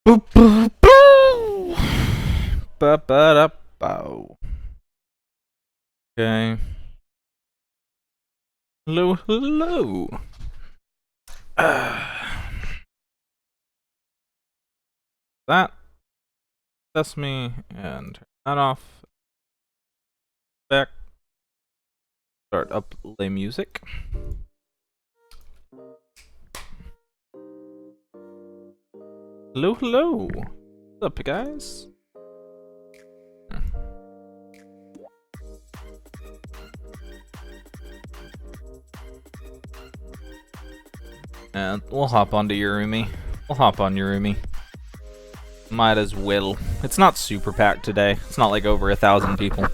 Boop, boop, boo. Ba ba da bow. Okay. Hello, hello. That's me, and turn that off. Back. Start up play music. Hello, hello. What's up, guys? And we'll hop onto Yurumi. We'll hop on Yurumi. Might as well. It's not super packed today. It's not like over 1,000 people.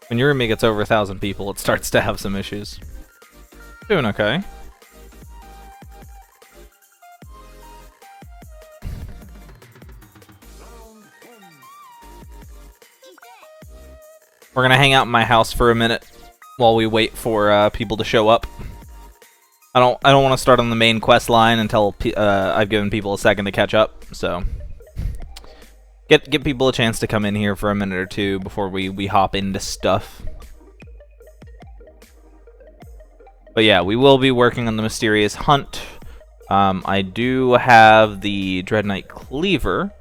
When Yurumi gets over 1,000 people, it starts to have some issues. Doing okay. We're gonna hang out in my house for a minute while we wait for people to show up. I don't want to start on the main quest line until I've given people a second to catch up. So get people a chance to come in here for a minute or two before we hop into stuff. But yeah, we will be working on the mysterious hunt. I do have the Dread Knight Cleaver.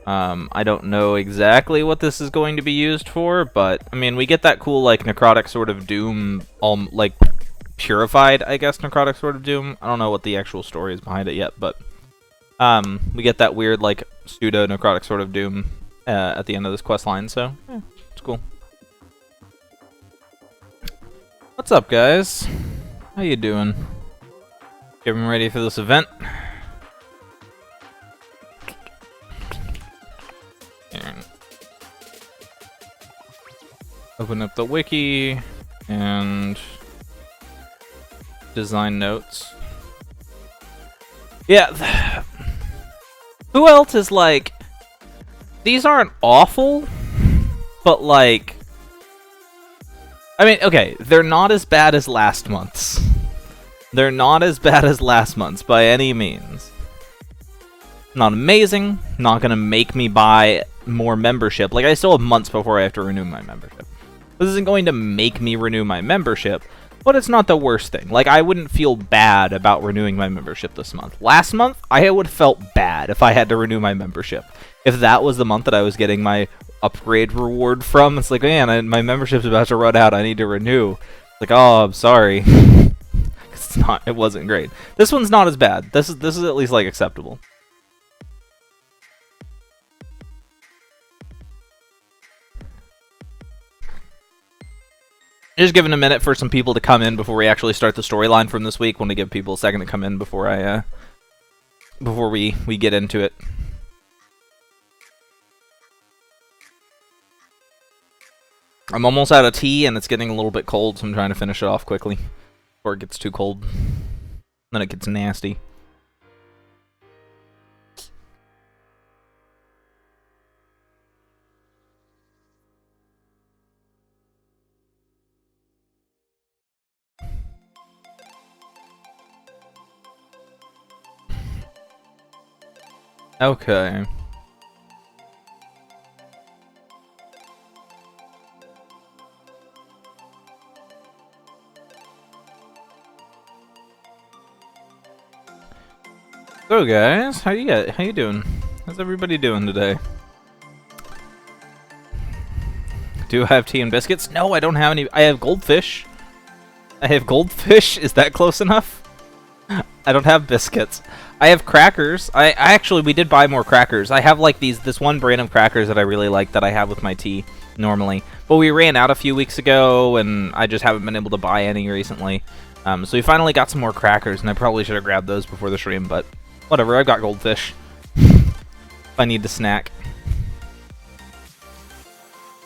I don't know exactly what this is going to be used for, but I mean, we get that cool like necrotic Sword of Doom, like purified, I guess, necrotic Sword of Doom. I don't know what the actual story is behind it yet, but we get that weird like pseudo necrotic Sword of Doom at the end of this quest line, so yeah, it's cool. What's up, guys? How you doing? Getting ready for this event. Open up the wiki and design notes. Yeah, who else is like, these aren't awful, but like, I mean, okay, they're not as bad as last month's. They're not as bad as last month's by any means. Not amazing, not gonna make me buy more membership. Like, I still have months before I have to renew my membership. This isn't going to make me renew my membership, but it's not the worst thing. Like, I wouldn't feel bad about renewing my membership this month. Last month, I would have felt bad if I had to renew my membership. If that was the month that I was getting my upgrade reward from, it's like, man, my membership's about to run out, I need to renew. It's like, oh, I'm sorry. It wasn't great. This one's not as bad. This is at least, like, acceptable. Just giving a minute for some people to come in before we actually start the storyline from this week. Want to give people a second to come in before before we get into it. I'm almost out of tea and it's getting a little bit cold, so I'm trying to finish it off quickly before it gets too cold. Then it gets nasty. Okay. So guys, how you doing? How's everybody doing today? Do I have tea and biscuits? No, I don't have any. I have goldfish. I have goldfish. Is that close enough? I don't have biscuits. I have crackers. I actually, we did buy more crackers. I have like this one brand of crackers that I really like that I have with my tea normally. But we ran out a few weeks ago and I just haven't been able to buy any recently. So we finally got some more crackers and I probably should have grabbed those before the stream, but whatever, I've got goldfish. If I need to snack.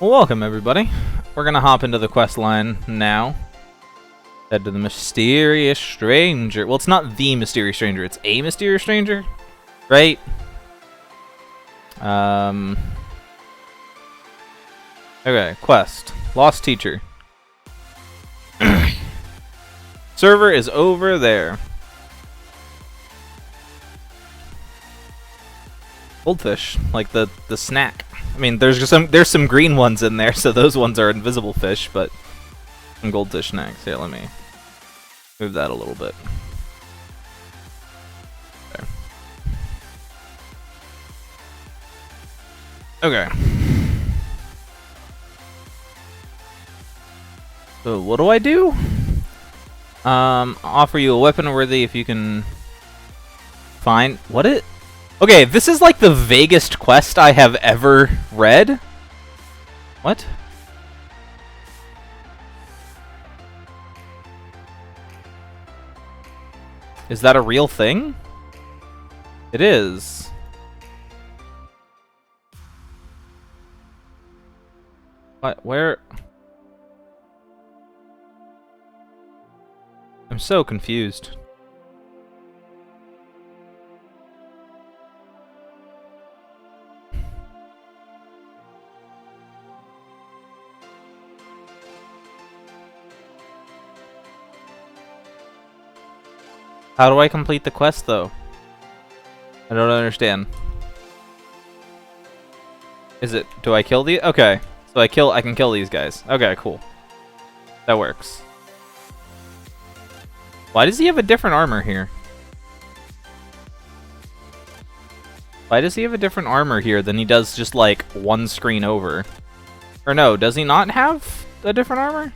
Well, welcome everybody. We're gonna hop into the quest line now. Head to the mysterious stranger. Well, it's not the mysterious stranger. It's a mysterious stranger, right? Okay, quest. Lost teacher. Server is over there. Goldfish, like the snack. I mean, there's some green ones in there, so those ones are invisible fish, but some goldfish snacks. Here, let me move that a little bit. Okay. So what do I do? Offer you a weapon worthy if you can find what it. Okay, this is like the vaguest quest I have ever read. What? Is that a real thing? It is. What? Where? I'm so confused. How do I complete the quest, though? I don't understand. Is it... Do I kill the... Okay. So I can kill these guys. Okay, cool. That works. Why does he have a different armor here? Why does he have a different armor here than he does just, like, one screen over? Or no, does he not have a different armor?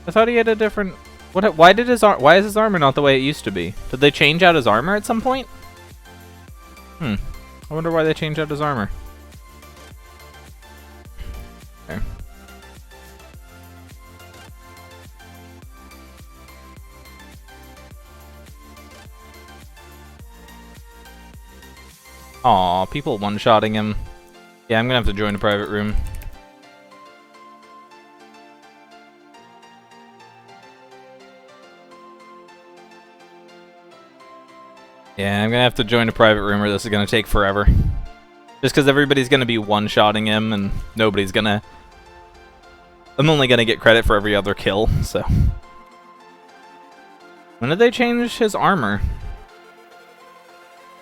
I thought he had a different... What? Why is his armor not the way it used to be? Did they change out his armor at some point? I wonder why they changed out his armor. Okay. Aw, people one-shotting him. Yeah, I'm gonna have to join a private room. Yeah, I'm gonna have to join a private room or this is gonna take forever. Just because everybody's gonna be one-shotting him and nobody's gonna... I'm only gonna get credit for every other kill, so... When did they change his armor?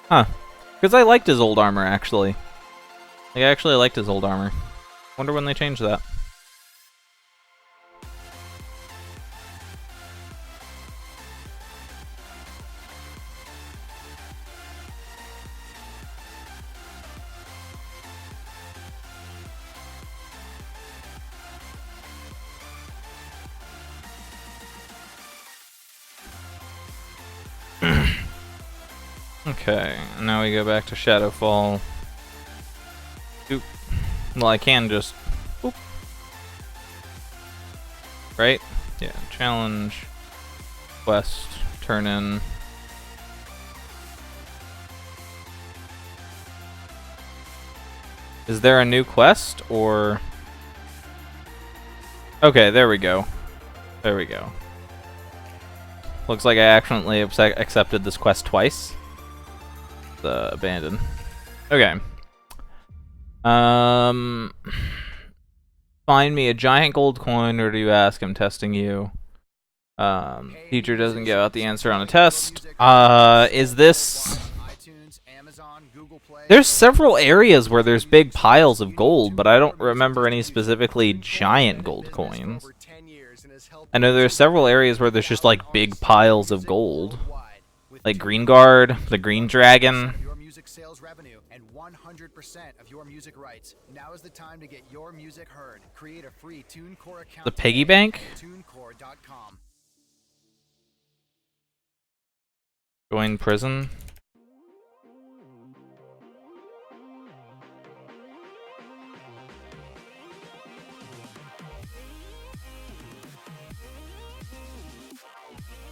Huh. Because I liked his old armor, actually. Like, I actually liked his old armor. Wonder when they changed that. Okay, now we go back to Shadowfall. Oop. Well, I can just... Oop. Right? Yeah, challenge, quest, turn in. Is there a new quest, or... Okay, there we go. There we go. Looks like I accidentally accepted this quest twice. Abandon. Okay. Find me a giant gold coin, or do you ask? I'm testing you. Teacher doesn't give out the answer on a test. Is this... There's several areas where there's big piles of gold, but I don't remember any specifically giant gold coins. I know there's several areas where there's just like big piles of gold. Like Green Guard, the Green Dragon. Your music sales revenue and 100% of your music rights. Now is the time to get your music heard. Create a free TuneCore account. The piggy bank? TuneCore.com. Join prison.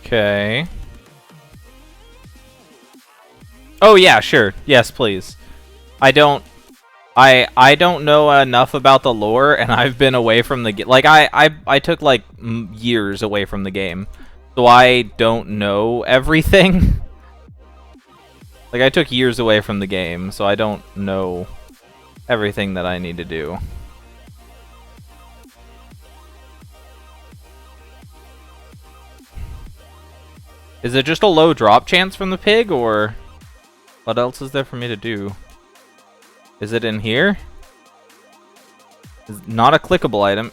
Okay. Oh yeah, sure. Yes, please. I don't know enough about the lore, and I've been away from the game. Like I took like years away from the game, so I don't know everything. Like I took years away from the game, so I don't know everything that I need to do. Is it just a low drop chance from the pig, or what else is there for me to do? Is it in here? It's not a clickable item.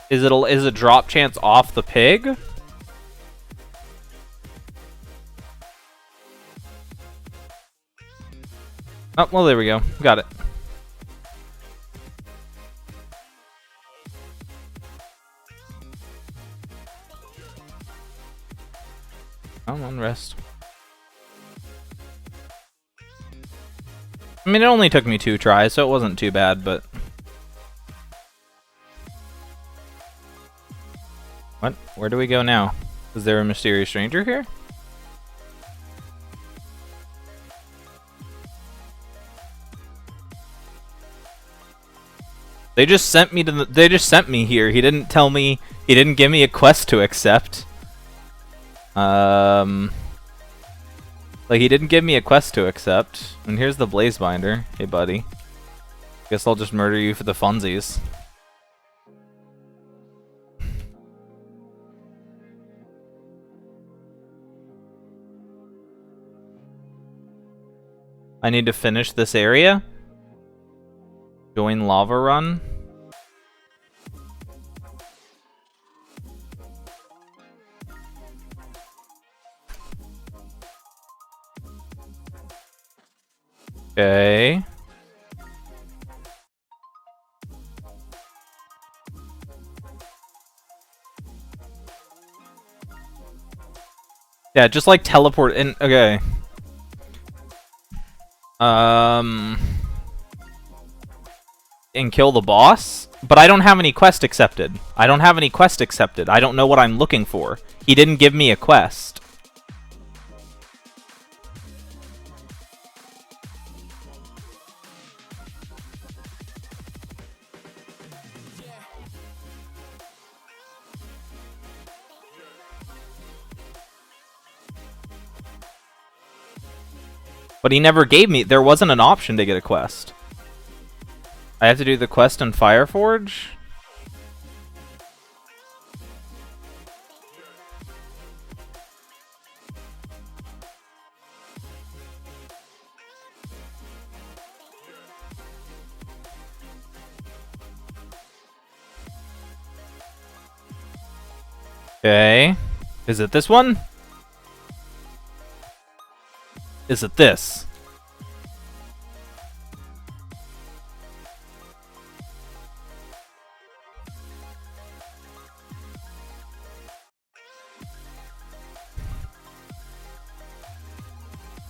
Is it drop chance off the pig? Oh, well, there we go. Got it. Come on, rest. I mean, it only took me 2 tries, so it wasn't too bad, but... What? Where do we go now? Is there a mysterious stranger here? They just sent me to the, they just sent me here. He didn't tell me, he didn't give me a quest to accept. Like, he didn't give me a quest to accept. And here's the Blaze Binder. Hey, buddy. Guess I'll just murder you for the funsies. I need to finish this area. Join lava run. Okay. Yeah, just like teleport in. Okay. And kill the boss, but I don't have any quest accepted. I don't know what I'm looking for. He didn't give me a quest. But he never gave me, there wasn't an option to get a quest. I have to do the quest in Fireforge? Okay. Is it this one? Is it this?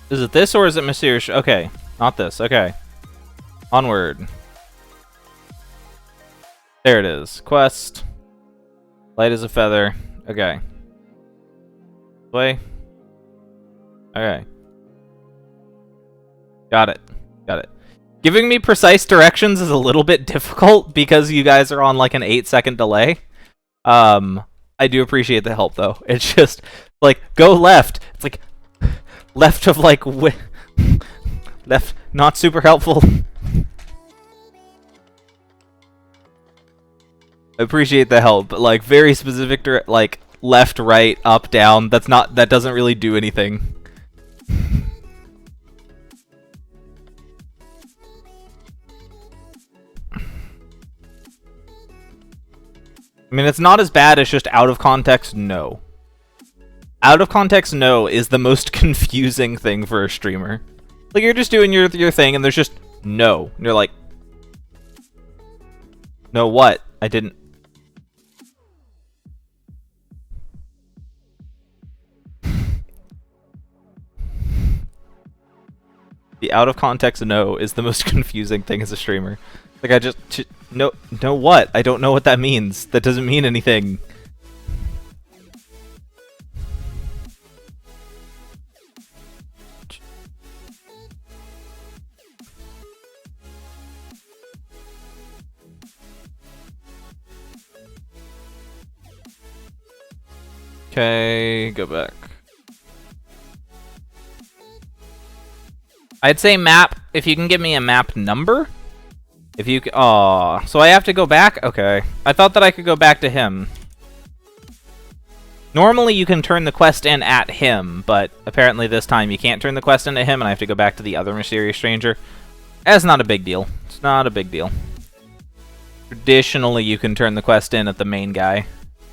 Is it this or is it mysterious? Okay, not this. Okay. Onward. There it is. Quest. Light as a feather. Okay. Play. Okay. Got it. Got it. Giving me precise directions is a little bit difficult because you guys are on like an 8-second delay. I do appreciate the help though. It's just like go left. It's like left of like left, not super helpful. I appreciate the help, but like very specific like left, right, up, down. That doesn't really do anything. I mean, it's not as bad as just out of context, no. Out of context, no, is the most confusing thing for a streamer. Like, you're just doing your thing, and there's just no. And you're like, no what? I didn't. The out of context no is the most confusing thing as a streamer. Like, I just no what? I don't know what that means. That doesn't mean anything. Okay, go back. I'd say map, if you can give me a map number. If you so I have to go back? Okay. I thought that I could go back to him. Normally you can turn the quest in at him, but apparently this time you can't turn the quest in at him, and I have to go back to the other mysterious stranger. That's not a big deal. It's not a big deal. Traditionally, you can turn the quest in at the main guy.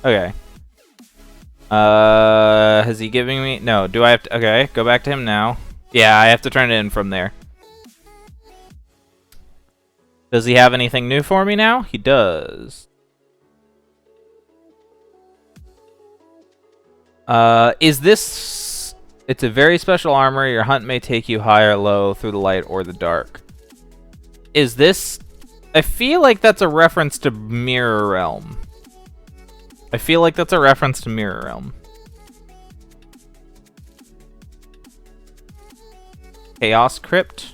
Okay. Has he giving me... No, do I have to... Okay, go back to him now. Yeah, I have to turn it in from there. Does he have anything new for me now? He does. Is this... It's a very special armor. Your hunt may take you high or low through the light or the dark. Is this... I feel like that's a reference to Mirror Realm. I feel like that's a reference to Mirror Realm. Chaos Crypt.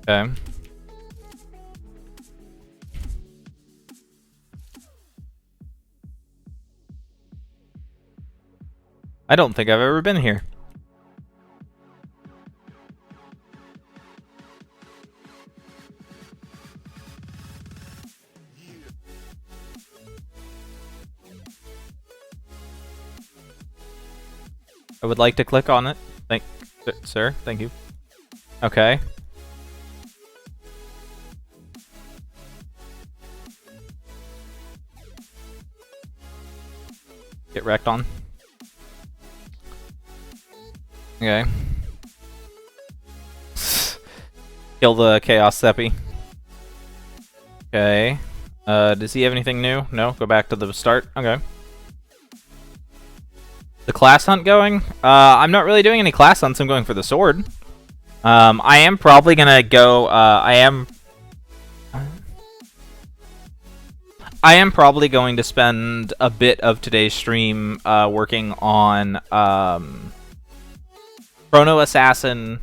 Okay. I don't think I've ever been here. I would like to click on it. Sir, thank you. Okay. Get wrecked on. Okay. Kill the Chaos Seppi. Okay. Does he have anything new? No? Go back to the start? Okay. The class hunt going? I'm not really doing any class hunts. I'm going for the sword. I am probably gonna go, I am probably going to spend a bit of today's stream, working on, Chrono Assassin,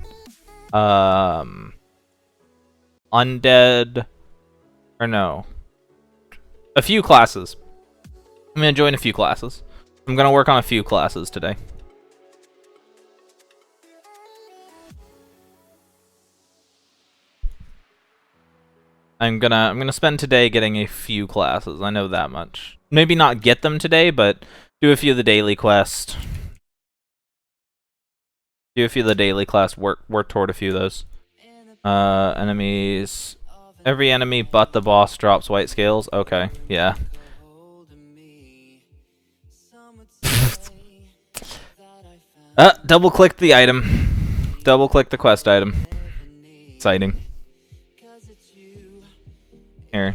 Undead, or no. A few classes. I'm gonna join a few classes. I'm gonna work on a few classes today. I'm gonna spend today getting a few classes. I know that much. Maybe not get them today, but do a few of the daily quests. Do a few of the daily quests. Work toward a few of those. Enemies. Every enemy but the boss drops white scales. Okay, yeah. Double click the item. Double click the quest item. Exciting. Here.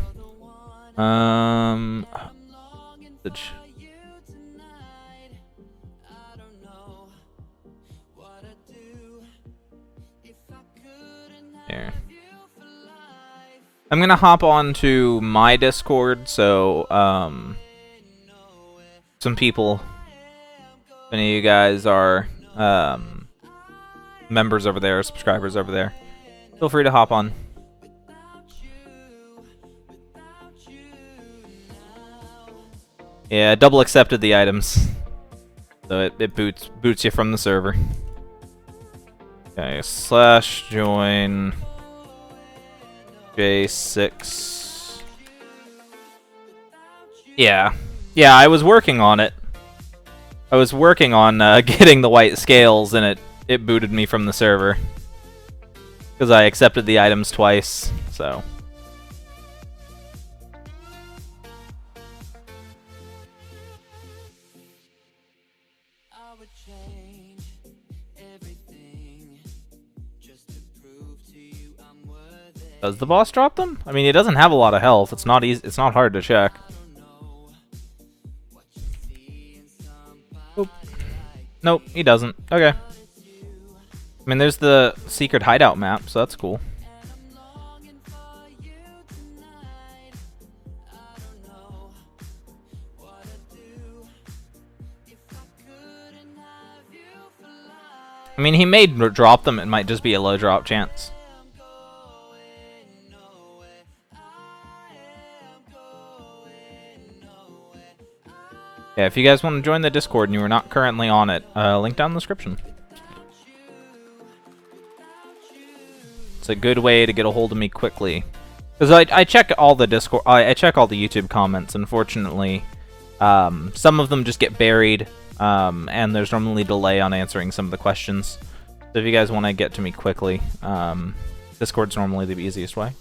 Here. I'm gonna hop on to my Discord, so, some people, if any of you guys are, members over there, subscribers over there, feel free to hop on. Yeah, double accepted the items, so it boots you from the server. Okay, /join J6. Yeah, I was working on it. I was working on getting the white scales, and it booted me from the server because I accepted the items twice. So. Does the boss drop them? I mean, he doesn't have a lot of health. It's not easy. It's not hard to check. Oop. Nope, he doesn't. Okay. I mean, there's the secret hideout map, so that's cool. I mean, he may drop them. It might just be a low drop chance. Yeah, if you guys want to join the Discord and you are not currently on it, link down in the description. It's a good way to get a hold of me quickly. Because I check all the Discord, I check all the YouTube comments. Unfortunately, some of them just get buried, and there's normally delay on answering some of the questions. So if you guys want to get to me quickly, Discord's normally the easiest way.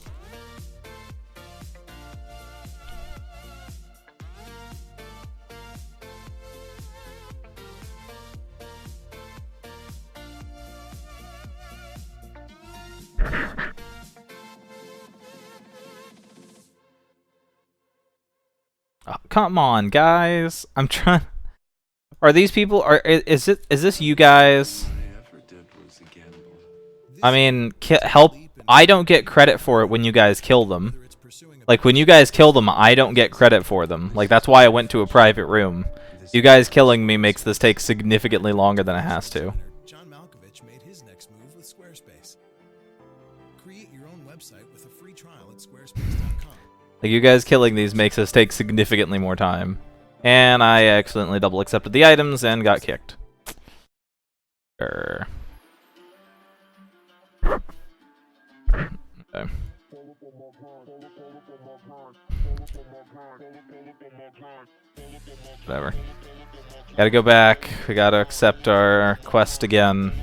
Oh, come on, guys! I'm trying. Are these people? Is this you guys? I mean, help! I don't get credit for it when you guys kill them. Like when you guys kill them, I don't get credit for them. Like that's why I went to a private room. You guys killing me makes this take significantly longer than it has to. John Malkovich made his next move with Squarespace. Create your own website with a free trial at squarespace.com. Like you guys killing these makes us take significantly more time. And I accidentally double accepted the items and got kicked. Okay. Whatever. Gotta go back. We gotta accept our quest again.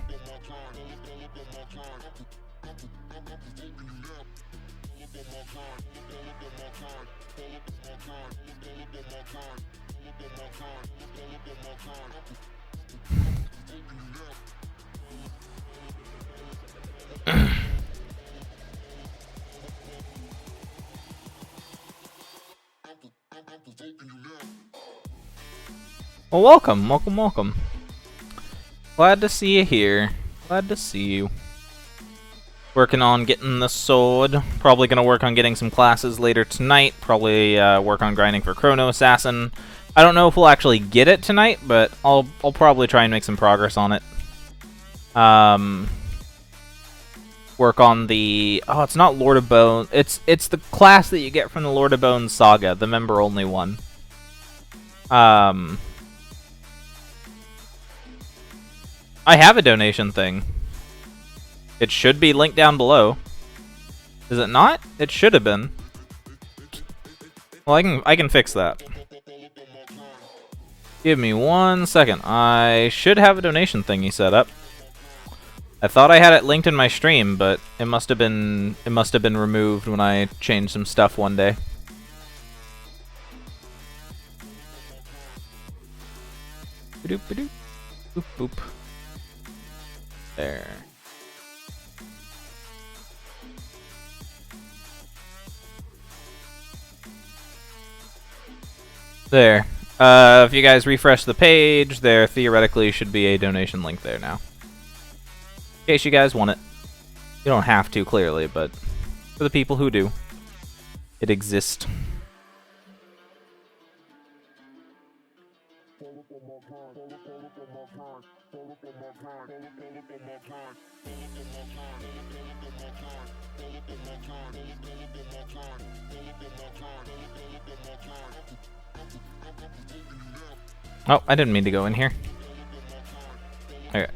Well, welcome. Glad to see you here. Glad to see you. Working on getting the sword. Probably gonna work on getting some classes later tonight. Probably work on grinding for Chrono Assassin. I don't know if we'll actually get it tonight, but I'll probably try and make some progress on it. Work on the it's not Lord of Bones. It's the class that you get from the Lord of Bones saga, the member only one. I have a donation thing. It should be linked down below. Is it not? It should have been. Well, I can fix that. Give me 1 second. I should have a donation thingy set up. I thought I had it linked in my stream, but it must have been removed when I changed some stuff one day. Boop boop boop boop. There. There. If you guys refresh the page, there theoretically should be a donation link there now. In case you guys want it. You don't have to, clearly, but for the people who do, it exists. Oh, I didn't mean to go in here. Okay.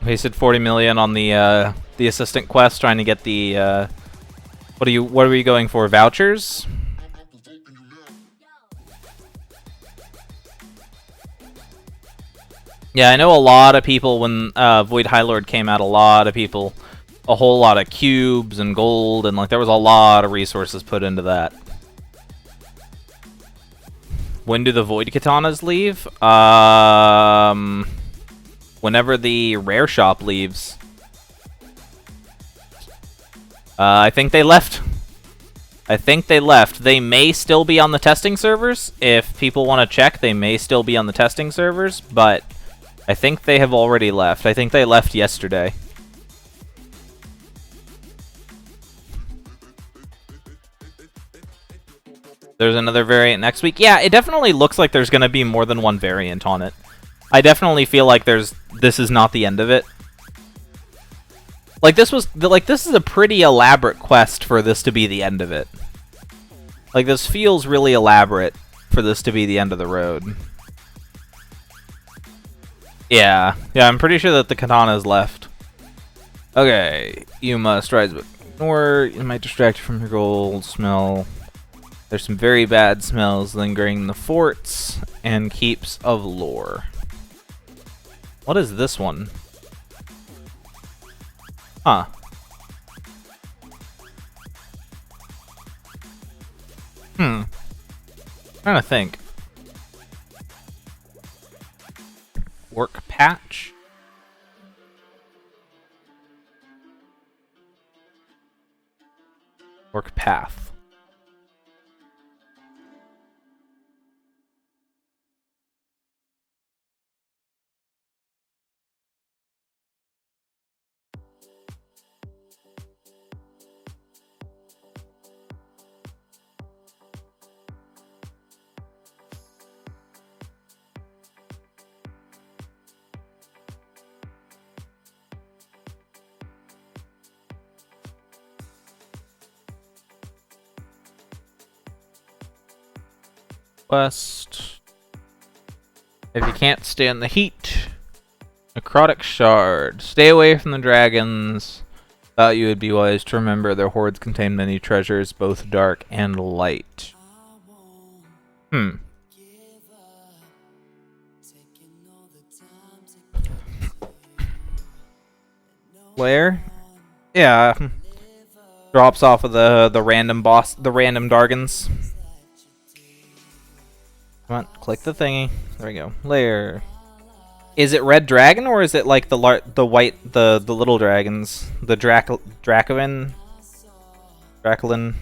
Wasted 40 million on the assistant quest, trying to get the what are we going for? Vouchers? Yeah, I know a lot of people when Void High Lord came out. A whole lot of cubes and gold, and like there was a lot of resources put into that. When do the Void Katanas leave? Whenever the rare shop leaves. I think they left. They may still be on the testing servers. If people want to check, they may still be on the testing servers, but I think they have already left. I think they left yesterday. There's another variant next week. Yeah, it definitely looks like there's going to be more than one variant on it. I definitely feel like this is not the end of it. Like this is a pretty elaborate quest for this to be the end of it. Like this feels really elaborate for this to be the end of the road. Yeah, I'm pretty sure that the katana is left. Okay, you must rise but ignore. It might distract you from your goal. Smell. There's some very bad smells lingering in the forts and keeps of lore. What is this one? Huh. Trying to think. Work patch? Work path. Quest. If you can't stand the heat. Necrotic shard. Stay away from the dragons. Thought you would be wise to remember their hordes contain many treasures, both dark and light. Where? Yeah. Drops off of the random boss, the random Dargans. Come on, click the thingy. There we go. Lair. Is it red dragon or is it like the white the little dragons, the Dracoin,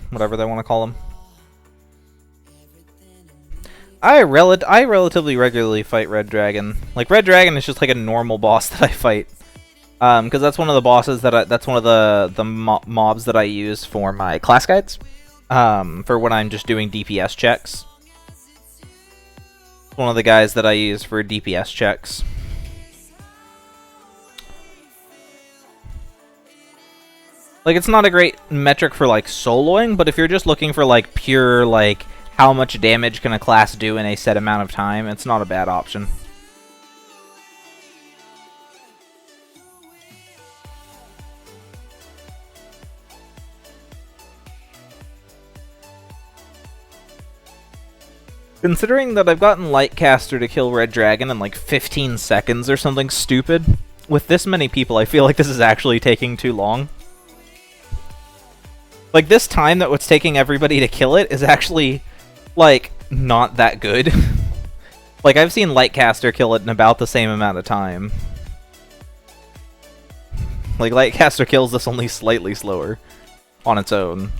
whatever they want to call them? I relatively regularly fight red dragon. Like red dragon is just like a normal boss that I fight. Because that's one of the bosses that's one of the mobs that I use for my class guides. For when I'm just doing DPS checks. One of the guys that I use for DPS checks. Like, it's not a great metric for, like, soloing, but if you're just looking for, like, pure, like, how much damage can a class do in a set amount of time, it's not a bad option. Considering that I've gotten Lightcaster to kill Red Dragon in like 15 seconds or something stupid, with this many people I feel like this is actually taking too long. Like, this time that what's taking everybody to kill it is actually, like, not that good. Like, I've seen Lightcaster kill it in about the same amount of time. Like, Lightcaster kills this only slightly slower on its own.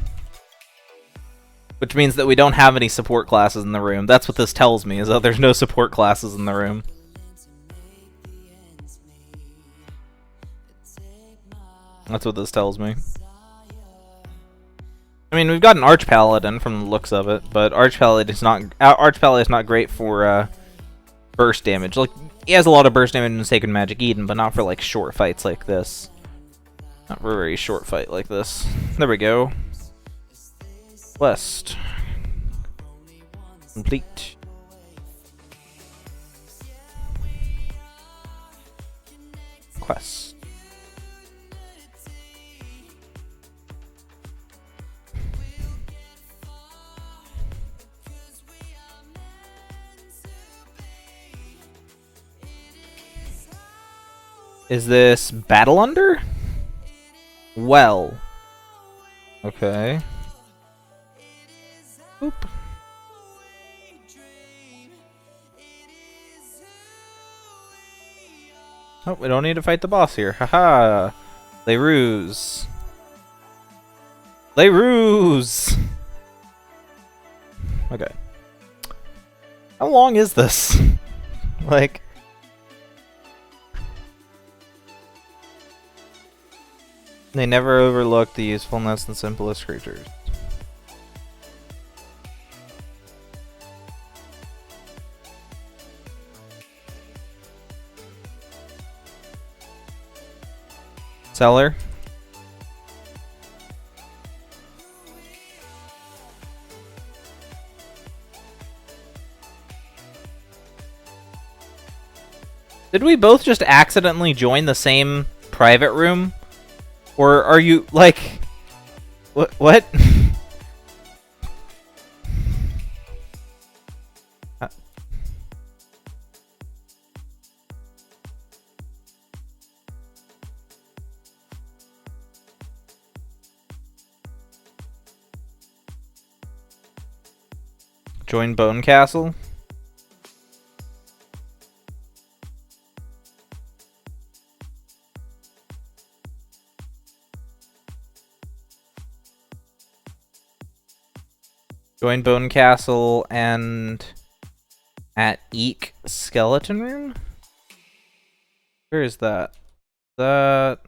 Which means that we don't have any support classes in the room. That's what this tells me, is that there's no support classes in the room. That's what this tells me. I mean, we've got an Arch Paladin from the looks of it, but Arch Paladin is not great for burst damage. Like, he has a lot of burst damage in Sacred Magic Eden, but not for like short fights like this. Not for a very short fight like this. There we go. Quest complete. Quest. Is this Battle Under? Well. Okay. Oop. Oh, we don't need to fight the boss here. Haha. They ruse. They ruse. Okay. How long is this? Like, they never overlook the usefulness in simplest creatures. Seller. Did we both just accidentally join the same private room? Or are you, like... What? Join Bone Castle? Join Bone Castle and at Eek Skeleton Room? Where is that? That...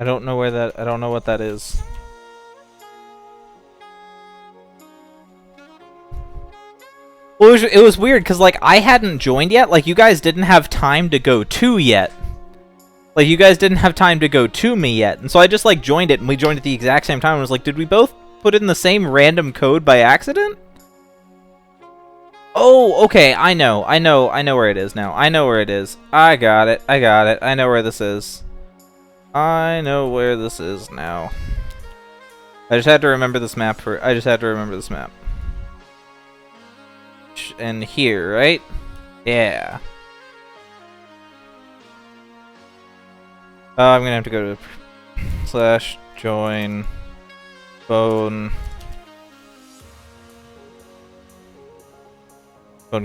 I don't know where that... I don't know what that is. Well, it was weird, because, like, I hadn't joined yet. Like, you guys didn't have time to go to yet. Like, you guys didn't have time to go to me yet. And so I just, like, joined it, and we joined at the exact same time. I was like, did we both put in the same random code by accident? Oh, okay, I know where it is now. I know where it is. I got it. I know where this is. I know where this is now. I just had to remember this map And here, right? Yeah. I'm gonna have to go to /join Bone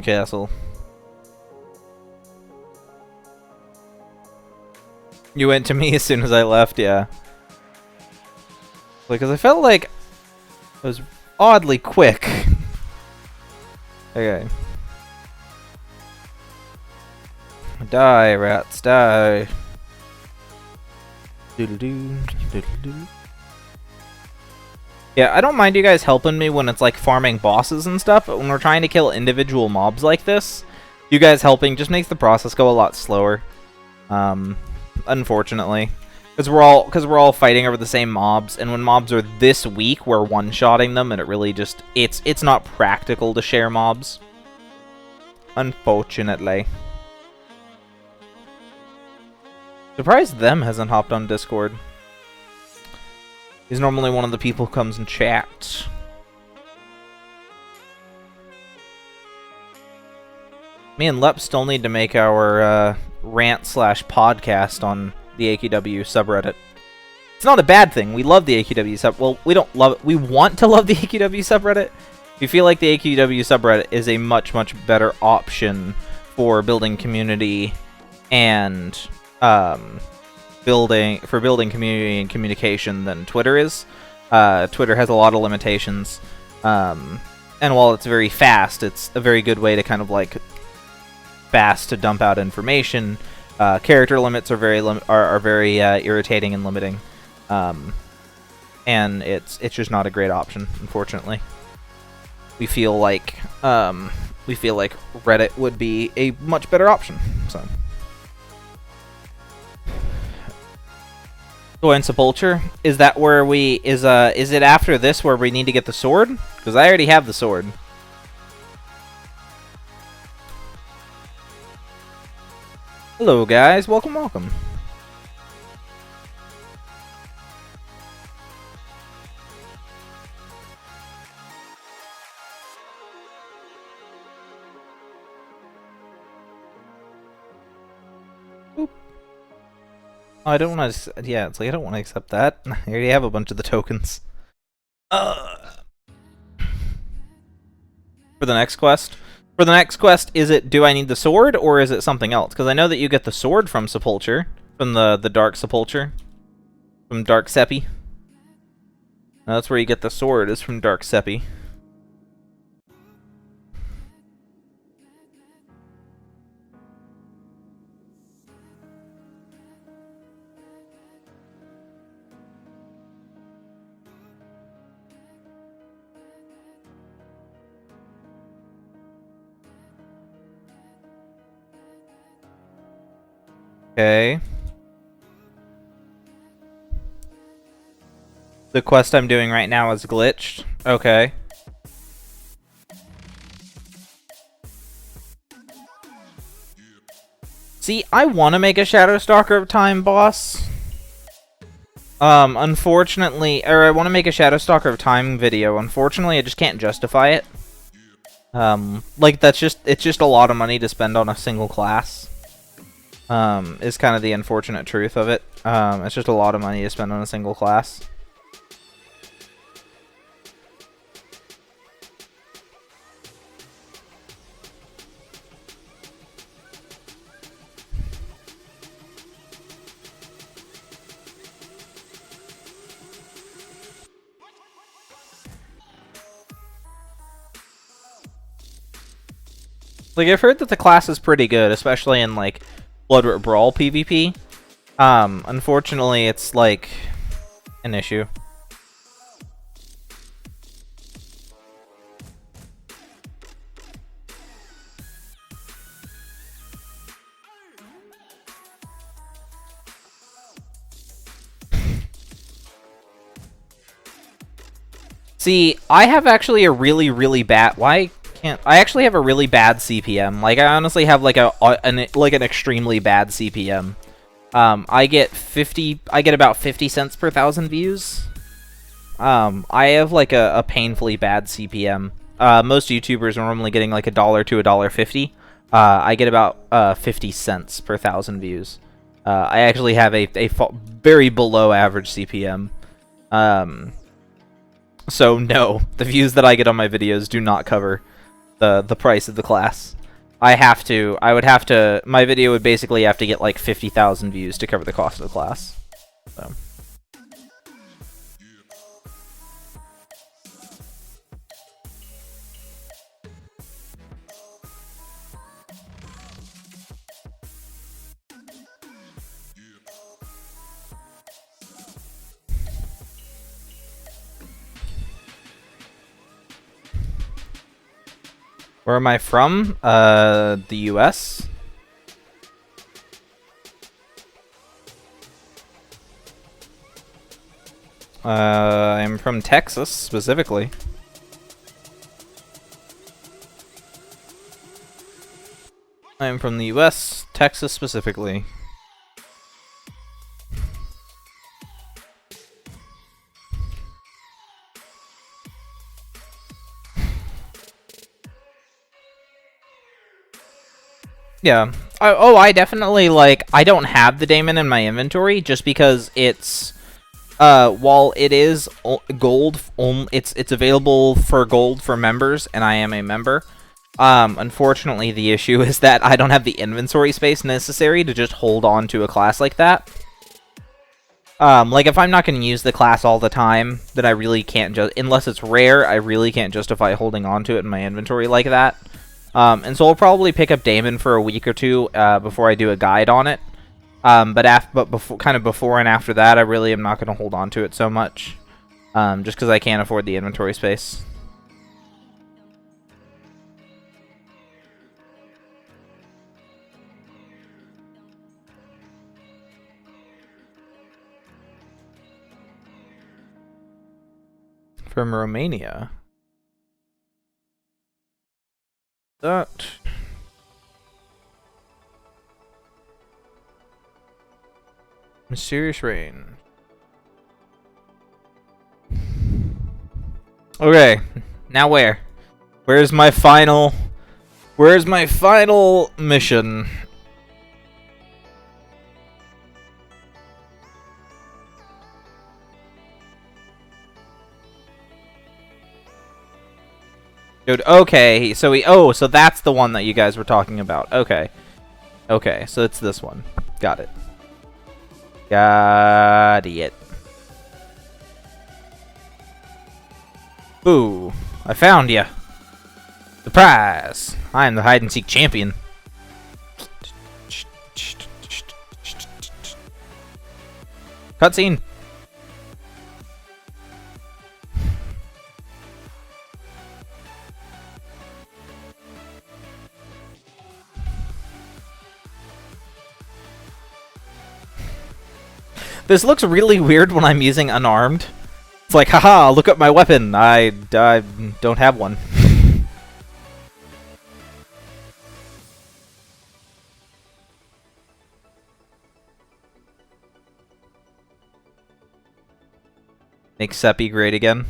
Castle. You went to me as soon as I left, yeah. Because I felt like it was oddly quick. Okay. Die, rats, die. Doodle-doo, doodle-doo. Yeah, I don't mind you guys helping me when it's like farming bosses and stuff, but when we're trying to kill individual mobs like this, you guys helping just makes the process go a lot slower. Unfortunately. Because we're all fighting over the same mobs, and when mobs are this weak, we're one-shotting them, and it really just... It's not practical to share mobs. Unfortunately. Surprised Them hasn't hopped on Discord. He's normally one of the people who comes and chats. Me and Lep still need to make our rant/podcast on the AQW subreddit. It's not a bad thing. We love the AQW sub. Well, we don't love it. We want to love the AQW subreddit. We feel like the AQW subreddit is a much, much better option for building community and building community and communication than Twitter is. Twitter has a lot of limitations, and while it's very fast, it's a very good way to kind of like fast to dump out information. Character limits are very irritating and limiting, and it's just not a great option, unfortunately. We feel like Reddit would be a much better option. So, Join Sepulture, is that where we is it after this where we need to get the sword? Because I already have the sword. Hello guys, welcome. Boop. Oh, I don't want to. Yeah, it's like I don't want to accept that. I already have a bunch of the tokens. For the next quest. For the next quest, is it do I need the sword or is it something else? Because I know that you get the sword from Sepulture, from the Dark Sepulture, from Dark Seppi. Now that's where you get the sword, is from Dark Seppi. Okay. The quest I'm doing right now is glitched. Okay. See, I want to make a Shadow Stalker of Time boss. Unfortunately, or I want to make a Shadow Stalker of Time video. Unfortunately, I just can't justify it. Like, it's just a lot of money to spend on a single class. Is kind of the unfortunate truth of it. It's just a lot of money to spend on a single class. Like, I've heard that the class is pretty good, especially in, like, Blood Red Brawl PvP. Unfortunately, it's, like, an issue. See, I have actually a really, really bad... Why can't... I actually have a really bad CPM. Like, I honestly have, like, an extremely bad CPM. I get about 50 cents per 1,000 views. I have, like, a painfully bad CPM. Most YouTubers are normally getting, like, $1 to $1.50. I get about 50 cents per 1,000 views. I actually have a very below average CPM. So no, the views that I get on my videos do not cover the price of the class. My video would basically have to get like 50,000 views to cover the cost of the class. So. Where am I from? The US? I'm from Texas, specifically. I'm from the US, Texas, specifically. Yeah. I definitely, like, I don't have the daemon in my inventory just because it's, while it is gold, it's available for gold for members, and I am a member. Unfortunately, the issue is that I don't have the inventory space necessary to just hold on to a class like that. Like, if I'm not going to use the class all the time, then I really can't unless it's rare, I really can't justify holding on to it in my inventory like that. And so I'll probably pick up Daemon for a week or two before I do a guide on it. But before and after that, I really am not going to hold on to it so much, just because I can't afford the inventory space. From Romania. That. Mysterious Rain. Okay, now where? Where's my final mission? Dude, okay, so so that's the one that you guys were talking about. Okay. Okay, so it's this one. Got it. Got it. Boo. I found ya. The prize. I am the hide-and-seek champion. Cutscene. This looks really weird when I'm using unarmed. It's like, haha, look at my weapon. I don't have one. Make Seppi great again.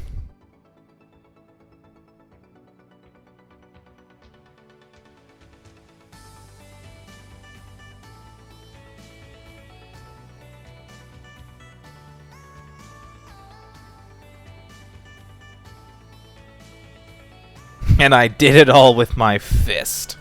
And I did it all with my fist.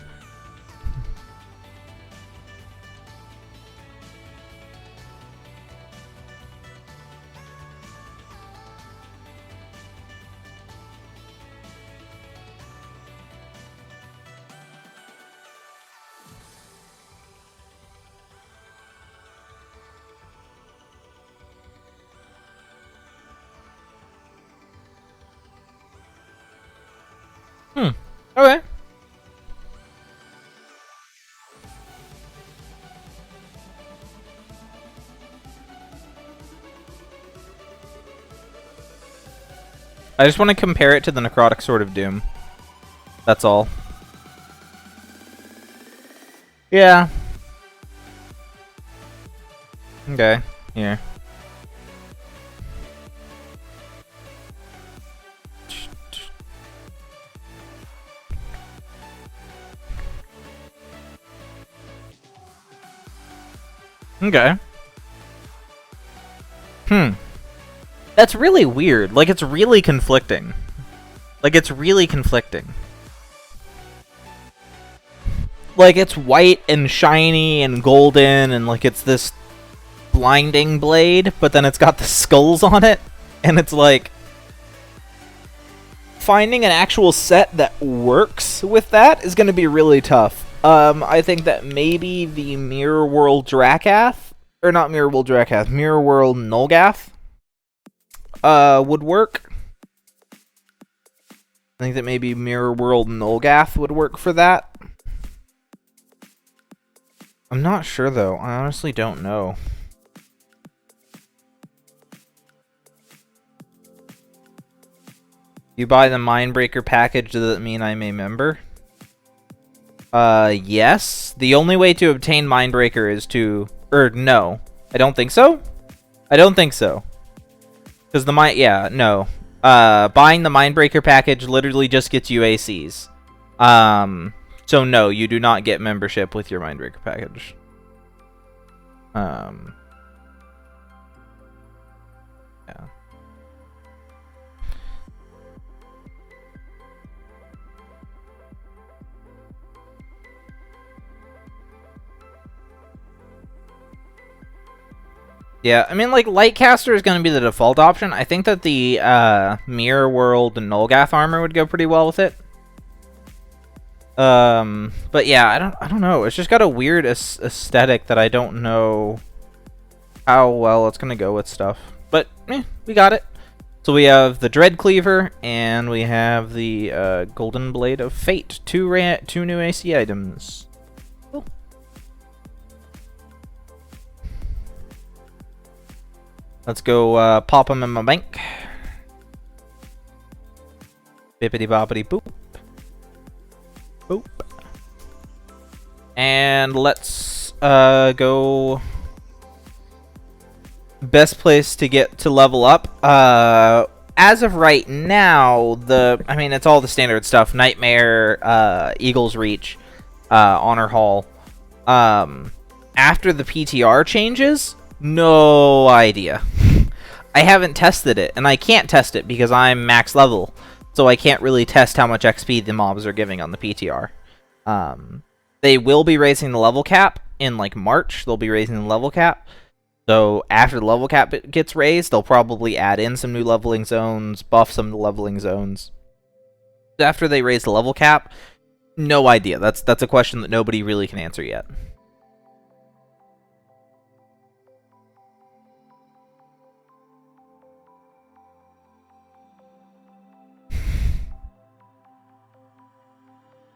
Okay. I just want to compare it to the Necrotic Sword of Doom. That's all. Yeah. Okay, here. Okay. That's really weird. Like, it's really conflicting. Like, it's really conflicting. Like, it's white and shiny and golden, and, like, it's this blinding blade, but then it's got the skulls on it, and it's like... Finding an actual set that works with that is going to be really tough. I think that maybe the Mirror World Drakath, or not Mirror World Drakath, Mirror World Nulgath, would work. I think that maybe Mirror World Nulgath would work for that. I'm not sure though. I honestly don't know. You buy the Mindbreaker package, does it mean I'm a member? Yes. The only way to obtain Mindbreaker is to... no. I don't think so? I don't think so. Because yeah, no. Buying the Mindbreaker package literally just gets you ACs. So no, you do not get membership with your Mindbreaker package. Yeah. Yeah, I mean, like, Lightcaster is going to be the default option. I think that the Mirror World Nulgath armor would go pretty well with it. But yeah, I don't know. It's just got a weird aesthetic that I don't know how well it's going to go with stuff. But, we got it. So we have the Dread Cleaver, and we have the Golden Blade of Fate. Two new AC items. Cool. Let's go pop them in my bank. Bippity boppity boop. Boop. And let's go... Best place to get to level up. As of right now, I mean, it's all the standard stuff. Nightmare, Eagle's Reach, Honor Hall. After the PTR changes... No idea. I haven't tested it, and I can't test it because I'm max level, so I can't really test how much XP the mobs are giving on the PTR. They will be raising the level cap in, like, March. They'll be raising the level cap. So after the level cap gets raised, they'll probably add in some new leveling zones, buff some of the leveling zones. After they raise the level cap, no idea. That's a question that nobody really can answer yet.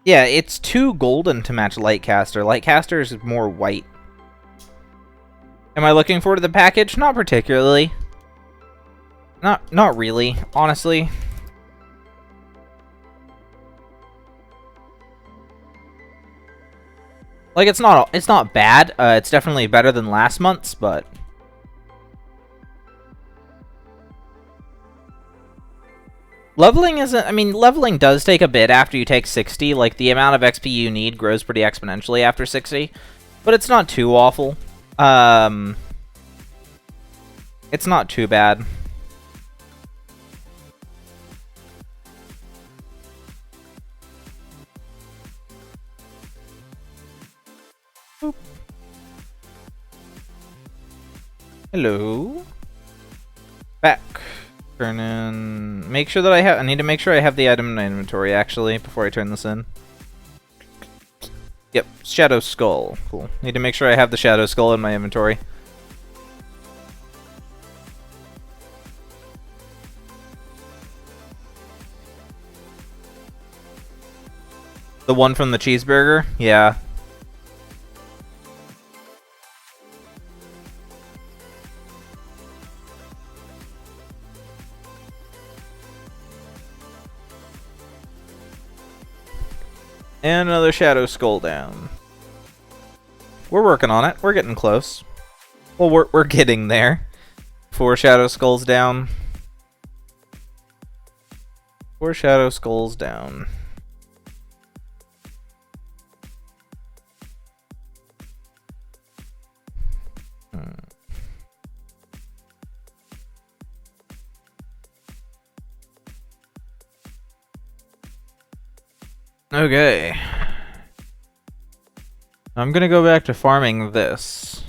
Yeah, it's too golden to match Lightcaster. Lightcaster is more white. Am I looking forward to the package? Not particularly. Not really, honestly. Like, it's not bad. It's definitely better than last month's, but leveling isn't... I mean, leveling does take a bit after you take 60. Like, the amount of XP you need grows pretty exponentially after 60. But it's not too awful. It's not too bad. Boop. Hello. Back. Turn in... Make sure that I need to make sure I have the item in my inventory, actually, before I turn this in. Yep, Shadow Skull. Cool. Need to make sure I have the Shadow Skull in my inventory. The one from the cheeseburger? Yeah. And another Shadow Skull down. We're working on it. We're getting close. Well, we're getting there. 4 Shadow Skulls down. 4 Shadow Skulls down. Okay. I'm gonna go back to farming this.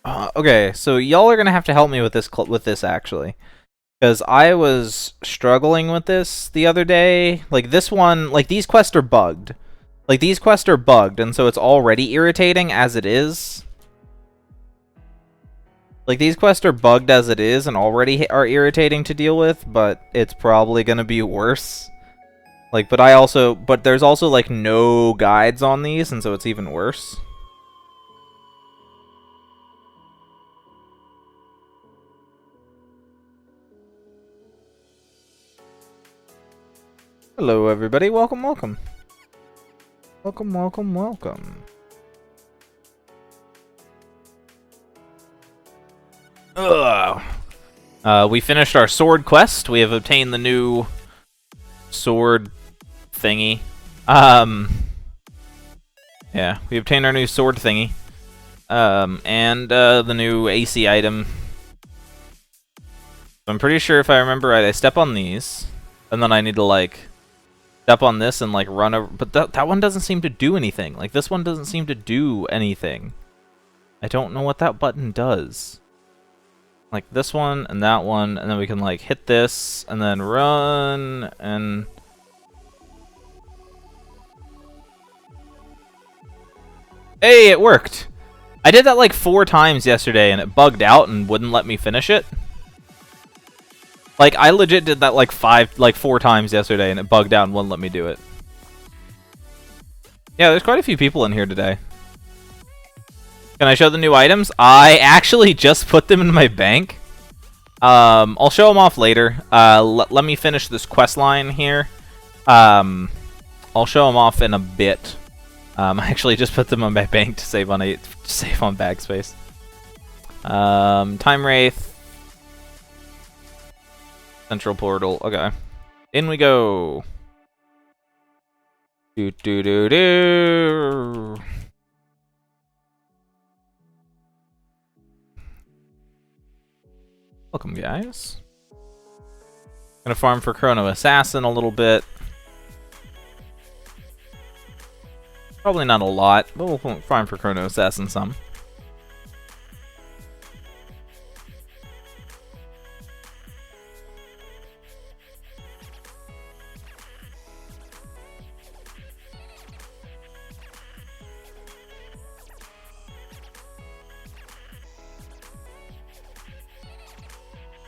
Okay, so y'all are gonna have to help me with this actually, because I was struggling with this the other day. Like this one, like these quests are bugged. Like these quests are bugged, and so it's already irritating as it is. Like these quests are bugged as it is and already are irritating to deal with, but it's probably gonna be worse. Like, but there's also, like, no guides on these, and so it's even worse. Hello, everybody. Welcome, welcome. Welcome, welcome, welcome. Ugh. We finished our sword quest. We have obtained the new sword thingy. Yeah, we obtained our new sword thingy. And the new AC item. I'm pretty sure if I remember right, I step on these, and then I need to, like, step on this and, like, run over. But that one doesn't seem to do anything. Like, this one doesn't seem to do anything. I don't know what that button does. Like, this one, and then we can, like, hit this, and then run, and... Hey, it worked! I did that like 4 times yesterday and it bugged out and wouldn't let me finish it. Like, I legit did that like 4 times yesterday and it bugged out and wouldn't let me do it. Yeah, there's quite a few people in here today. Can I show the new items? I actually just put them in my bank. I'll show them off later. Let me finish this quest line here. I'll show them off in a bit. I actually just put them on my bank to save on bag space. Time Wraith. Central Portal. Okay. In we go. Do do do do. Welcome, guys. Gonna farm for Chrono Assassin a little bit. Probably not a lot, but we'll farm for Chrono Assassin some.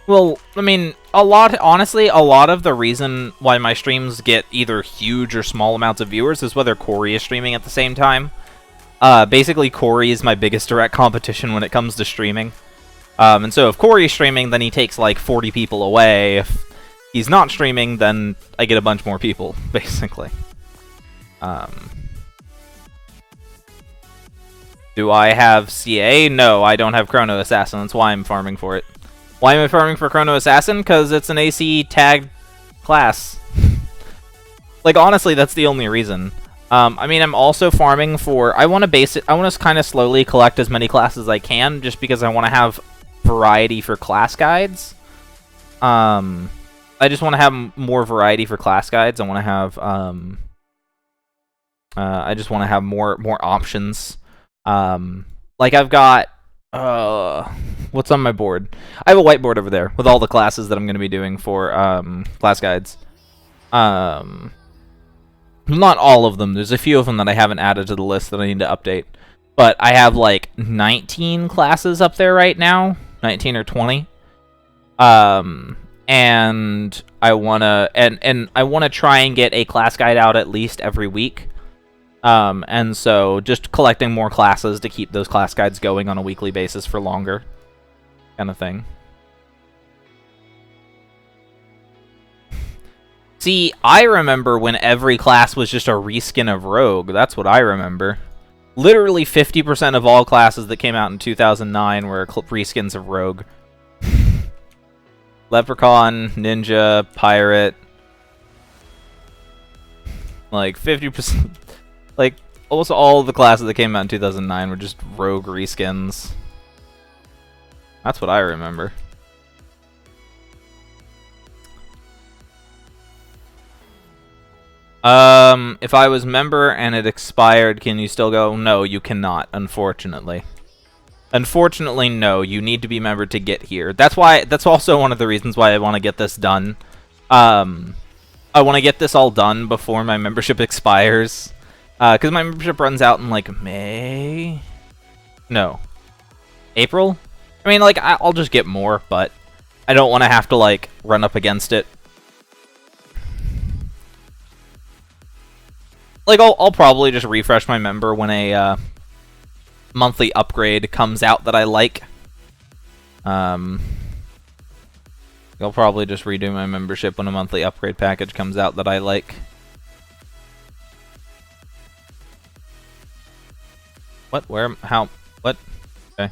Well, I mean, honestly, a lot of the reason why my streams get either huge or small amounts of viewers is whether Corey is streaming at the same time. Basically, Corey is my biggest direct competition when it comes to streaming. And so if Corey's streaming, then he takes like 40 people away. If he's not streaming, then I get a bunch more people, basically. Do I have CA? No, I don't have Chrono Assassin. That's why I'm farming for it. Why am I farming for Chrono Assassin? Because it's an AC tagged class. Like, honestly, that's the only reason. I mean, I'm also farming for... I want to kind of slowly collect as many classes as I can, just because I want to have variety for class guides. I just want to have more variety for class guides. I want to have... I just want to have more options. Like, I've got... what's on my board? I have a whiteboard over there with all the classes that I'm going to be doing for class guides. Not all of them. There's a few of them that I haven't added to the list that I need to update. But I have like 19 classes up there right now. 19 or 20. And I wanna I wanna try and get a class guide out at least every week. And so just collecting more classes to keep those class guides going on a weekly basis for longer. Kind of thing. See, I remember when every class was just a reskin of Rogue. That's what I remember. Literally 50% of all classes that came out in 2009 were reskins of Rogue. Leprechaun, Ninja, Pirate. Like, 50%... Like, almost all of the classes that came out in 2009 were just Rogue reskins. That's what I remember. If I was member and it expired, can you still go? No, you cannot, unfortunately. Unfortunately, no. You need to be member to get here. That's also one of the reasons why I want to get this done. I want to get this all done before my membership expires. Because my membership runs out in, like, May? No. April? I mean, like, I'll just get more, but I don't want to have to, like, run up against it. Like, I'll probably just refresh my member when a monthly upgrade comes out that I like. I'll probably just redo my membership when a monthly upgrade package comes out that I like. What? Where? How? What? Okay.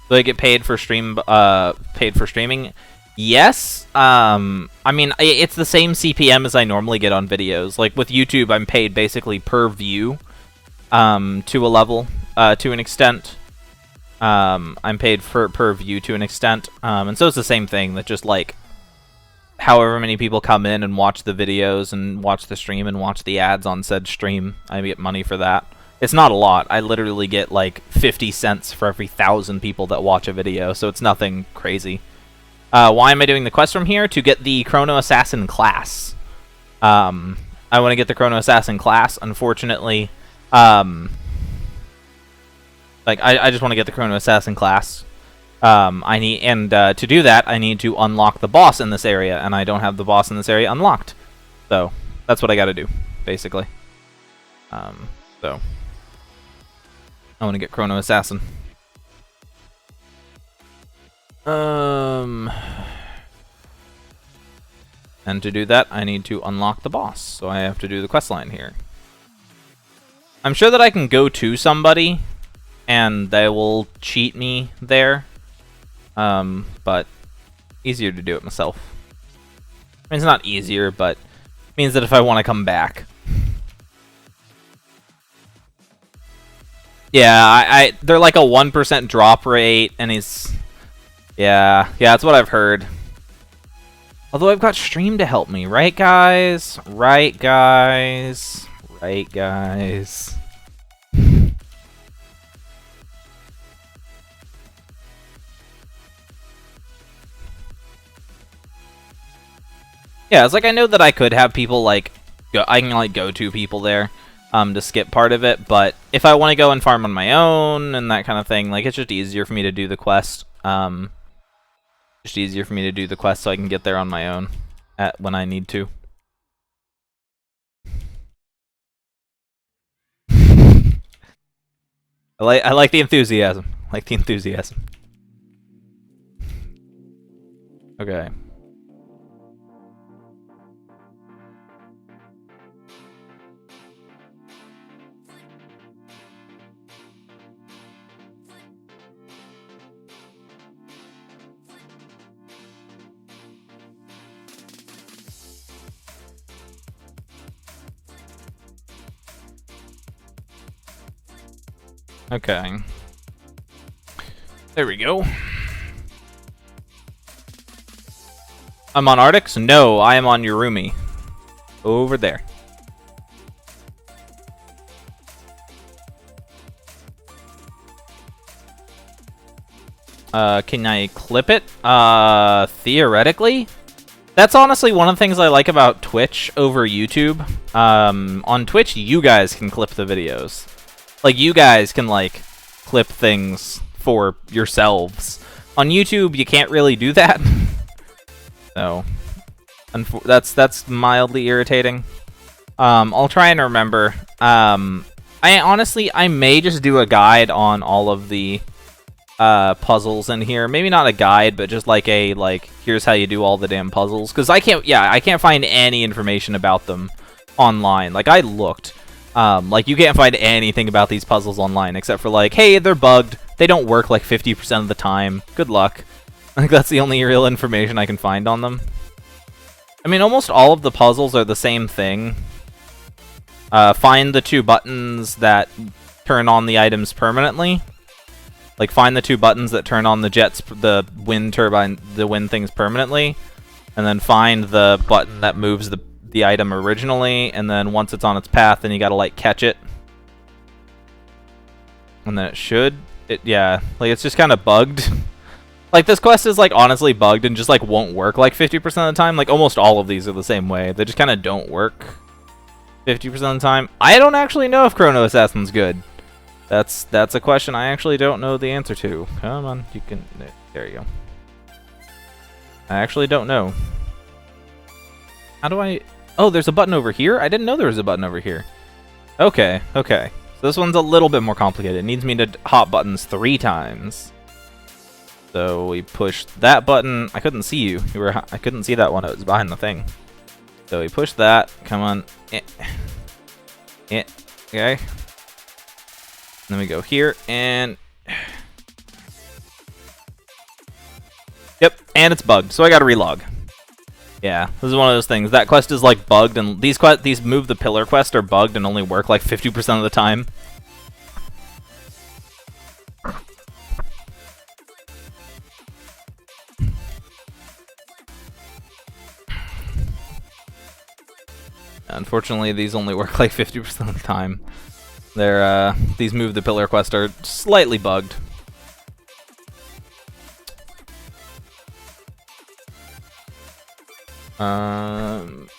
Do I get paid for streaming? Yes. I mean, it's the same CPM as I normally get on videos. Like, with YouTube, I'm paid basically per view, to a level, to an extent. I'm paid per view to an extent. And so it's the same thing, that just, like, however many people come in and watch the videos and watch the stream and watch the ads on said stream, I get money for that. It's not a lot. I literally get, like, 50 cents for every 1,000 people that watch a video, so it's nothing crazy. Why am I doing the quest from here? To get the Chrono Assassin class. I want to get the Chrono Assassin class. Unfortunately, like, I just want to get the Chrono Assassin class. To do that, I need to unlock the boss in this area, and I don't have the boss in this area unlocked. So, that's what I gotta do, basically. So, I want to get Chrono Assassin. And to do that, I need to unlock the boss, so I have to do the questline here. I'm sure that I can go to somebody, and they will cheat me there. But easier to do it myself. I mean, it's not easier, but it means that if I want to come back. Yeah, they're like a 1% drop rate, and he's... Yeah, that's what I've heard. Although I've got stream to help me, right, guys? Right, guys? Right, guys? Yeah, it's like I know that I could have people, like, I can, like, go to people there to skip part of it, but if I want to go and farm on my own and that kind of thing, like, it's just easier for me to do the quest. Just easier for me to do the quest so I can get there on my own when I need to. I like the enthusiasm. I like the enthusiasm. Okay. Okay. There we go. I'm on Arctics? No, I am on Urumi. Over there. Can I clip it? Theoretically? That's honestly one of the things I like about Twitch over YouTube. On Twitch, you guys can clip the videos. Like, you guys can, like, clip things for yourselves. On YouTube, you can't really do that. So, that's mildly irritating. I'll try and remember. I may just do a guide on all of the puzzles in here. Maybe not a guide, but just like here's how you do all the damn puzzles. Because I can't find any information about them online. Like, I looked. Like, you can't find anything about these puzzles online except for, like, hey, they're bugged. They don't work, like, 50% of the time. Good luck. I think that's the only real information I can find on them. I mean, almost all of the puzzles are the same thing. Find the 2 buttons that turn on the items permanently. Like, find the 2 buttons that turn on the wind turbine, the wind things permanently. And then find the button that moves the item originally, and then once it's on its path, then you gotta, like, catch it. And then yeah, like, it's just kind of bugged. Like, this quest is, like, honestly bugged and just, like, won't work, like, 50% of the time. Like, almost all of these are the same way. They just kind of don't work 50% of the time. I don't actually know if Chrono Assassin's good. That's a question I actually don't know the answer to. Come on, you can... There you go. I actually don't know. How do I... Oh, there's a button over here? I didn't know there was a button over here. Okay, okay. So this one's a little bit more complicated. It needs me to hop buttons 3 times. So we push that button. I couldn't see you. I couldn't see that one. It was behind the thing. So we push that. Come on. Okay. Then we go here and... Yep, and it's bugged. So I gotta relog. Yeah, this is one of those things. That quest is, like, bugged, and these Move the Pillar quests are bugged and only work, like, 50% of the time. Unfortunately, these only work, like, 50% of the time. These Move the Pillar quests are slightly bugged.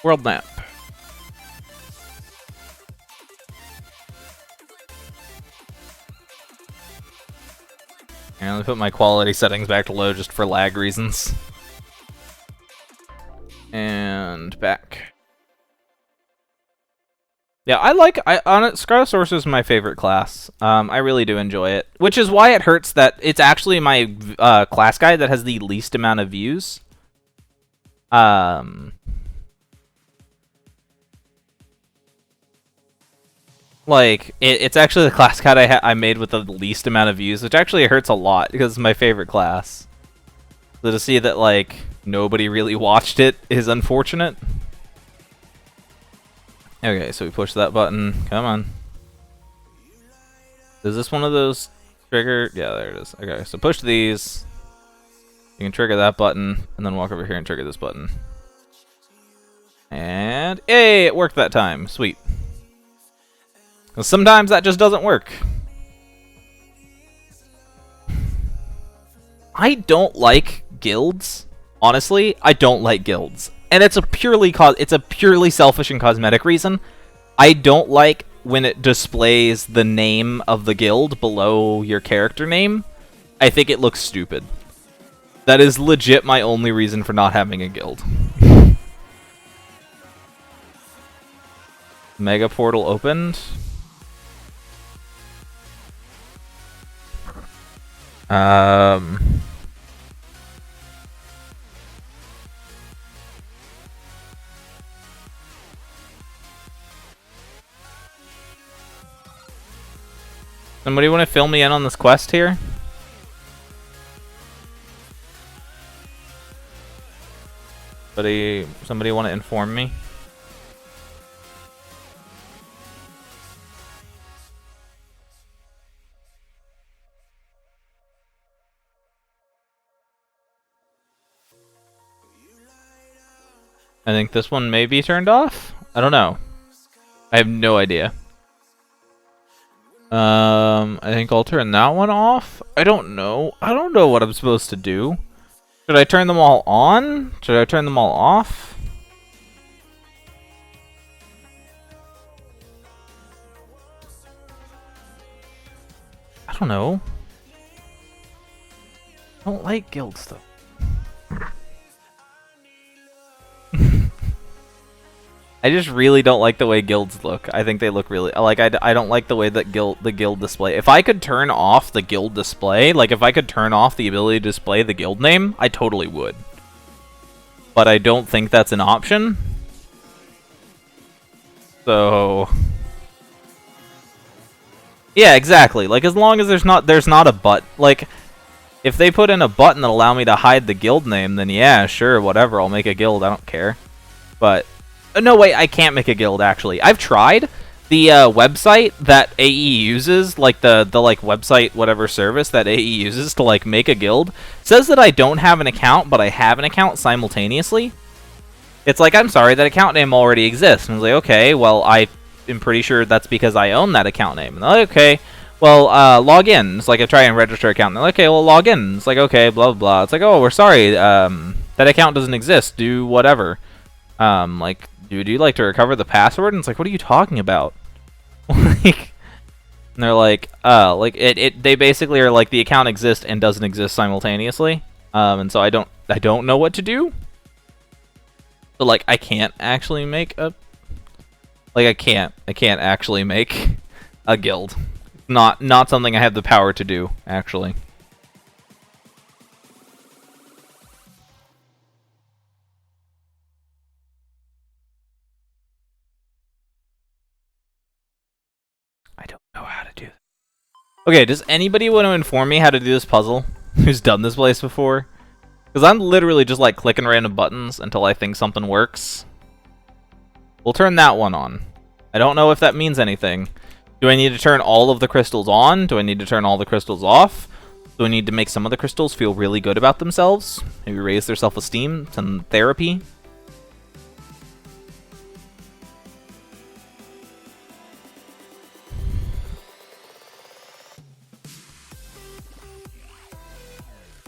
World map. And let me put my quality settings back to low just for lag reasons. And back. Yeah, Scarlet is my favorite class. I really do enjoy it, which is why it hurts that it's actually my class guide that has the least amount of views. Like, it's actually the class guide I made with the least amount of views, which actually hurts a lot because it's my favorite class. So to see that, like, nobody really watched it is unfortunate. Okay, so we push that button. Come on. Is this one of those trigger? Yeah, there it is. Okay, so push these. You can trigger that button, and then walk over here and trigger this button. And, hey, it worked that time. Sweet. Sometimes that just doesn't work. I don't like guilds. Honestly, I don't like guilds. And it's a purely selfish and cosmetic reason. I don't like when it displays the name of the guild below your character name. I think it looks stupid. That is legit my only reason for not having a guild. Mega portal opened. Somebody want to fill me in on this quest here? Somebody want to inform me? I think this one may be turned off? I don't know. I have no idea. I think I'll turn that one off. I don't know. I don't know what I'm supposed to do. Should I turn them all on? Should I turn them all off? I don't know. I don't like guild stuff. I just really don't like the way guilds look. I think they look really... Like, I don't like the way that the guild display... If I could turn off the guild display, like, if I could turn off the ability to display the guild name, I totally would. But I don't think that's an option. So... Yeah, exactly. Like, as long as there's not a button... Like, if they put in a button that'll allow me to hide the guild name, then yeah, sure, whatever, I'll make a guild, I don't care. But... No, wait, I can't make a guild, actually. I've tried. The website that AE uses, like the like website, whatever service that AE uses to like make a guild, says that I don't have an account, but I have an account simultaneously. It's like, I'm sorry, that account name already exists. And I was like, okay, well, I am pretty sure that's because I own that account name. And they're like, okay, well, log in. It's like I try and register account. And they're like, okay, well, log in. It's like, okay, blah, blah, blah. It's like, oh, we're sorry, that account doesn't exist. Do whatever. Like, would you like to recover the password? And it's like, what are you talking about? Like, and they're like, they basically are like, the account exists and doesn't exist simultaneously. And so I don't know what to do. So like, I can't actually make a, like, I can't actually make a guild. Not something I have the power to do, actually. I don't know how to do that. Okay, does anybody want to inform me how to do this puzzle? Who's done this place before? Because I'm literally just like clicking random buttons until I think something works. We'll turn that one on. I don't know if that means anything. Do I need to turn all of the crystals on? Do I need to turn all the crystals off? Do I need to make some of the crystals feel really good about themselves? Maybe raise their self-esteem? Some therapy?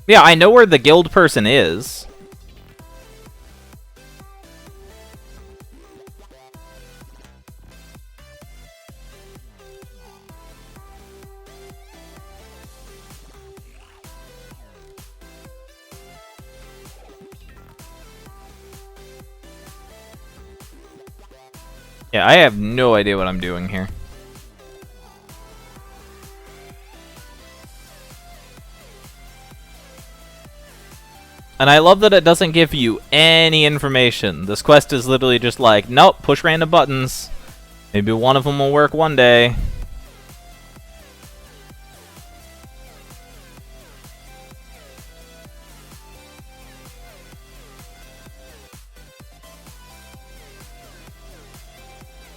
Yeah, I know where the guild person is. Yeah, I have no idea what I'm doing here. And I love that it doesn't give you any information. This quest is literally just like, nope, push random buttons. Maybe one of them will work one day.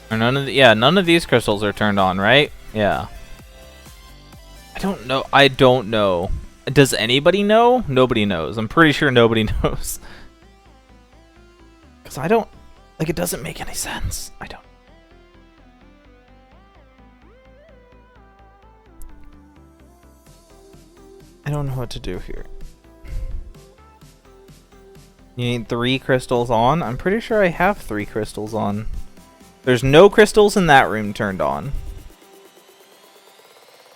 Or none of these crystals are turned on, right? Yeah. I don't know. Does anybody know? Nobody knows. I'm pretty sure nobody knows. Because I don't... Like, it doesn't make any sense. I don't know what to do here. You need 3 crystals on? I'm pretty sure I have 3 crystals on. There's no crystals in that room turned on.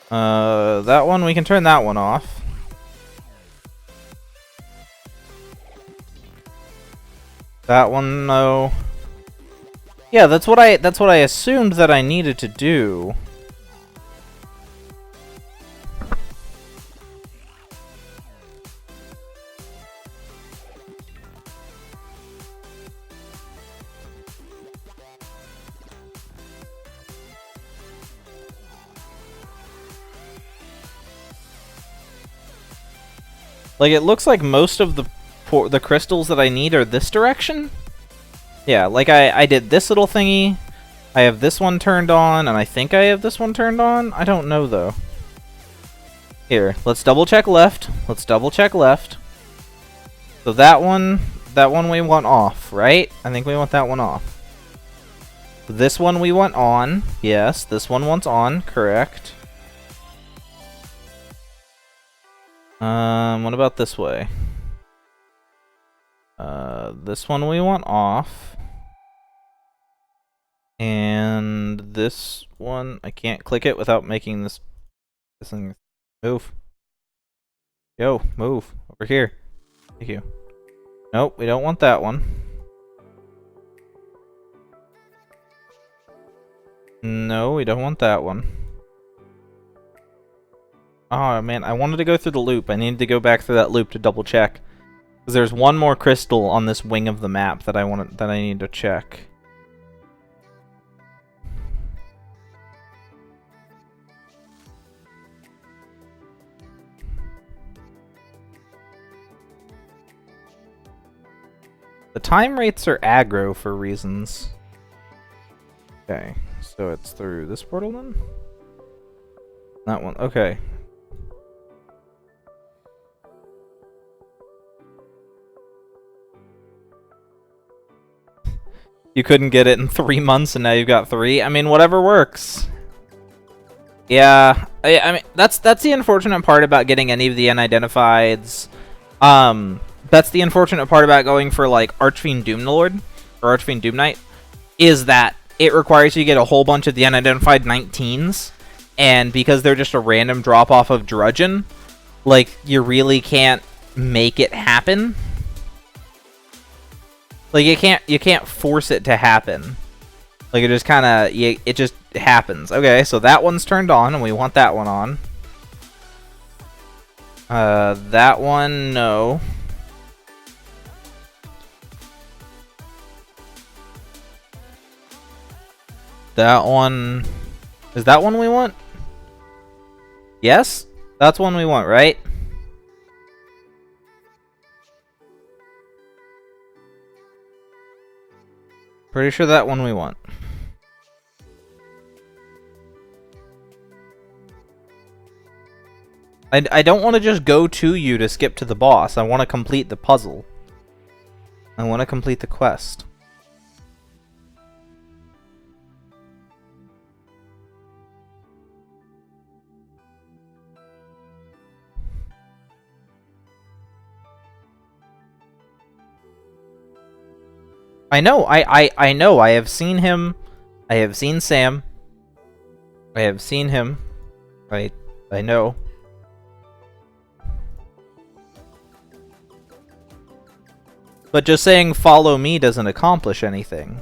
That one, we can turn that one off. That one, no. Yeah, that's what I assumed that I needed to do. Like, it looks like most of the crystals that I need are this direction. Yeah, like I did this little thingy. I have this one turned on, and I think I have this one turned on. I don't know, though. Here, let's double check left. Let's double check left. So that one we want off, right? I think we want that one off. This one we want on. Yes, this one wants on, correct. What about this way? This one we want off. And this one, I can't click it without making this thing move. Yo, move. Over here. Thank you. Nope, we don't want that one. No, we don't want that one. Oh man, I wanted to go through the loop. I needed to go back through that loop to double check. Because there's one more crystal on this wing of the map that I need to check. The time rates are aggro for reasons. Okay, so it's through this portal then? That one, okay. You couldn't get it in 3 months and now you've got 3? I mean, whatever works. Yeah, I mean, that's the unfortunate part about getting any of the unidentifieds. That's the unfortunate part about going for, like, Archfiend Doomlord, or Archfiend Doom Knight, is that it requires you to get a whole bunch of the unidentified 19s, and because they're just a random drop-off of Drudgeon, like, you really can't make it happen. Like, you can't force it to happen. Like, it just kinda, it just happens. Okay, so that one's turned on, and we want that one on. That one, no. That one... Is that one we want? Yes? That's one we want, right? Pretty sure that one we want. I don't want to just go to you to skip to the boss. I want to complete the puzzle. I want to complete the quest. I know, I know, I have seen him. I have seen Sam. I have seen him. I know. But just saying follow me doesn't accomplish anything.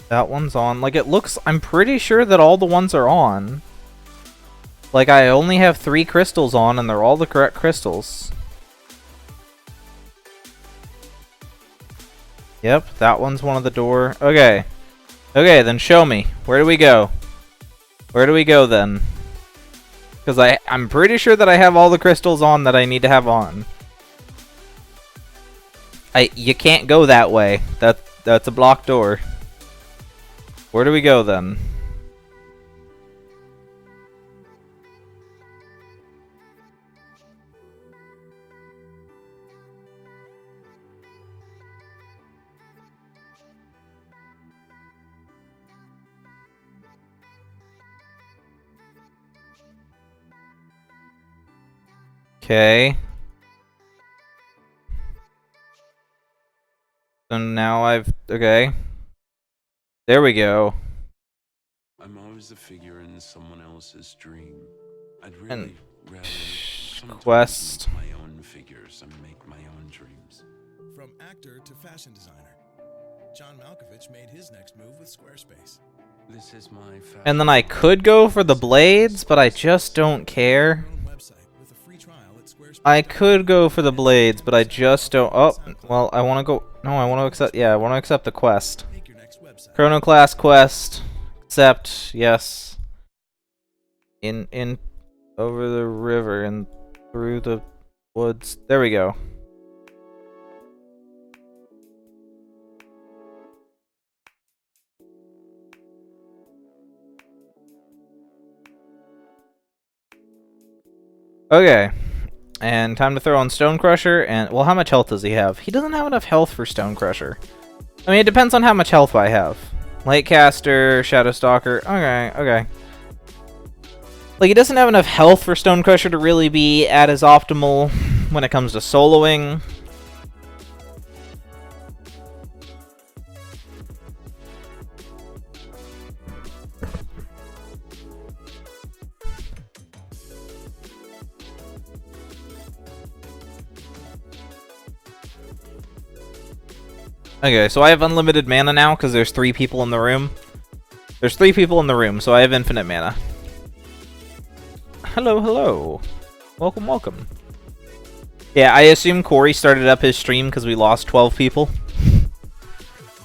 That one's on. Like, it looks... I'm pretty sure that all the ones are on. Like, I only have 3 crystals on, and they're all the correct crystals. Yep, that one's one of the door. Okay. Okay, then show me. Where do we go? Where do we go, then? Because I'm pretty sure that I have all the crystals on that I need to have on. You can't go that way. That's a blocked door. Where do we go, then? Okay. So now okay. There we go. I'm always a figure in someone else's dream. I'd really rather quest. sometimes make my own figures and make my own dreams. From actor to fashion designer, John Malkovich made his next move with Squarespace. This is my And then I could go for the blades, but I just don't care. I could go for the blades, but I just don't... Oh, well, I want to go... No, I want to accept. Yeah, I want to accept the quest. Make your next website. Chrono class quest. Accept. Yes. In over the river and through the woods. There we go. Okay. And time to throw on Stone Crusher, and, well, how much health does he have? He doesn't have enough health for Stone Crusher. I mean, it depends on how much health I have. Lightcaster, Shadow Stalker, okay. Like, he doesn't have enough health for Stone Crusher to really be at his optimal when it comes to soloing. Okay, so I have unlimited mana now because there's 3 people in the room. There's 3 people in the room, so I have infinite mana. Hello, hello. Welcome, welcome. Yeah, I assume Corey started up his stream because we lost 12 people.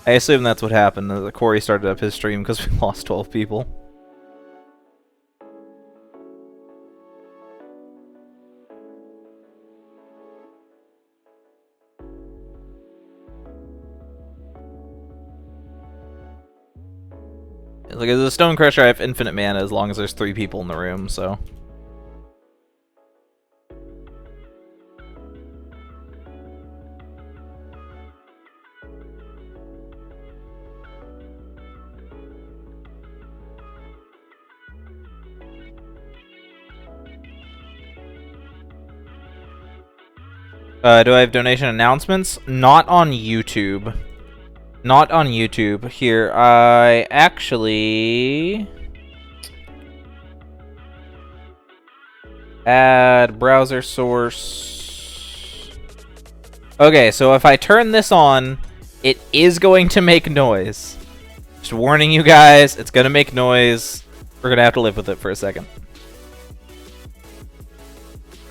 I assume that's what happened, that Corey started up his stream because we lost 12 people. Like, as a Stone Crusher, I have infinite mana as long as there's 3 people in the room, so... do I have donation announcements? Not on YouTube. Not on YouTube. Here, I actually... Add browser source. Okay, so if I turn this on, it is going to make noise. Just warning you guys, it's going to make noise. We're going to have to live with it for a second.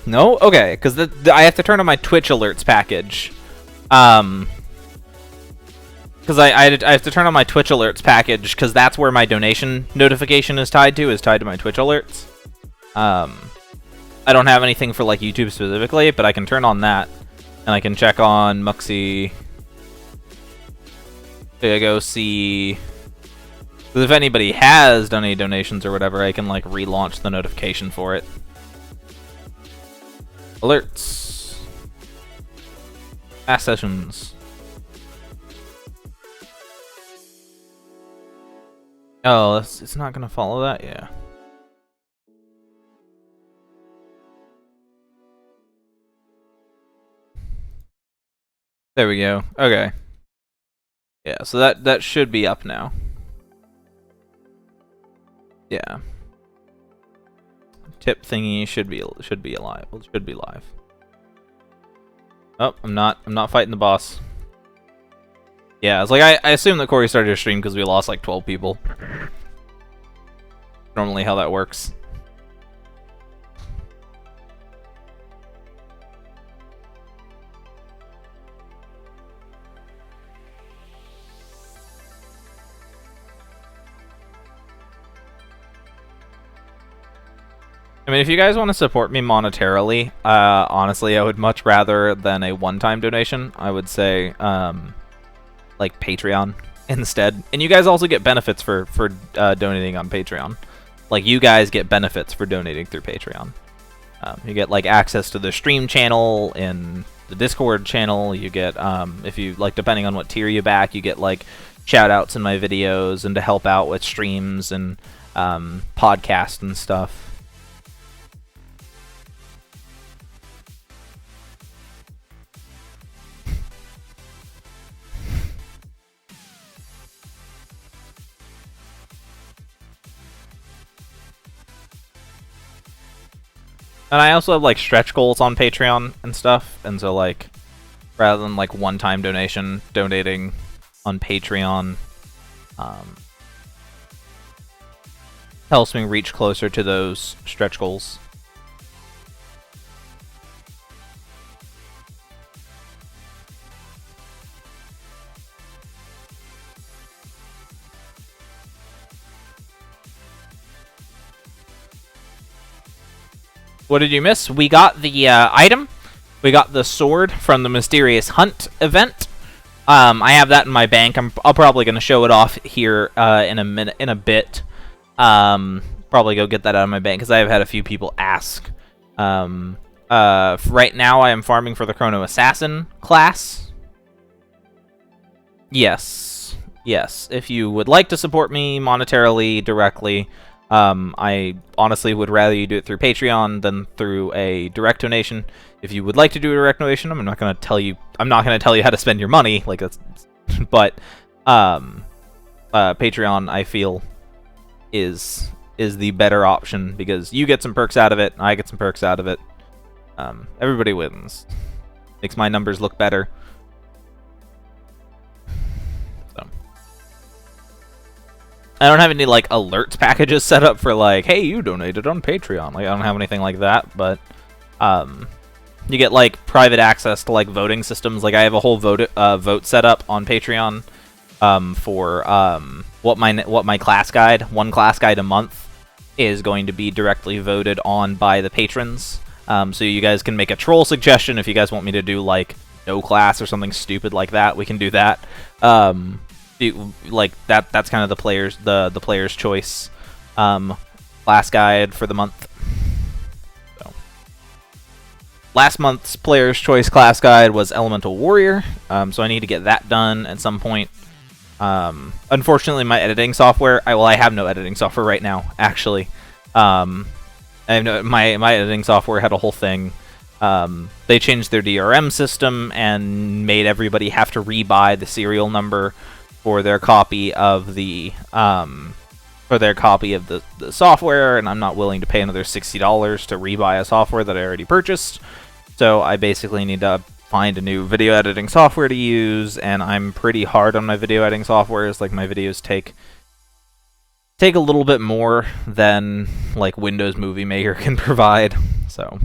No? Okay, because I have to turn on my Twitch alerts package. Because I have to turn on my Twitch alerts package, because that's where my donation notification is tied to my Twitch alerts. I don't have anything for, like, YouTube specifically, but I can turn on that, and I can check on Muxy. I go see... Because if anybody has done any donations or whatever, I can, like, relaunch the notification for it. Alerts. Mass sessions. Oh, it's not gonna follow that? Yeah. There we go. Okay. Yeah, so that should be up now. Yeah. Tip thingy should be alive. Well, it should be live. Oh, I'm not fighting the boss. Yeah, it's like I assume that Corey started a stream because we lost like 12 people. Normally how that works. I mean, if you guys want to support me monetarily, honestly, I would much rather than a one-time donation. I would say, like Patreon instead. And you guys also get benefits for donating on Patreon. Like, you guys get benefits for donating through Patreon. You get, like, access to the stream channel and the Discord channel. You get, if you, like, depending on what tier you back, you get, like, shout-outs in my videos and to help out with streams and podcasts and stuff. And I also have, like, stretch goals on Patreon and stuff, and so, like, rather than, like, one-time donation, donating on Patreon helps me reach closer to those stretch goals. What did you miss? We got the item. We got the sword from the Mysterious Hunt event. I have that in my bank. I'm probably going to show it off here in a bit. Probably go get that out of my bank because I have had a few people ask. Right now I am farming for the Chrono Assassin class. Yes. If you would like to support me monetarily directly, I honestly would rather you do it through Patreon than through a direct donation. If you would like to do a direct donation, I'm not going to tell you how to spend your money, like that's, but Patreon I feel is the better option because you get some perks out of it, I get some perks out of it. Everybody wins. Makes my numbers look better. So I don't have any like alerts packages set up for like, hey, you donated on Patreon. Like I don't have anything like that, but you get like private access to like voting systems. Like I have a whole vote set up on Patreon for what my class guide, one class guide a month, is going to be directly voted on by the patrons. So you guys can make a troll suggestion if you guys want me to do like no class or something stupid like that. We can do that. Like that's kind of the player's choice class guide for the month. So last month's player's choice class guide was Elemental Warrior. So I need to get that done at some point. Unfortunately, my editing software. I have no editing software right now. Actually, I have my editing software had a whole thing. They changed their DRM system and made everybody have to rebuy the serial number for their copy of the software, and I'm not willing to pay another $60 to rebuy a software that I already purchased. So I basically need to find a new video editing software to use, and I'm pretty hard on my video editing softwares. Like my videos take a little bit more than like Windows Movie Maker can provide. So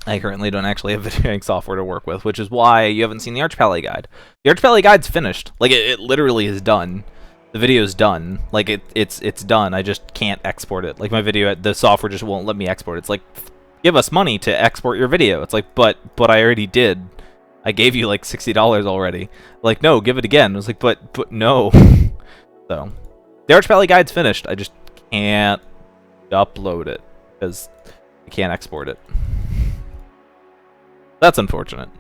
I currently don't actually have video editing software to work with, which is why you haven't seen the Arch Pally guide. The Arch Pally guide's finished. Like it literally is done. The video's done. Like it's done. I just can't export it. Like my video, the software just won't let me export it. It's like, give us money to export your video. It's like, but I already did. I gave you like $60 already. Like, no, give it again. I was like, but no. So the Arch Pally guide's finished. I just can't upload it because I can't export it. That's unfortunate.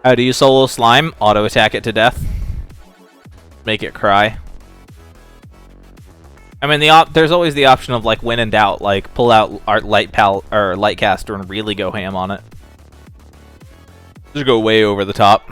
How do you solo slime? Auto attack it to death. Make it cry. I mean, there's always the option of like when in doubt, like pull out Lightcaster and really go ham on it. Just go way over the top.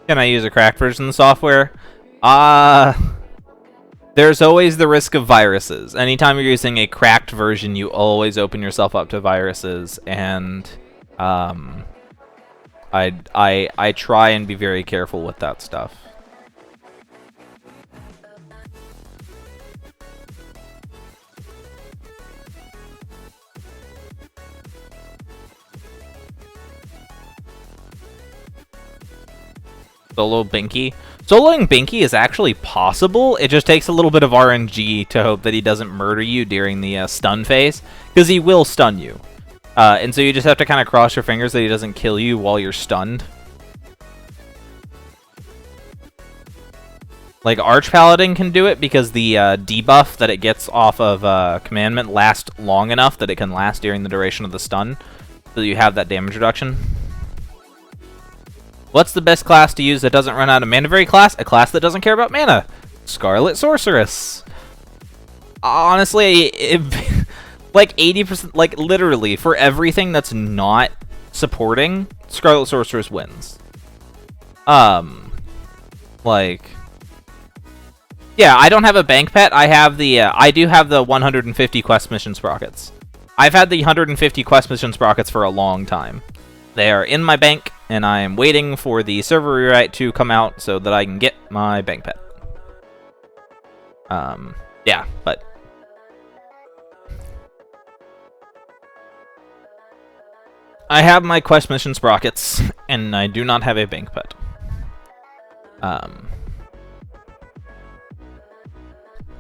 Can I use a cracked version of the software? There's always the risk of viruses. Anytime you're using a cracked version, you always open yourself up to viruses, and I try and be very careful with that stuff. Solo Binky. Soloing Binky is actually possible. It just takes a little bit of RNG to hope that he doesn't murder you during the stun phase, because he will stun you. And so you just have to kind of cross your fingers that he doesn't kill you while you're stunned. Like Arch Paladin can do it because the debuff that it gets off of Commandment lasts long enough that it can last during the duration of the stun, so you have that damage reduction. What's the best class to use that doesn't run out of mana? Very class? A class that doesn't care about mana. Scarlet Sorceress. Honestly, like 80%, like literally, for everything that's not supporting, Scarlet Sorceress wins. Like, yeah, I don't have a bank pet. I have the, I do have the 150 quest mission sprockets. I've had the 150 quest mission sprockets for a long time. They are in my bank, and I am waiting for the server rewrite to come out so that I can get my bank pet. Yeah, but I have my quest mission sprockets, and I do not have a bank pet.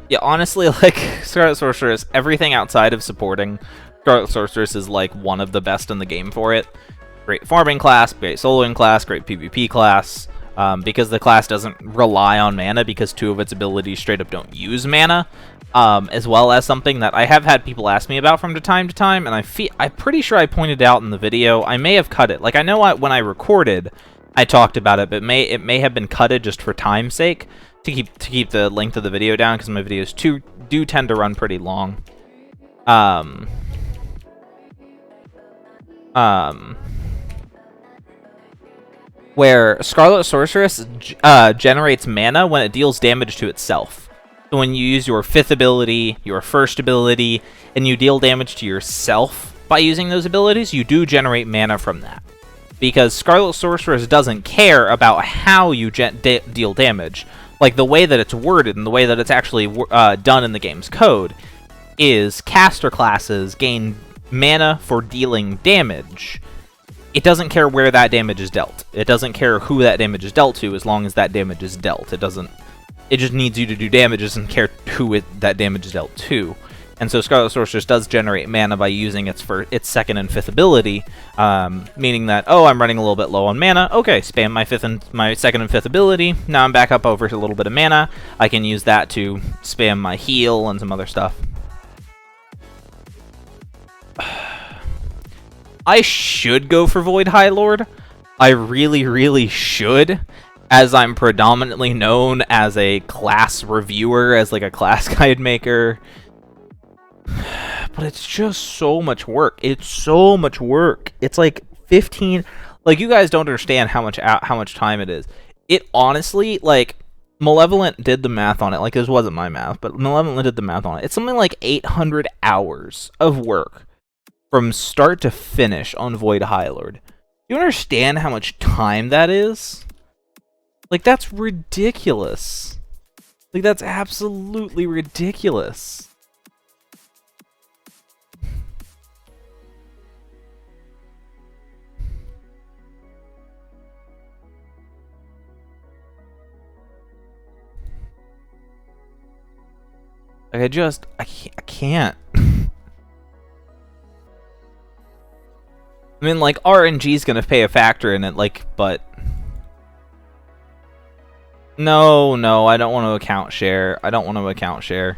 Yeah, honestly, like, Scarlet Sorceress, everything outside of supporting Scarlet Sorceress is, like, one of the best in the game for it. Great farming class, great soloing class, great PvP class, because the class doesn't rely on mana, because 2 of its abilities straight up don't use mana, as well as something that I have had people ask me about from time to time, and I'm pretty sure I pointed out in the video. I may have cut it. Like, I know when I recorded, I talked about it, but it may have been cutted just for time's sake, to keep the length of the video down, because my videos do tend to run pretty long. Where Scarlet Sorceress generates mana when it deals damage to itself. So when you use your 5th ability, your 1st ability, and you deal damage to yourself by using those abilities, you do generate mana from that. Because Scarlet Sorceress doesn't care about how you deal damage. Like, the way that it's worded and the way that it's actually done in the game's code is caster classes gain mana for dealing damage. It doesn't care where that damage is dealt. It doesn't care who that damage is dealt to, as long as that damage is dealt. It just needs you to do damage. It doesn't care who that damage is dealt to. And so Scarlet Sorceress does generate mana by using its 2nd and 5th ability, meaning that, oh, I'm running a little bit low on mana. Okay, spam my 2nd and 5th ability. Now I'm back up over to a little bit of mana. I can use that to spam my heal and some other stuff. I should go for Void High Lord. I really, really should, as I'm predominantly known as a class reviewer, as like a class guide maker. But it's just so much work. It's so much work. It's like 15. Like, you guys don't understand how much time it is. It honestly, like, Malevolent did the math on it. Like, this wasn't my math, but Malevolent did the math on it. It's something like 800 hours of work from start to finish on Void High Lord. You understand how much time that is? Like, that's ridiculous. Like, that's absolutely ridiculous. Like, I can't. I mean, like, RNG's gonna pay a factor in it, like, but... No, I don't want to account share. I don't want to account share.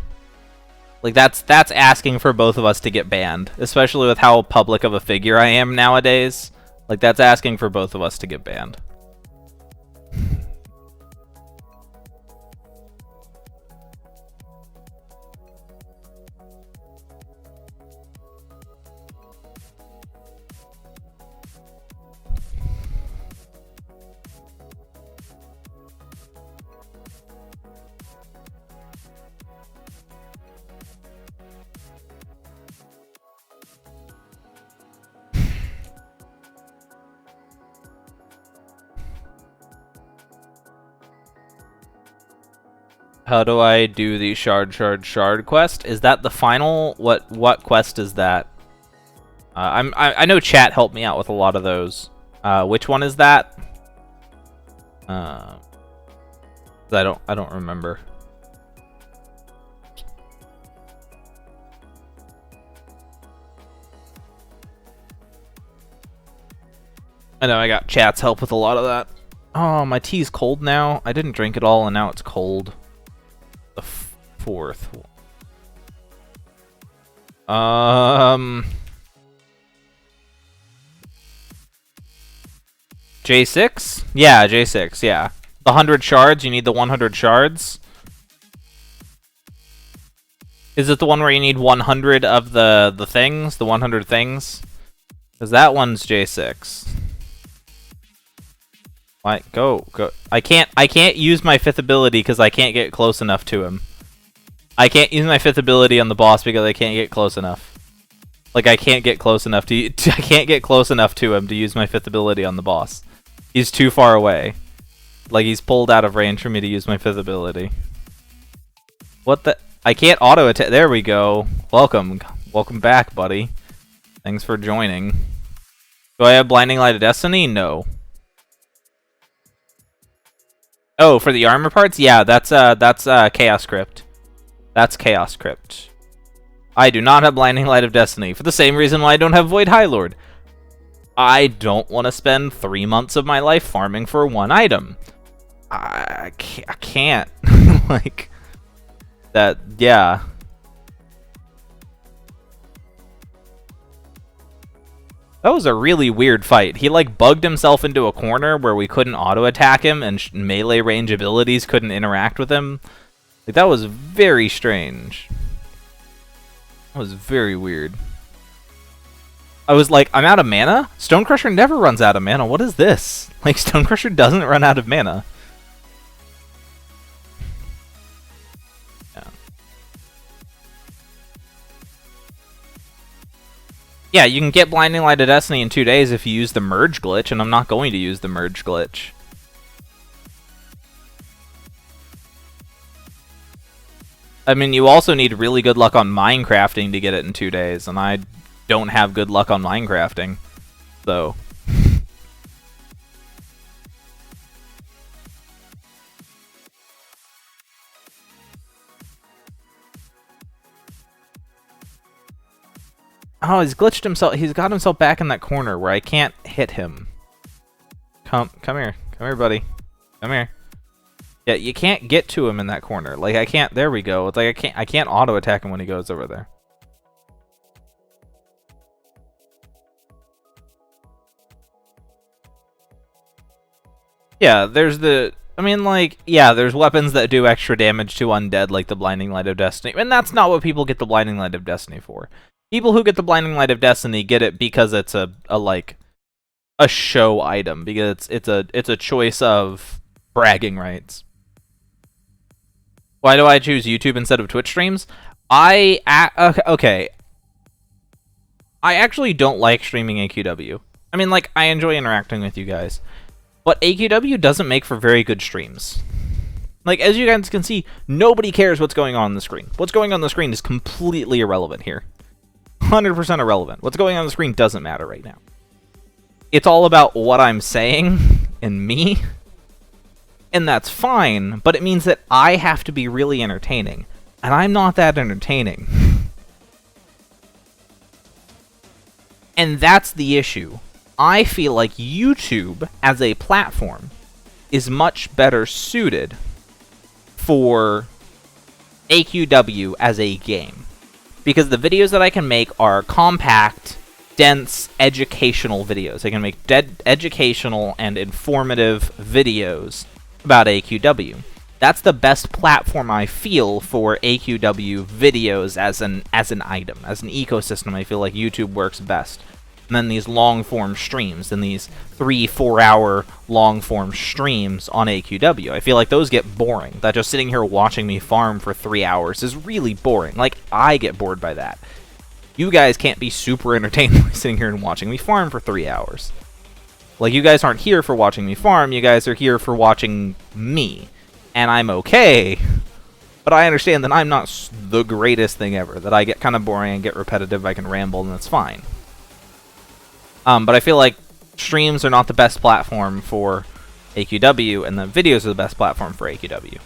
Like, that's asking for both of us to get banned. Especially with how public of a figure I am nowadays. Like, that's asking for both of us to get banned. How do I do the shard quest? Is that the final? What quest is that? I know chat helped me out with a lot of those. Which one is that? I don't remember. I know I got chat's help with a lot of that. Oh, my tea's cold now. I didn't drink it all and now it's cold. The 4th. J6? Yeah, J6, yeah. The 100 shards, you need the 100 shards. Is it the one where you need 100 of the things? The 100 things? Because that one's J6. Like, go. I can't use my 5th ability because I can't get close enough to him. I can't use my 5th ability on the boss because I can't get close enough. Like, I can't get close enough to I can't get close enough to him to use my 5th ability on the boss. He's too far away. Like, he's pulled out of range for me to use my fifth ability. What the? I can't auto-attack. There we go. Welcome. Welcome back, buddy. Thanks for joining. Do I have Blinding Light of Destiny? No. Oh, for the armor parts? Yeah, that's Chaos Crypt. That's Chaos Crypt. I do not have Blinding Light of Destiny, for the same reason why I don't have Void High Lord. I don't want to spend 3 months of my life farming for one item. I can't. Like, that, yeah. That was a really weird fight. He, like, bugged himself into a corner where we couldn't auto-attack him and melee range abilities couldn't interact with him. Like, that was very strange. That was very weird. I was like, I'm out of mana? Stonecrusher never runs out of mana. What is this? Like, Stonecrusher doesn't run out of mana. Yeah. Yeah, you can get Blinding Light of Destiny in 2 days if you use the merge glitch, and I'm not going to use the merge glitch. I mean, you also need really good luck on Minecrafting to get it in 2 days, and I don't have good luck on Minecrafting, so. Oh, he's glitched himself. He's got himself back in that corner where I can't hit him. Come here. Come here, buddy. Come here. Yeah, you can't get to him in that corner. Like, I can't. There we go. It's like I can't auto attack him when he goes over there. Yeah, there's the... I mean, like, yeah, there's weapons that do extra damage to undead, like the Blinding Light of Destiny. And that's not what people get the Blinding Light of Destiny for. People who get the Blinding Light of Destiny get it because it's a show item. Because it's a choice of bragging rights. Why do I choose YouTube instead of Twitch streams? Okay. I actually don't like streaming AQW. I mean, like, I enjoy interacting with you guys. But AQW doesn't make for very good streams. Like, as you guys can see, nobody cares what's going on the screen. What's going on the screen is completely irrelevant here. 100% irrelevant. What's going on the screen doesn't matter right now. It's all about what I'm saying and me. And that's fine, but it means that I have to be really entertaining. And I'm not that entertaining. And that's the issue. I feel like YouTube, as a platform, is much better suited for AQW as a game. Because the videos that I can make are compact, dense, educational videos. I can make educational and informative videos about AQW. That's the best platform I feel for AQW videos as an item, as an ecosystem. I feel like YouTube works best. And then these long-form streams, and these 3-4 hour long-form streams on AQW. I feel like those get boring. That just sitting here watching me farm for 3 hours is really boring. Like, I get bored by that. You guys can't be super entertained by sitting here and watching me farm for 3 hours. Like, you guys aren't here for watching me farm, you guys are here for watching me. And I'm okay, but I understand that I'm not the greatest thing ever. That I get kind of boring and get repetitive, I can ramble, and that's fine. But I feel like streams are not the best platform for AQW, and the videos are the best platform for AQW.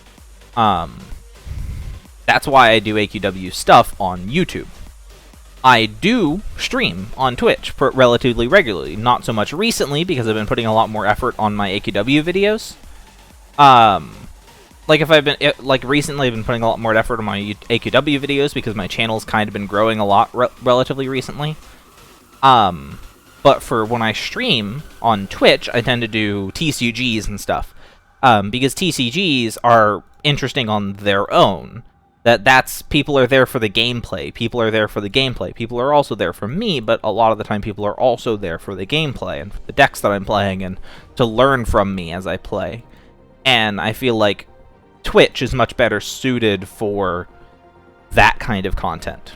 That's why I do AQW stuff on YouTube. I do stream on Twitch relatively regularly. Not so much recently, because I've been putting a lot more effort on my AQW videos. Recently I've been putting a lot more effort on my AQW videos, because my channel's kind of been growing a lot relatively recently. But for when I stream on Twitch, I tend to do TCGs and stuff. Because TCGs are interesting on their own. That's people are there for the gameplay. People are there for the gameplay. People are also there for me, but a lot of the time people are also there for the gameplay and the decks that I'm playing and to learn from me as I play. And I feel like Twitch is much better suited for that kind of content.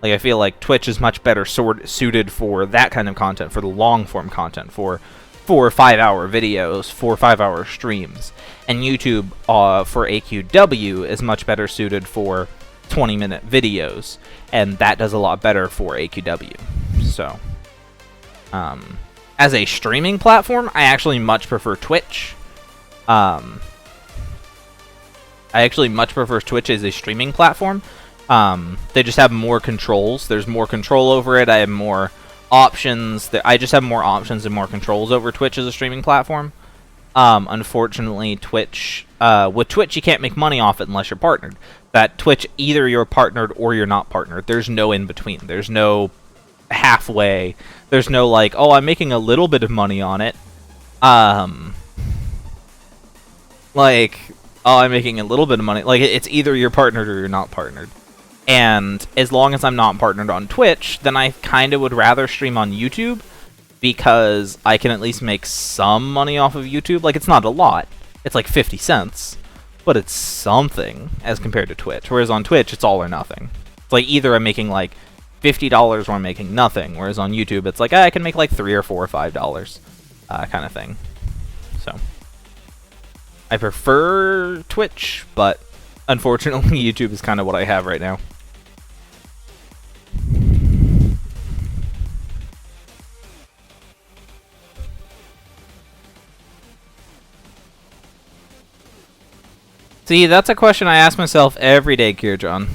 Like, I feel like Twitch is much better suited for that kind of content, for the long-form content, for 4 or 5 hour videos, 4 or 5 hour streams. And YouTube for AQW is much better suited for 20-minute videos, and that does a lot better for AQW. So, as a streaming platform, I actually much prefer Twitch. I actually much prefer Twitch as a streaming platform. They just have more controls. There's more control over it. I have more options. I just have more options and more controls over Twitch as a streaming platform. Unfortunately, Twitch, with Twitch, you can't make money off it unless you're partnered. That Twitch, either you're partnered or you're not partnered. There's no in between. There's no halfway. There's no like, oh, I'm making a little bit of money on it. Like, oh, I'm making a little bit of money. Like, it's either you're partnered or you're not partnered. And as long as I'm not partnered on Twitch, then I kind of would rather stream on YouTube, because I can at least make some money off of YouTube. Like, it's not a lot. It's like 50 cents. But it's something as compared to Twitch. Whereas on Twitch, it's all or nothing. It's like either I'm making like $50 or I'm making nothing. Whereas on YouTube, it's like, I can make like $3 or $4 or $5 kind of thing. So, I prefer Twitch, but unfortunately, YouTube is kind of what I have right now. See, that's a question I ask myself every day, Kirjon.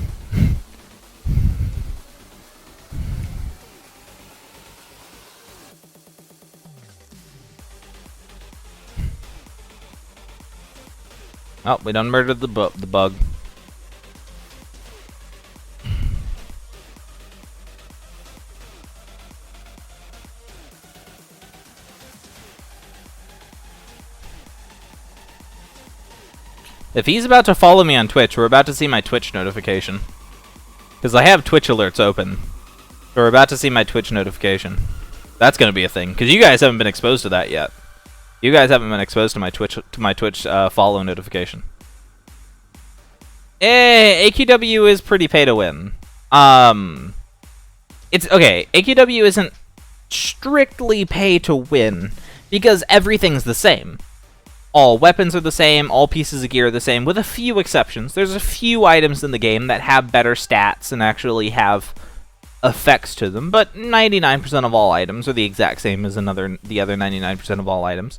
Oh, we done murdered the bug. If he's about to follow me on Twitch, we're about to see my Twitch notification. Because I have Twitch alerts open. So we're about to see my Twitch notification. That's going to be a thing. Because you guys haven't been exposed to that yet. You guys haven't been exposed to my Twitch follow notification. AQW is pretty pay to win. It's okay. AQW isn't strictly pay to win because everything's the same. All weapons are the same, all pieces of gear are the same, with a few exceptions. There's a few items in the game that have better stats and actually have effects to them, but 99% of all items are the exact same as the other 99% of all items.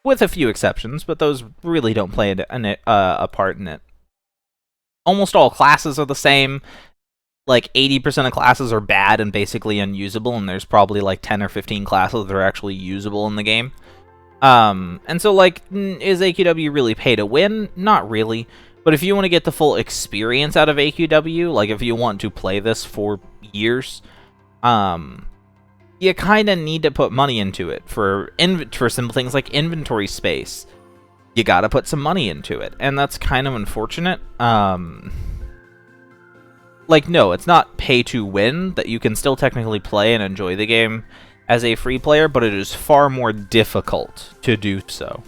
With a few exceptions, but those really don't play a part in it. Almost all classes are the same. Like 80% of classes are bad and basically unusable, and there's probably like 10 or 15 classes that are actually usable in the game. And so, like, is AQW really pay to win? Not really. But if you want to get the full experience out of AQW, like if you want to play this for years, you kind of need to put money into it. For simple things like inventory space, you gotta put some money into it. And that's kind of unfortunate. Like, no, it's not pay to win, that you can still technically play and enjoy the game as a free player, but it is far more difficult to do so.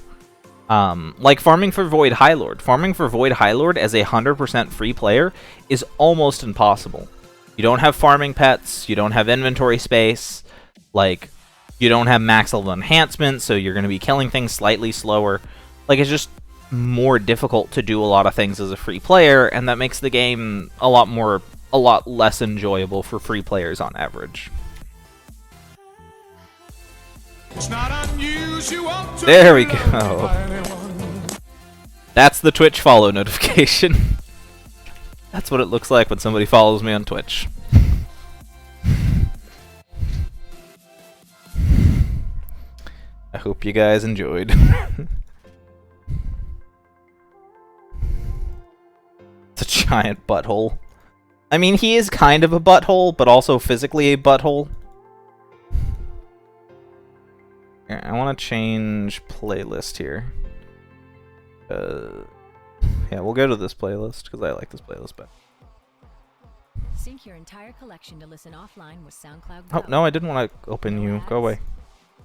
Like farming for Void High Lord. Farming for Void High Lord as a 100% free player is almost impossible. You don't have farming pets, you don't have inventory space, like, you don't have max level enhancement, so you're going to be killing things slightly slower. Like, it's just more difficult to do a lot of things as a free player, and that makes the game a lot less enjoyable for free players on average. It's not unusual to There we go. That's the Twitch follow notification. That's what it looks like when somebody follows me on Twitch. I hope you guys enjoyed. It's a giant butthole. I mean, he is kind of a butthole, but also physically a butthole. I want to change playlist here. Yeah, we'll go to this playlist because I like this playlist better. Sync your entire collection to listen offline with SoundCloud Oh, Go. no, I didn't want to open you. Go away.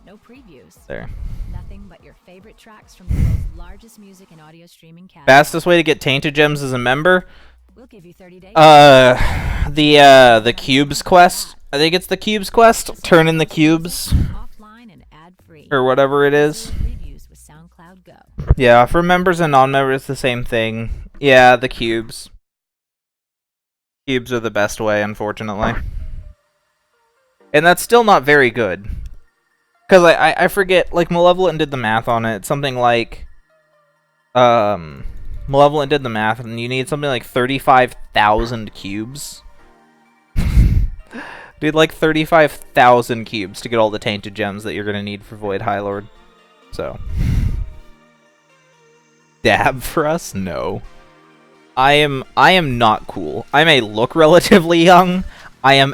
No previews. There. Nothing but your favorite tracks from the world's largest music and audio streaming catalog. Fastest way to get Tainted Gems as a member? We'll give you 30 days. The Cubes quest. I think it's the Cubes quest. Turn in the cubes. Offline and free. or whatever it is. Previews with SoundCloud Go. Yeah, for members and non-members, the same thing. Yeah, the cubes. Cubes are the best way, unfortunately. And that's still not very good. Because I forget, like, Malevolent did the math on it. It's something like... Malevolent did the math, and you need something like 35,000 cubes. Dude, like 35,000 cubes to get all the tainted gems that you're going to need for Void High Lord. So... Dab for us? No. I am not cool. I may look relatively young. I'm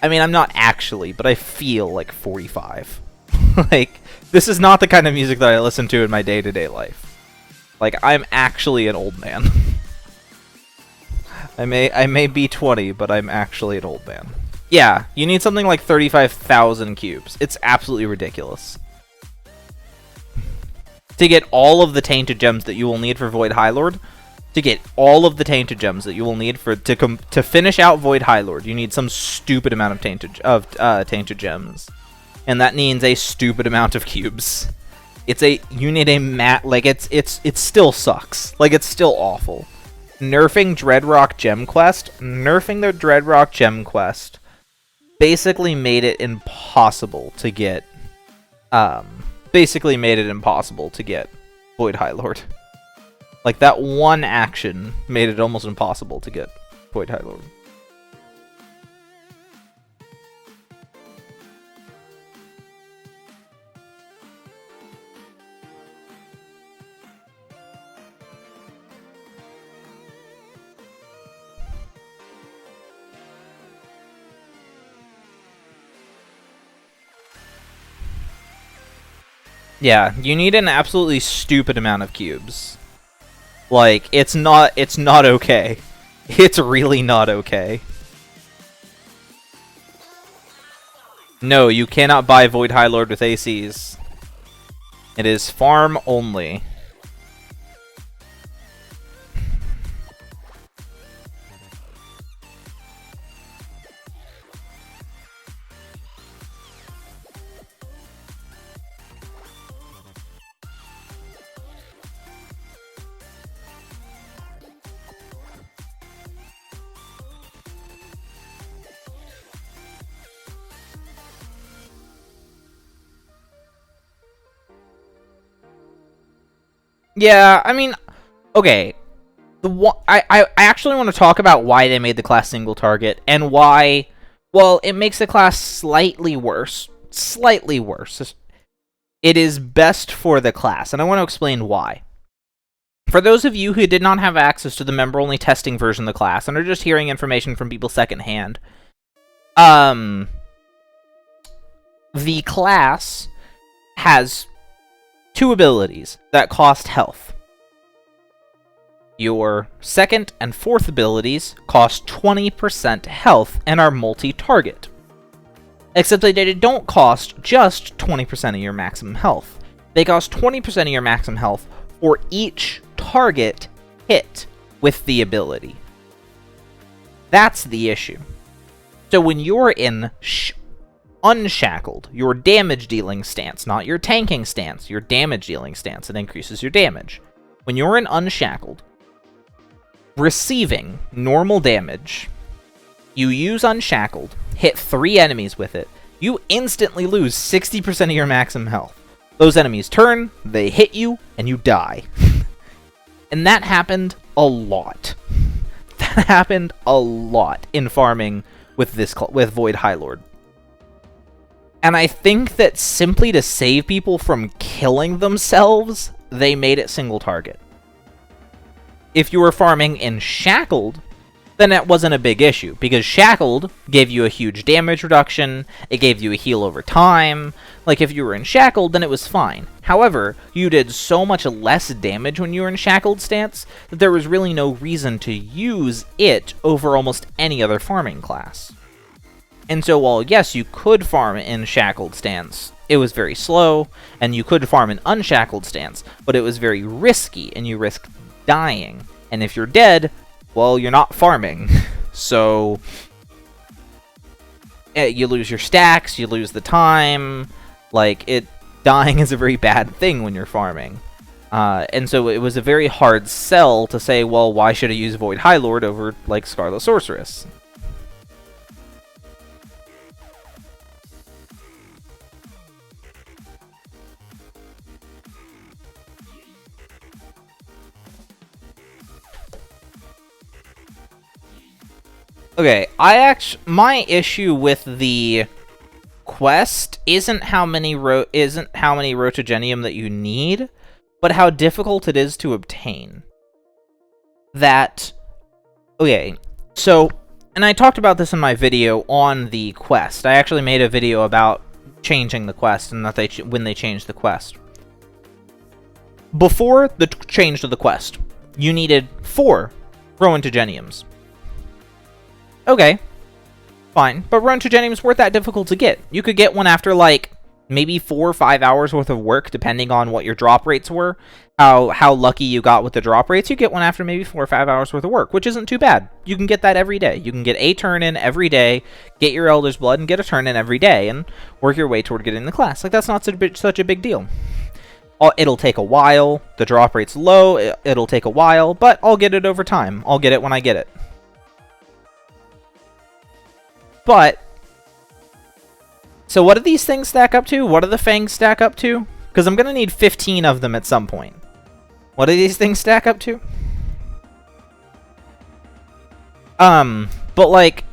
not actually, but I feel like 45. Like, this is not the kind of music that I listen to in my day-to-day life. Like, I'm actually an old man. I may be 20, but I'm actually an old man. Yeah, you need something like 35,000 cubes. It's absolutely ridiculous. To get all of the tainted gems that you will need for Void High Lord, to get all of the tainted gems that you will need for to finish out Void High Lord, you need some stupid amount of tainted gems, and that means a stupid amount of cubes. You need a like it still sucks. Like, it's still awful. Nerfing Dreadrock Gem Quest, nerfing the Dreadrock Gem Quest, basically made it impossible to get. Basically made it impossible to get Void High Lord. Like, that one action made it almost impossible to get Void High Lord. Yeah, you need an absolutely stupid amount of cubes. Like, it's not okay. It's really not okay. No, you cannot buy Void High Lord with ACs. It is farm only. Yeah, I mean, okay. I actually want to talk about why they made the class single target, and why, well, it makes the class slightly worse. Slightly worse. It is best for the class, and I want to explain why. For those of you who did not have access to the member-only testing version of the class, and are just hearing information from people secondhand, the class has two abilities that cost health. Your second and fourth abilities cost 20% health and are multi-target. Except that they don't cost just 20% of your maximum health. They cost 20% of your maximum health for each target hit with the ability. That's the issue. So when you're in Unshackled, your damage dealing stance, not your tanking stance, your damage dealing stance, it increases your damage. When you're in Unshackled, receiving normal damage, you use Unshackled, hit 3 enemies with it, you instantly lose 60% of your maximum health. Those enemies turn, they hit you, and you die. And that happened a lot. That happened a lot in farming with Void High Lord. And I think that simply to save people from killing themselves, they made it single target. If you were farming in Shackled, then that wasn't a big issue, because Shackled gave you a huge damage reduction, it gave you a heal over time. Like, if you were in Shackled, then it was fine. However, you did so much less damage when you were in Shackled stance, that there was really no reason to use it over almost any other farming class. And so while, yes, you could farm in Shackled stance, it was very slow, and you could farm in Unshackled stance, but it was very risky, and you risked dying. And if you're dead, well, you're not farming. So you lose your stacks, you lose the time. Like, dying is a very bad thing when you're farming. And so it was a very hard sell to say, well, why should I use Void High Lord over, like, Scarlet Sorceress? Okay, my issue with the quest isn't how many Rotogenium that you need, but how difficult it is to obtain. Okay, so, and I talked about this in my video on the quest. I actually made a video about changing the quest and that when they changed the quest. Before the change to the quest, you needed 4 Rotogeniums. Okay, fine, but Rotogeniums weren't that difficult to get. You could get one after, like, maybe 4 or 5 hours worth of work, depending on what your drop rates were, how lucky you got with the drop rates. You get one after maybe 4 or 5 hours worth of work, which isn't too bad. You can get that every day. You can get a turn in every day, get your Elder's Blood, and get a turn in every day, and work your way toward getting the class. Like, that's not such a big deal. It'll take a while. The drop rate's low. It'll take a while, but I'll get it over time. I'll get it when I get it. But, so what do these things stack up to? What do the fangs stack up to? Because I'm going to need 15 of them at some point. What do these things stack up to? But like,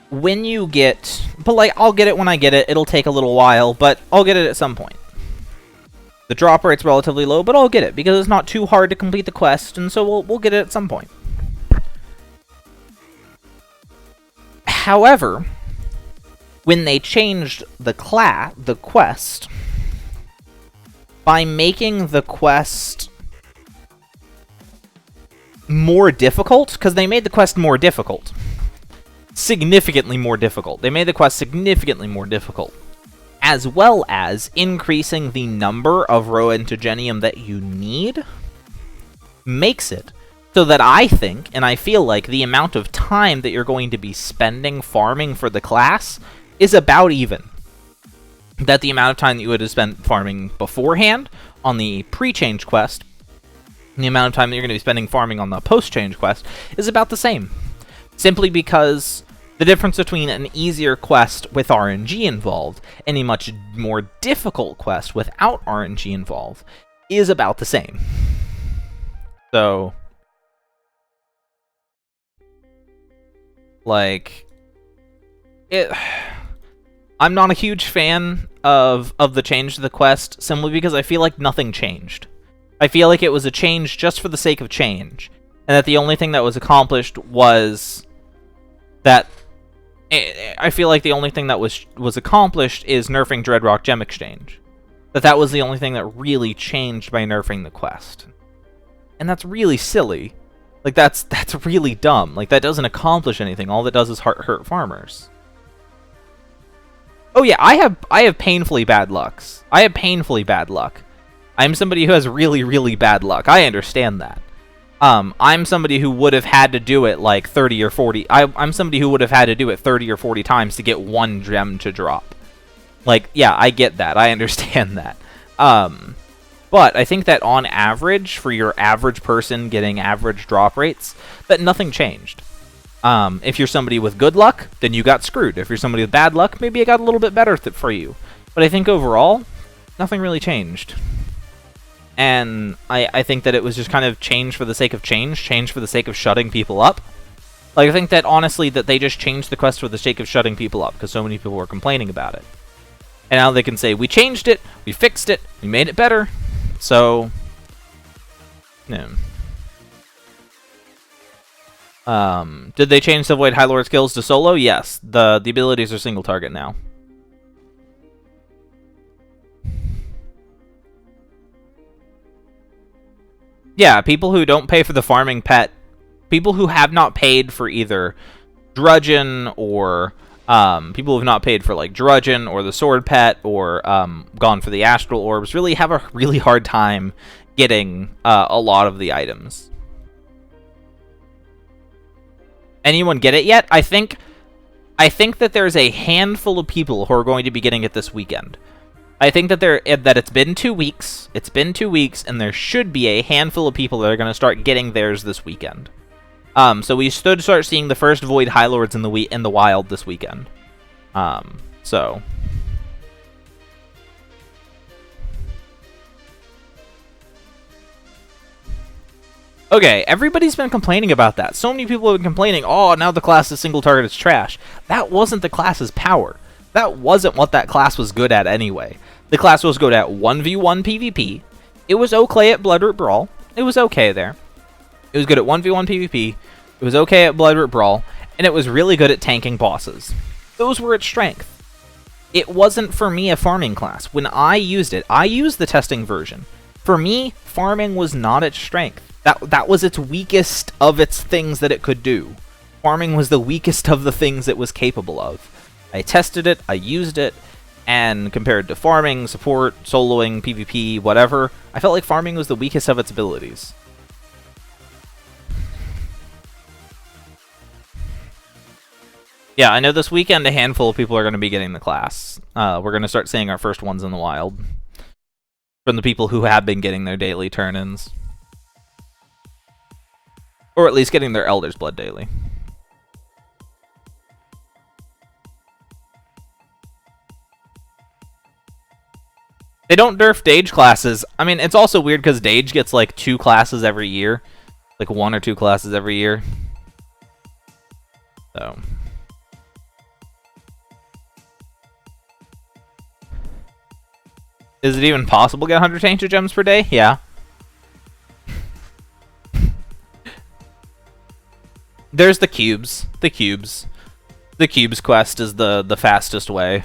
when you get, I'll get it when I get it. It'll take a little while, but I'll get it at some point. The drop rate's relatively low, but I'll get it because it's not too hard to complete the quest, and so we'll get it at some point. However, when they changed the quest, by making the quest more difficult, because they made the quest more difficult. Significantly more difficult. They made the quest significantly more difficult. As well as increasing the number of Rotogenium that you need, makes it so that I think, and I feel like, the amount of time that you're going to be spending farming for the class is about even. That the amount of time that you would have spent farming beforehand on the pre-change quest, and the amount of time that you're going to be spending farming on the post-change quest, is about the same. Simply because the difference between an easier quest with RNG involved and a much more difficult quest without RNG involved is about the same. So, like, I'm not a huge fan of the change to the quest, simply because I feel like nothing changed. I feel like it was a change just for the sake of change, and that the only thing that was accomplished was that... I feel like the only thing that was accomplished is nerfing Dreadrock Gem Exchange. That was the only thing that really changed by nerfing the quest. And that's really silly. Like, that's really dumb. Like, that doesn't accomplish anything. All that does is hurt farmers. Oh yeah, I have painfully bad lucks. I have painfully bad luck. I'm somebody who has really, really bad luck. I understand that. I'm somebody who would have had to do it like 30 or 40. I'm somebody who would have had to do it 30 or 40 times to get one gem to drop. Like, yeah, I get that. I understand that. But I think that on average, for your average person getting average drop rates, that nothing changed. If you're somebody with good luck, then you got screwed. If you're somebody with bad luck, maybe it got a little bit better for you. But I think overall, nothing really changed. And I think that it was just kind of change for the sake of change for the sake of shutting people up. Like, I think that, honestly, that they just changed the quest for the sake of shutting people up, because so many people were complaining about it. And now they can say, we changed it, we fixed it, we made it better. So, yeah. Did they change the Void High Lord skills to solo? Yes. The abilities are single target now. Yeah, people who don't pay for the farming pet, people who have not paid for either Drudgeon or people who have not paid for like Drudgeon or the Sword Pet or gone for the Astral Orbs really have a really hard time getting a lot of the items. Anyone get it yet? I think that there's a handful of people who are going to be getting it this weekend. I think that it's been 2 weeks. It's been 2 weeks, and there should be a handful of people that are going to start getting theirs this weekend. So we should start seeing the first Void High Lords in the wild this weekend. So okay, everybody's been complaining about that. So many people have been complaining, oh, now the class is single target is trash. That wasn't the class's power. That wasn't what that class was good at anyway. The class was good at 1v1 PvP. It was okay at Bloodroot Brawl. It was okay there. It was good at 1v1 PvP. It was okay at Bloodroot Brawl. And it was really good at tanking bosses. Those were its strengths. It wasn't, for me, a farming class. When I used it, I used the testing version. For me, farming was not its strength. That was its weakest of its things that it could do. Farming was the weakest of the things it was capable of. I tested it, I used it, and compared to farming, support, soloing, PvP, whatever, I felt like farming was the weakest of its abilities. Yeah, I know this weekend a handful of people are going to be getting the class. We're going to start seeing our first ones in the wild. From the people who have been getting their daily turn-ins. Or at least getting their Elder's Blood daily. They don't nerf Dage classes. I mean, it's also weird because Dage gets like 2 classes every year. Like 1 or 2 classes every year. So. Is it even possible to get 100 Tainted Gems per day? Yeah. There's the cubes. The cubes. The cubes quest is the fastest way.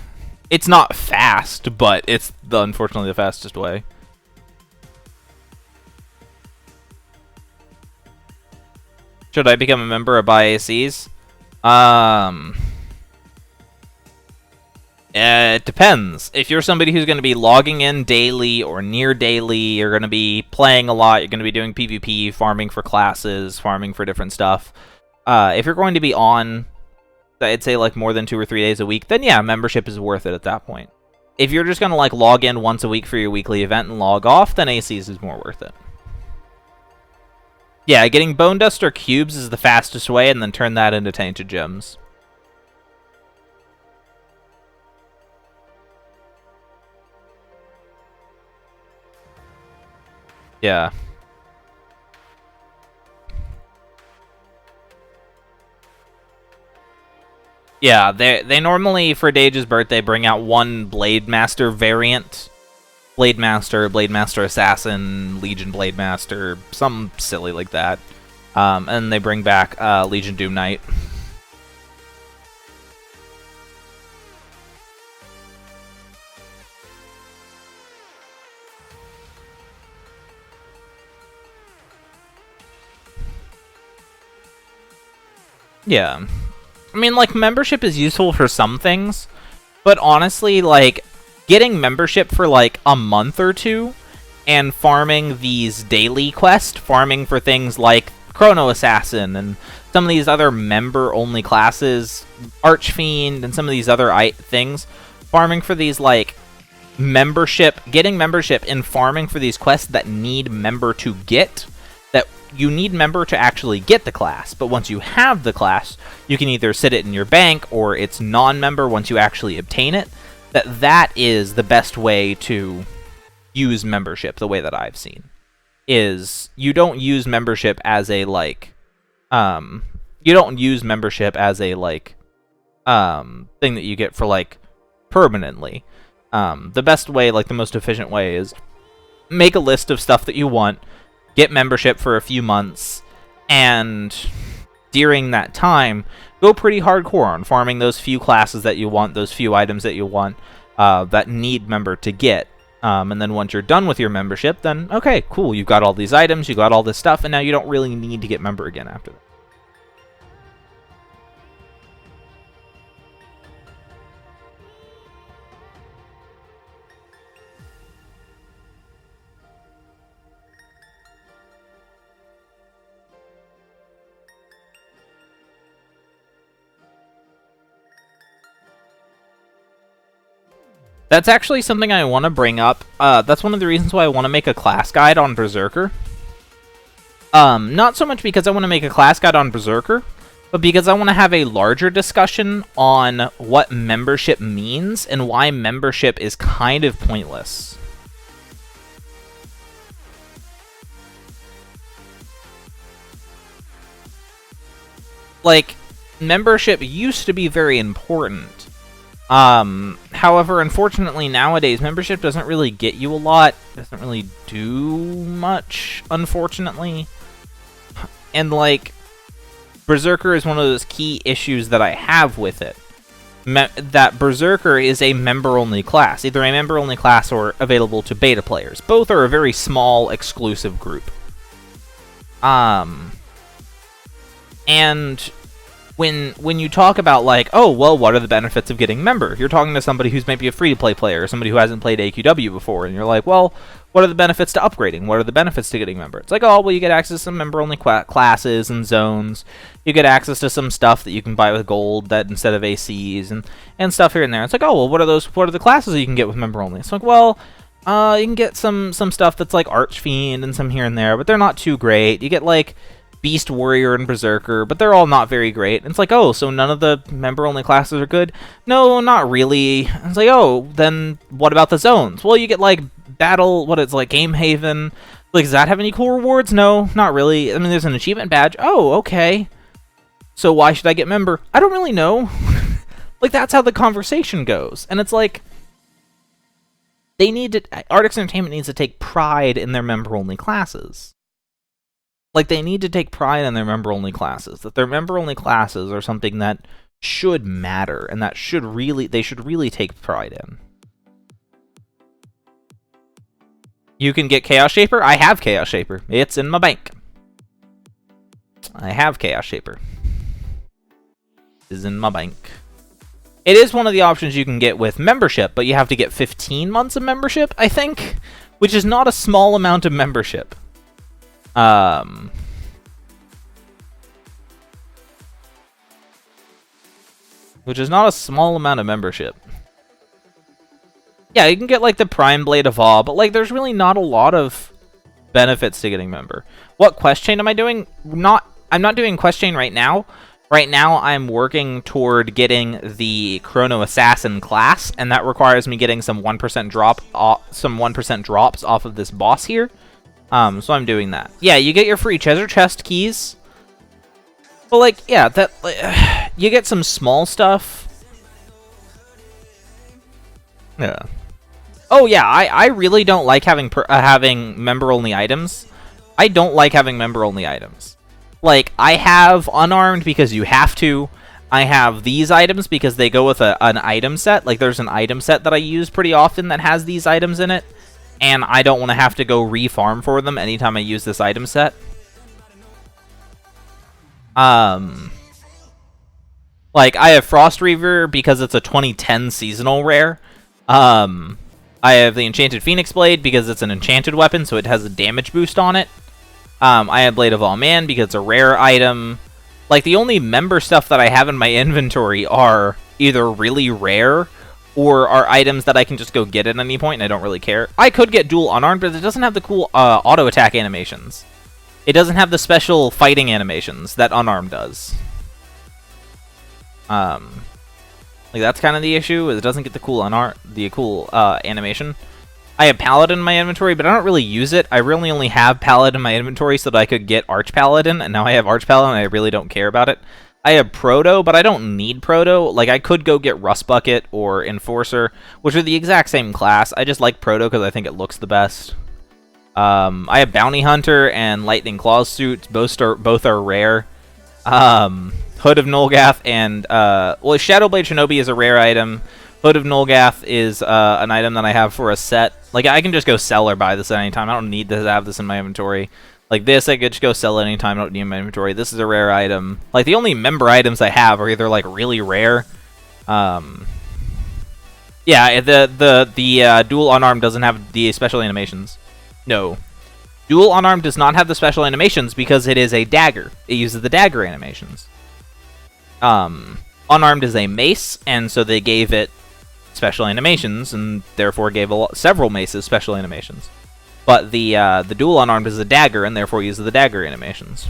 It's not fast, but it's unfortunately the fastest way. Should I become a member of ACs? It depends. If you're somebody who's going to be logging in daily or near daily, you're going to be playing a lot, you're going to be doing PvP, farming for classes, farming for different stuff. If you're going to be on, I'd say like more than 2 or 3 days a week, then yeah, membership is worth it at that point. If you're just going to like log in once a week for your weekly event and log off, then ACs is more worth it. Yeah, getting Bone Dust or Cubes is the fastest way, and then turn that into Tainted Gems. Yeah. Yeah, they normally, for Dage's birthday, bring out one Blade Master variant. Blade Master Assassin, Legion Blade Master, something silly like that. And they bring back Legion Doom Knight. Yeah. I mean, like, membership is useful for some things, but honestly, like, getting membership for, like, a month or 2, and farming these daily quests, farming for things like Chrono Assassin, and some of these other member-only classes, Archfiend, and some of these other things, farming for these, like, getting membership and farming for these quests that need member to get, you need member to actually get the class, but once you have the class, you can either sit it in your bank or it's non-member once you actually obtain it. That is the best way to use membership, the way that I've seen. Is you don't use membership as a thing that you get for like permanently. The best way, like the most efficient way, is make a list of stuff that you want, get membership for a few months, and during that time, go pretty hardcore on farming those few classes that you want, those few items that you want, that need member to get. And then once you're done with your membership, then, okay, cool, you've got all these items, you got all this stuff, and now you don't really need to get member again after that. That's actually something I want to bring up. That's one of the reasons why I want to make a class guide on Berserker. Not so much because I want to make a class guide on Berserker, but because I want to have a larger discussion on what membership means and why membership is kind of pointless. Like, membership used to be very important. However, unfortunately, nowadays, membership doesn't really get you a lot. Doesn't really do much, unfortunately. And, like, Berserker is one of those key issues that I have with it. That Berserker is a member-only class. Either a member-only class or available to beta players. Both are a very small, exclusive group. And when you talk about, like, oh, well, what are the benefits of getting member? You're talking to somebody who's maybe a free-to-play player, or somebody who hasn't played AQW before, and you're like, well, what are the benefits to upgrading? What are the benefits to getting member? It's like, oh, well, you get access to some member-only classes and zones. You get access to some stuff that you can buy with gold that instead of ACs and stuff here and there. It's like, oh, well, what are the classes that you can get with member-only? It's like, well, you can get some stuff that's like Archfiend and some here and there, but they're not too great. You get, like, Beast Warrior and Berserker, but they're all not very great. And it's like, oh, so none of the member-only classes are good? No, not really. It's like, oh, then what about the zones? Well, you get, like, Game Haven. Like, does that have any cool rewards? No, not really. I mean, there's an achievement badge. Oh, okay. So why should I get member? I don't really know. Like, that's how the conversation goes. And it's like, Artix Entertainment needs to take pride in their member-only classes. Like, they need to take pride in their member-only classes. That their member-only classes are something that should matter, and that they should really take pride in. You can get Chaos Shaper? I have Chaos Shaper. It's in my bank. I have Chaos Shaper. It's in my bank. It is one of the options you can get with membership, but you have to get 15 months of membership, I think, which is not a small amount of membership. Which is not a small amount of membership. Yeah, you can get, like, the Prime Blade of Awe, but, like, there's really not a lot of benefits to getting member. What quest chain am I doing? I'm not doing quest chain right now. Right now, I'm working toward getting the Chrono Assassin class, and that requires me getting some 1% drops off of this boss here. So I'm doing that. Yeah, you get your free treasure chest keys. But, like, yeah, you get some small stuff. Yeah. Oh, yeah, I really don't like having member-only items. I don't like having member-only items. Like, I have unarmed because you have to. I have these items because they go with an item set. Like, there's an item set that I use pretty often that has these items in it. And I don't want to have to go re-farm for them anytime I use this item set. Like, I have Frost Reaver because it's a 2010 seasonal rare. I have the Enchanted Phoenix Blade because it's an enchanted weapon, so it has a damage boost on it. I have Blade of All Man because it's a rare item. Like, the only member stuff that I have in my inventory are either really rare or are items that I can just go get at any point, and I don't really care. I could get dual unarmed, but it doesn't have the cool auto-attack animations. It doesn't have the special fighting animations that unarmed does. Like, that's kind of the issue, is it doesn't get the cool animation. I have Paladin in my inventory, but I don't really use it. I really only have Paladin in my inventory so that I could get Arch Paladin, and now I have Arch Paladin, and I really don't care about it. I have Proto, but I don't need Proto. Like, I could go get Rust Bucket or Enforcer, which are the exact same class. I just like Proto because I think it looks the best. I have Bounty Hunter and Lightning Claws suits. Both are rare. Hood of Nolgath and... well, Shadowblade Shinobi is a rare item. Hood of Nolgath is an item that I have for a set. Like, I can just go sell or buy this at any time. I don't need to have this in my inventory. Like, this, I could just go sell it anytime. I don't need my inventory. This is a rare item. Like, the only member items I have are either, like, really rare. Yeah, the dual unarmed doesn't have the special animations. No. Dual unarmed does not have the special animations because it is a dagger. It uses the dagger animations. Unarmed is a mace, and so they gave it special animations, and therefore gave several maces special animations. But the dual unarmed is a dagger, and therefore uses the dagger animations.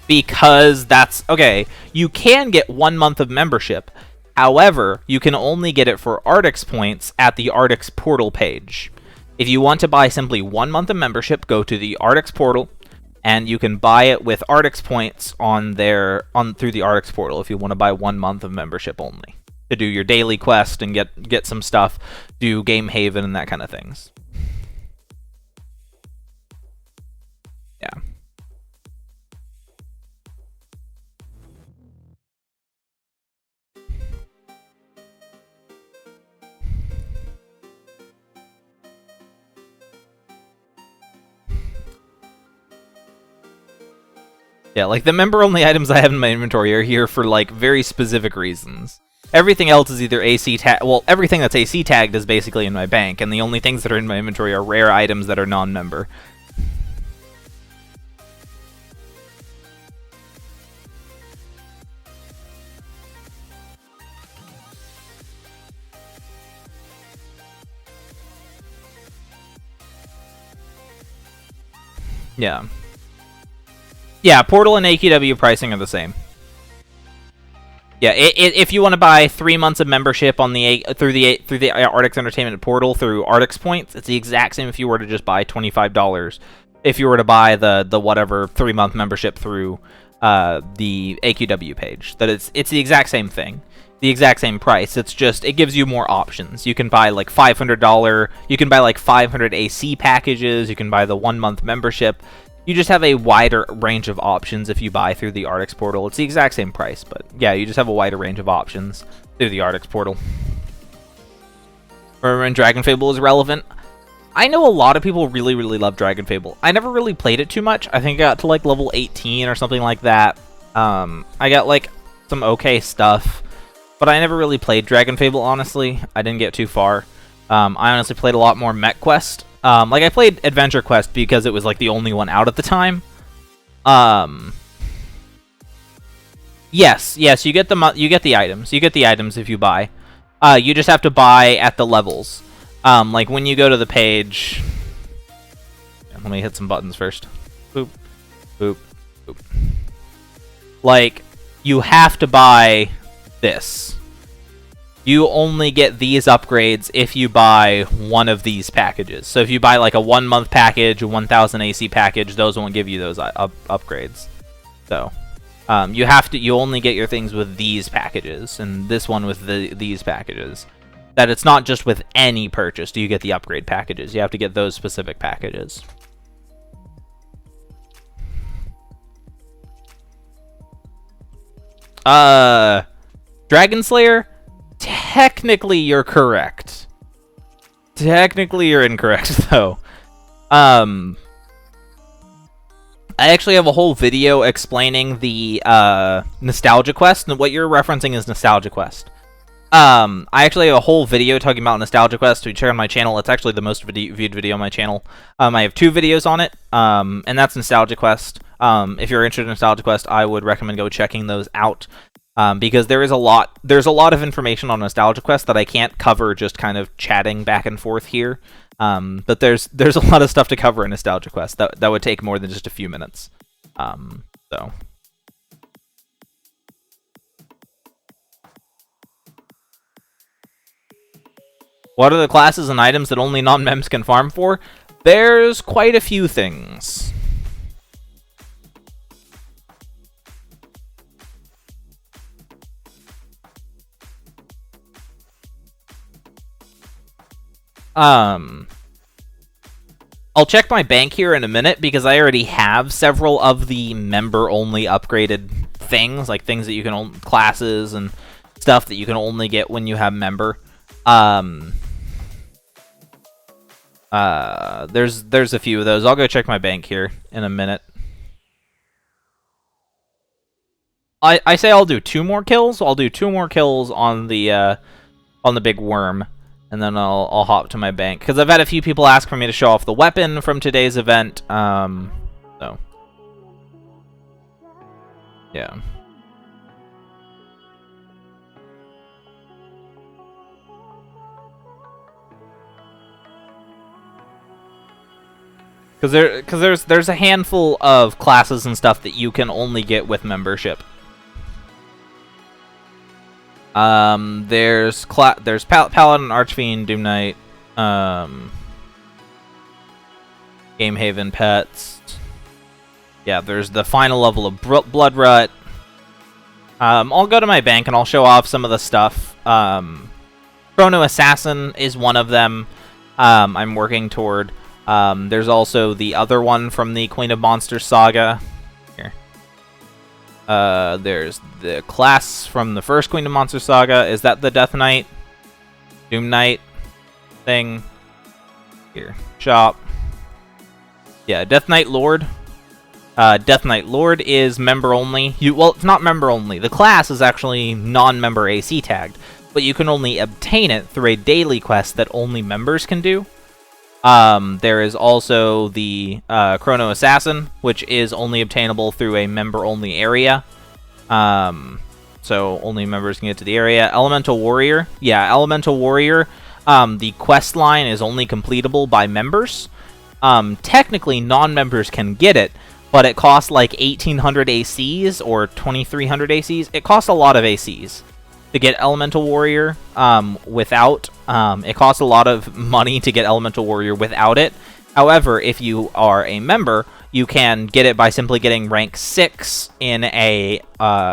Because that's... Okay, you can get 1 month of membership. However, you can only get it for Artix points at the Artix portal page. If you want to buy simply 1 month of membership, go to the Artix portal, and you can buy it with Artix points through the Artix portal if you want to buy 1 month of membership only. To do your daily quest and get some stuff, do Game Haven and that kind of things. Yeah. Yeah, like the member-only items I have in my inventory are here for like very specific reasons. Everything else is either AC tag. Well, everything that's AC tagged is basically in my bank, and the only things that are in my inventory are rare items that are non-member. Yeah. Yeah, Portal and AQW pricing are the same. Yeah, if you want to buy 3 months of membership on through the Artix Entertainment portal through Artix points, it's the exact same if you were to just buy $25. If you were to buy the whatever 3-month membership through the AQW page, that it's the exact same thing, the exact same price. It's just it gives you more options. You can buy like $500. You can buy like 500 AC packages. You can buy the 1 month membership. You just have a wider range of options if you buy through the Artix portal. It's the exact same price, but yeah, you just have a wider range of options through the Artix portal. Remember when Dragon Fable was relevant? I know a lot of people really, really love Dragon Fable. I never really played it too much. I think I got to like level 18 or something like that. I got like some okay stuff, but I never really played Dragon Fable, honestly. I didn't get too far. I honestly played a lot more Mech Quest. Like I played Adventure Quest because it was like the only one out at the time. Yes, you get the items. You get the items if you buy. You just have to buy at the levels. Like when you go to the page. Let me hit some buttons first. Boop, boop, boop. Like you have to buy this. You only get these upgrades if you buy one of these packages. So if you buy like a 1 month package, a 1000 AC package, those won't give you those upgrades. So you only get your things with these packages, and this one with these packages. That it's not just with any purchase do you get the upgrade packages. You have to get those specific packages. Dragon Slayer? Technically, you're correct. Technically, you're incorrect, though. I actually have a whole video explaining the Nostalgia Quest, and what you're referencing is Nostalgia Quest. I actually have a whole video talking about Nostalgia Quest to share on my channel. It's actually the most viewed video on my channel. I have 2 videos on it, and that's Nostalgia Quest. If you're interested in Nostalgia Quest, I would recommend go checking those out. Because there's a lot of information on Nostalgia Quest that I can't cover just kind of chatting back and forth here. But there's a lot of stuff to cover in Nostalgia Quest that would take more than just a few minutes. So. What are the classes and items that only non-mems can farm for? There's quite a few things. I'll check my bank here in a minute because I already have several of the member-only upgraded things, like things that you can classes and stuff that you can only get when you have member. There's a few of those. I'll go check my bank here in a minute. I say I'll do 2 more kills. I'll do 2 more kills on the big worm. And then I'll hop to my bank. Because I've had a few people ask for me to show off the weapon from today's event. So. Yeah. Because there's a handful of classes and stuff that you can only get with membership. There's Paladin, Archfiend, Doom Knight, Gamehaven Pets. Yeah, there's the final level of Blood Rut. I'll go to my bank and I'll show off some of the stuff. Chrono Assassin is one of them I'm working toward. There's also the other one from the Queen of Monsters saga. Here. There's the class from the first Queen of Monsters saga. Is that the Death Knight? Doom Knight thing? Here. Shop. Yeah, Death Knight Lord. Death Knight Lord is member only. Well, it's not member only. The class is actually non-member AC tagged, but you can only obtain it through a daily quest that only members can do. There is also the Chrono Assassin, which is only obtainable through a member-only area. So only members can get to the area. Elemental Warrior. Yeah, Elemental Warrior. The quest line is only completable by members. Technically, non-members can get it, but it costs like 1,800 ACs or 2,300 ACs. It costs a lot of ACs to get Elemental Warrior without. It costs a lot of money to get Elemental Warrior without it. However, if you are a member, you can get it by simply getting rank 6 in a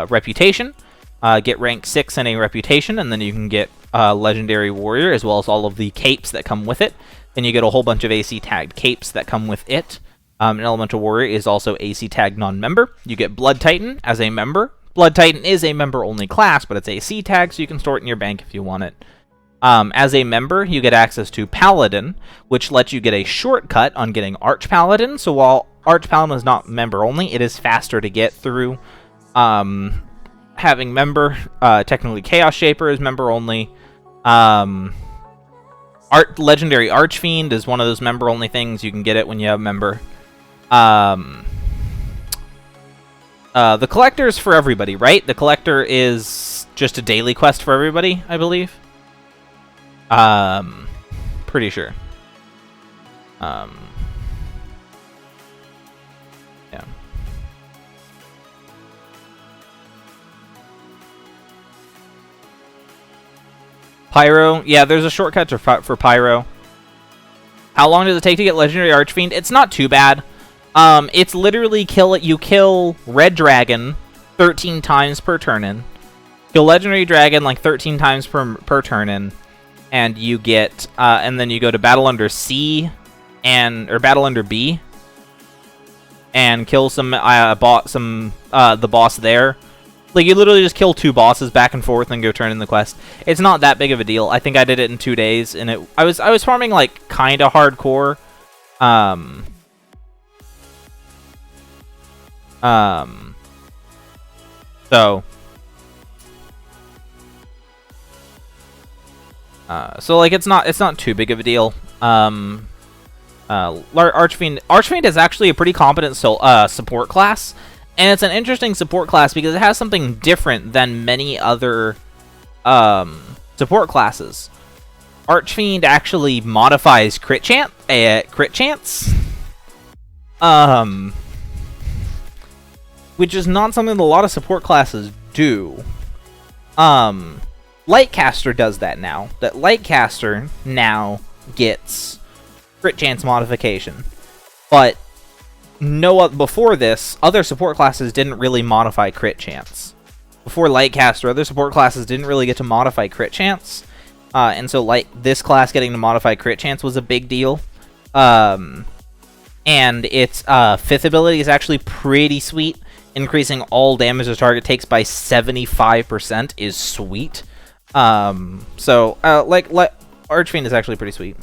reputation. Get rank 6 in a reputation, and then you can get Legendary Warrior, as well as all of the capes that come with it. Then you get a whole bunch of AC tagged capes that come with it. An Elemental Warrior is also AC tagged non-member. You get Blood Titan as a member. Blood Titan is a member-only class, but it's AC tagged, so you can store it in your bank if you want it. As a member, you get access to Paladin, which lets you get a shortcut on getting Arch Paladin. So while Arch Paladin is not member-only, it is faster to get through having member. Technically, Chaos Shaper is member-only. Legendary Archfiend is one of those member-only things. You can get it when you have member. The Collector is for everybody, right? The Collector is just a daily quest for everybody, I believe. Pretty sure. Yeah. Pyro. Yeah, there's a shortcut for Pyro. How long does it take to get Legendary Archfiend? It's not too bad. It's literally you kill Red Dragon 13 times per turn-in. Kill Legendary Dragon like 13 times per turn-in. And you get, and then you go to Battle Under C, or Battle Under B. And kill the boss there. Like, you literally just kill 2 bosses back and forth and go turn in the quest. It's not that big of a deal. I think I did it in 2 days, and I was farming, like, kind of hardcore. So like it's not too big of a deal. Archfiend is actually a pretty competent support class, and it's an interesting support class because it has something different than many other support classes. Archfiend actually modifies crit chance, which is not something that a lot of support classes do. Lightcaster does that now. That Lightcaster now gets crit chance modification. But before this, other support classes didn't really modify crit chance. Before Lightcaster, other support classes didn't really get to modify crit chance. And so this class getting to modify crit chance was a big deal. And its 5th ability is actually pretty sweet. Increasing all damage the target takes by 75% is sweet. So Archfiend is actually pretty sweet.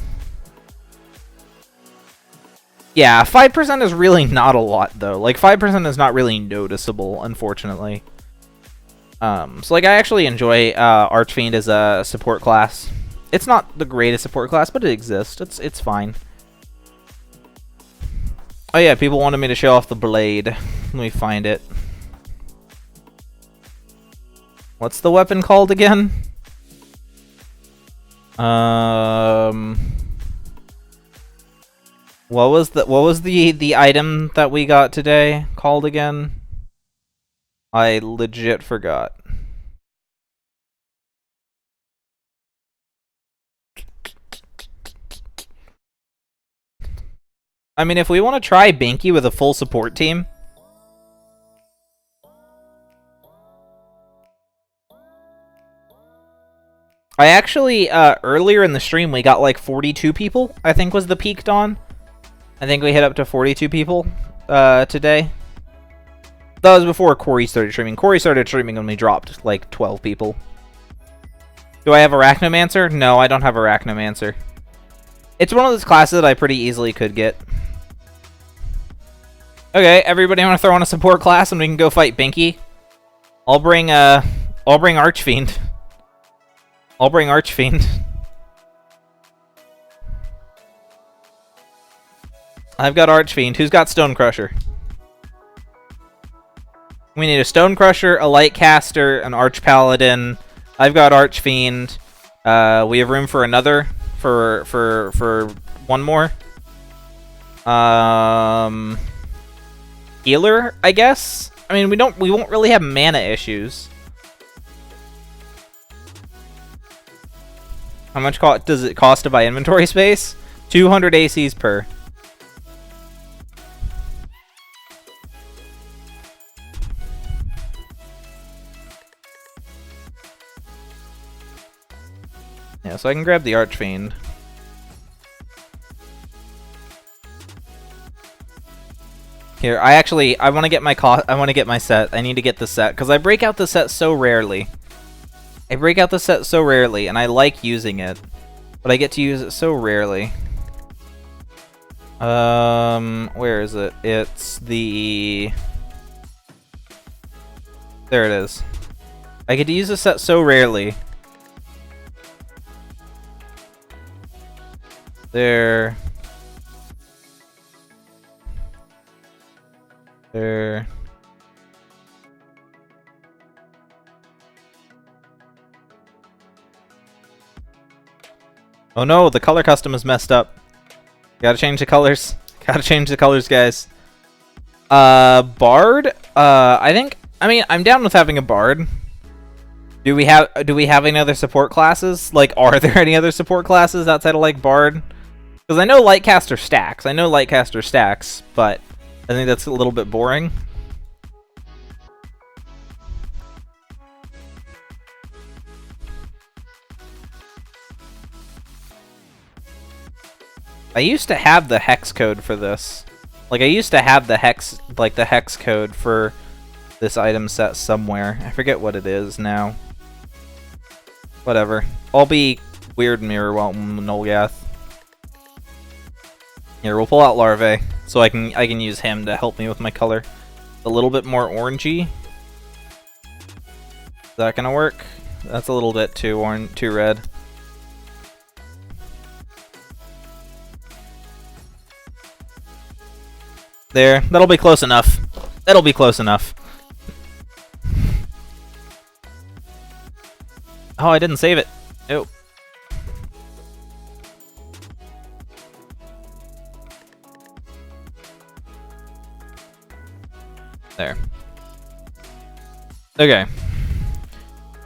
Yeah, 5% is really not a lot, though. Like, 5% is not really noticeable, unfortunately. So, like, I actually enjoy Archfiend as a support class. It's not the greatest support class, but it exists. It's fine. Oh, yeah, people wanted me to show off the blade. Let me find it. What's the weapon called again? What was the item that we got today called again? I legit forgot. I mean, if we want to try Binky with a full support team, I actually, earlier in the stream, we got like 42 people, I think was the peak Dawn. I think we hit up to 42 people, today. That was before Corey started streaming. Corey started streaming when we dropped like 12 people. Do I have Arachnomancer? No, I don't have Arachnomancer. It's one of those classes that I pretty easily could get. Okay, everybody want to throw on a support class and we can go fight Binky? I'll bring Archfiend. I'll bring Archfiend. I've got Archfiend. Who's got Stonecrusher? We need a Stonecrusher, a Lightcaster, an Archpaladin. I've got Archfiend. We have room for another. For one more. Healer, I guess? I mean, we won't really have mana issues. How much does it cost to buy inventory space? 200 ACs per. Yeah, so I can grab the Archfiend. Here, I want to get my set. I need to get the set because I break out the set so rarely. I break out the set so rarely, and I like using it, but I get to use it so rarely. Where is it? It's the... There it is. I get to use the set so rarely. There. There. Oh no, the color custom is messed up. Gotta change the colors. Gotta change the colors, guys. Bard? I mean, I'm down with having a Bard. Do we have any other support classes? Like, are there any other support classes outside of, like, Bard? Because I know Lightcaster stacks. But I think that's a little bit boring. I used to have the hex code for this. Like, I used to have the hex code for this item set somewhere. I forget what it is now. Whatever. I'll be Weird Mirror while Nolgath. Here, we'll pull out Larvae, so I can use him to help me with my color. A little bit more orangey. Is that gonna work? That's a little bit too red. There, that'll be close enough. That'll be close enough. Oh, I didn't save it. Oh. There. Okay.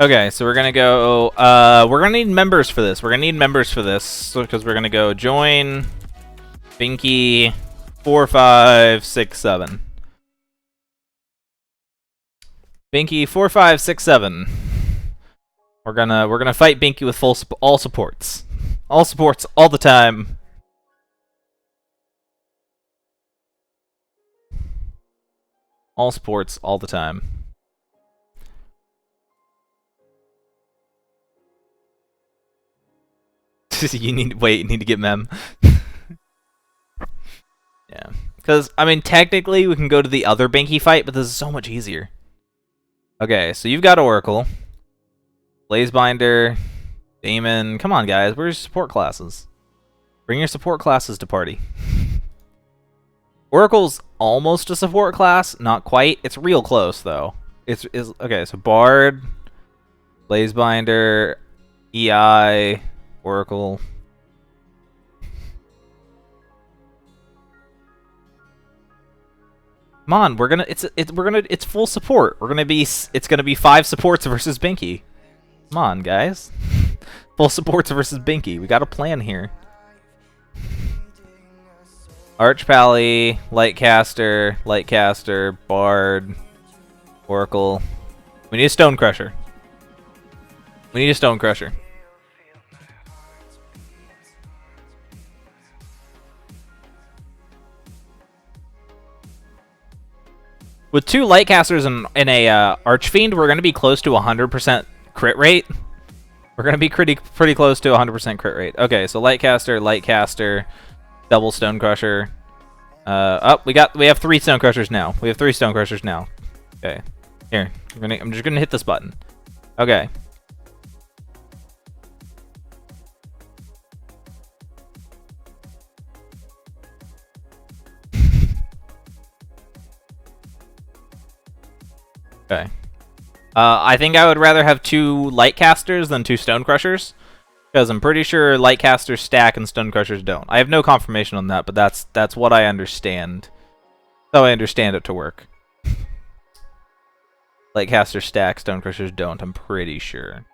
Okay, so we're gonna go, we're gonna need members for this. Because we're gonna go join Binky 4, 5, 6, 7. Binky 4, 5, 6, 7. We're gonna fight Binky with all supports. All supports all the time. All sports all the time. you need to get mem. Yeah. Because, I mean, technically we can go to the other Binky fight, but this is so much easier. Okay, so you've got Oracle. Blazebinder. Damon. Come on, guys. Where's your support classes? Bring your support classes to party. Oracle's almost a support class. Not quite. It's real close, though. Okay, so Bard. Blazebinder. EI. Oracle. Come on, it's full support. It's gonna be 5 supports versus Binky. Come on, guys. Full supports versus Binky. We got a plan here. Archpally, Lightcaster, Bard, Oracle. We need a Stonecrusher. We need a Stonecrusher. With 2 Lightcasters and a Archfiend, we're going to be close to 100% crit rate. We're going to be pretty close to 100% crit rate. Okay, so Lightcaster, double Stonecrusher. We have 3 Stonecrushers now. We have 3 Stonecrushers now. Okay, here. I'm just gonna hit this button. Okay. Okay. I think I would rather have 2 Lightcasters than 2 Stonecrushers, because I'm pretty sure Lightcasters stack and Stonecrushers don't. I have no confirmation on that, but that's what I understand. That's how I understand it to work. Lightcasters stack, Stonecrushers don't, I'm pretty sure.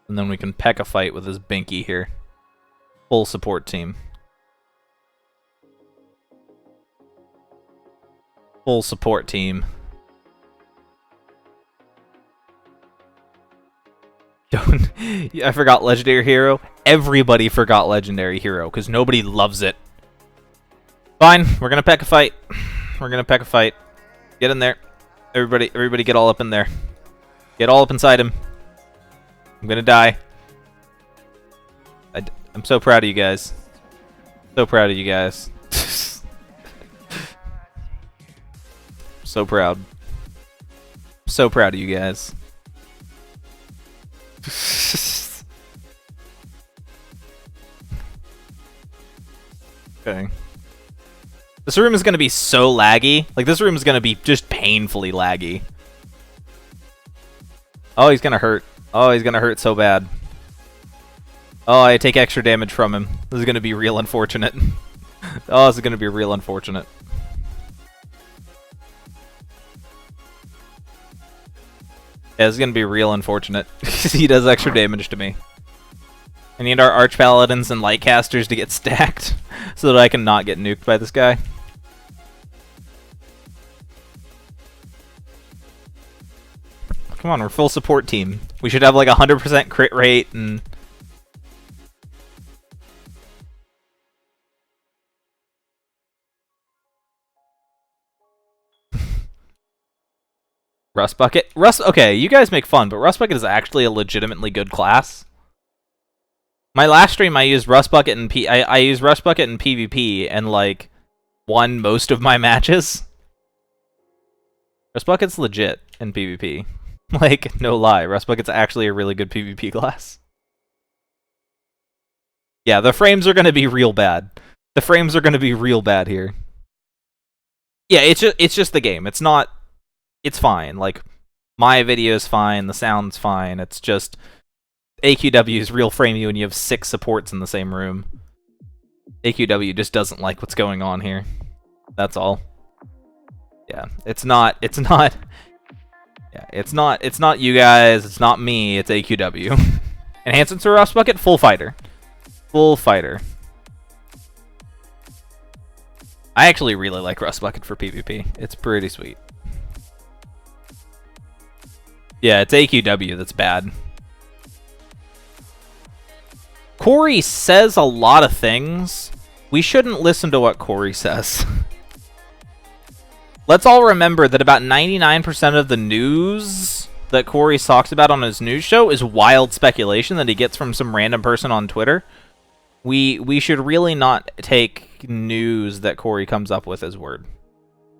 And then we can peck a fight with this Binky here. Full support team. Full support team. Don't. I forgot Legendary Hero. Everybody forgot Legendary Hero because nobody loves it. Fine, we're gonna peck a fight. We're gonna peck a fight. Get in there. Everybody get all up in there. Get all up inside him. I'm gonna die. I'm so proud of you guys. So proud of you guys. So proud. So proud of you guys. Okay. This room is gonna be so laggy. Like, this room is gonna be just painfully laggy. Oh, he's gonna hurt. Oh, he's gonna hurt so bad. Oh, I take extra damage from him. This is gonna be real unfortunate. Oh, this is gonna be real unfortunate. Yeah, this is gonna be real unfortunate. He does extra damage to me. I need our Archpaladins and Lightcasters to get stacked so that I can not get nuked by this guy. Come on, we're full support team. We should have like 100% crit rate and... Rust Bucket? Okay, you guys make fun, but Rust Bucket is actually a legitimately good class. My last stream, I used Rust Bucket and I used Rust Bucket in PvP and like won most of my matches. Rust Bucket's legit in PvP. Like, no lie, Rust Bucket's actually a really good PvP class. Yeah, the frames are gonna be real bad. The frames are gonna be real bad here. Yeah, it's just the game. It's not. It's fine. Like, my video is fine, the sound's fine. It's just AQW's real frame you when you have 6 supports in the same room. AQW just doesn't like what's going on here. That's all. Yeah, it's not yeah, it's not you guys, it's not me, it's AQW. Enhancements to Rust Bucket, full fighter. Full fighter. I actually really like Rust Bucket for PvP. It's pretty sweet. Yeah, it's AQW that's bad. Corey says a lot of things. We shouldn't listen to what Corey says. Let's all remember that about 99% of the news that Corey talks about on his news show is wild speculation that he gets from some random person on Twitter. We should really not take news that Corey comes up with as word,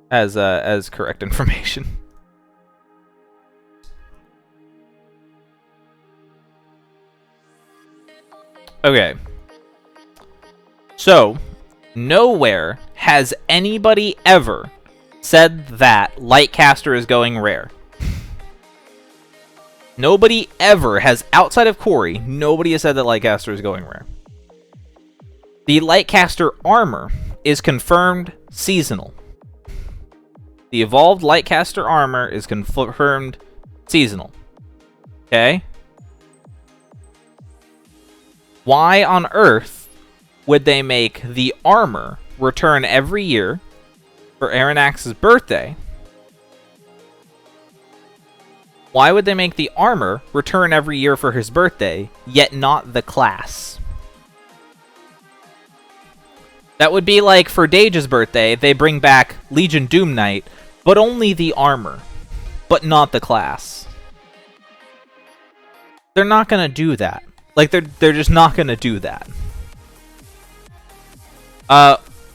as correct information. Okay. So, nowhere has anybody ever said that Lightcaster is going rare. Nobody ever has, outside of Corey, nobody has said that Lightcaster is going rare. The Lightcaster armor is confirmed seasonal. The evolved Lightcaster armor is confirmed seasonal. Okay? Why on earth would they make the armor return every year for Aranax's birthday? Why would they make the armor return every year for his birthday, yet not the class? That would be like for Dage's birthday, they bring back Legion Doom Knight, but only the armor, but not the class. They're not gonna do that. Like, they're just not gonna do that.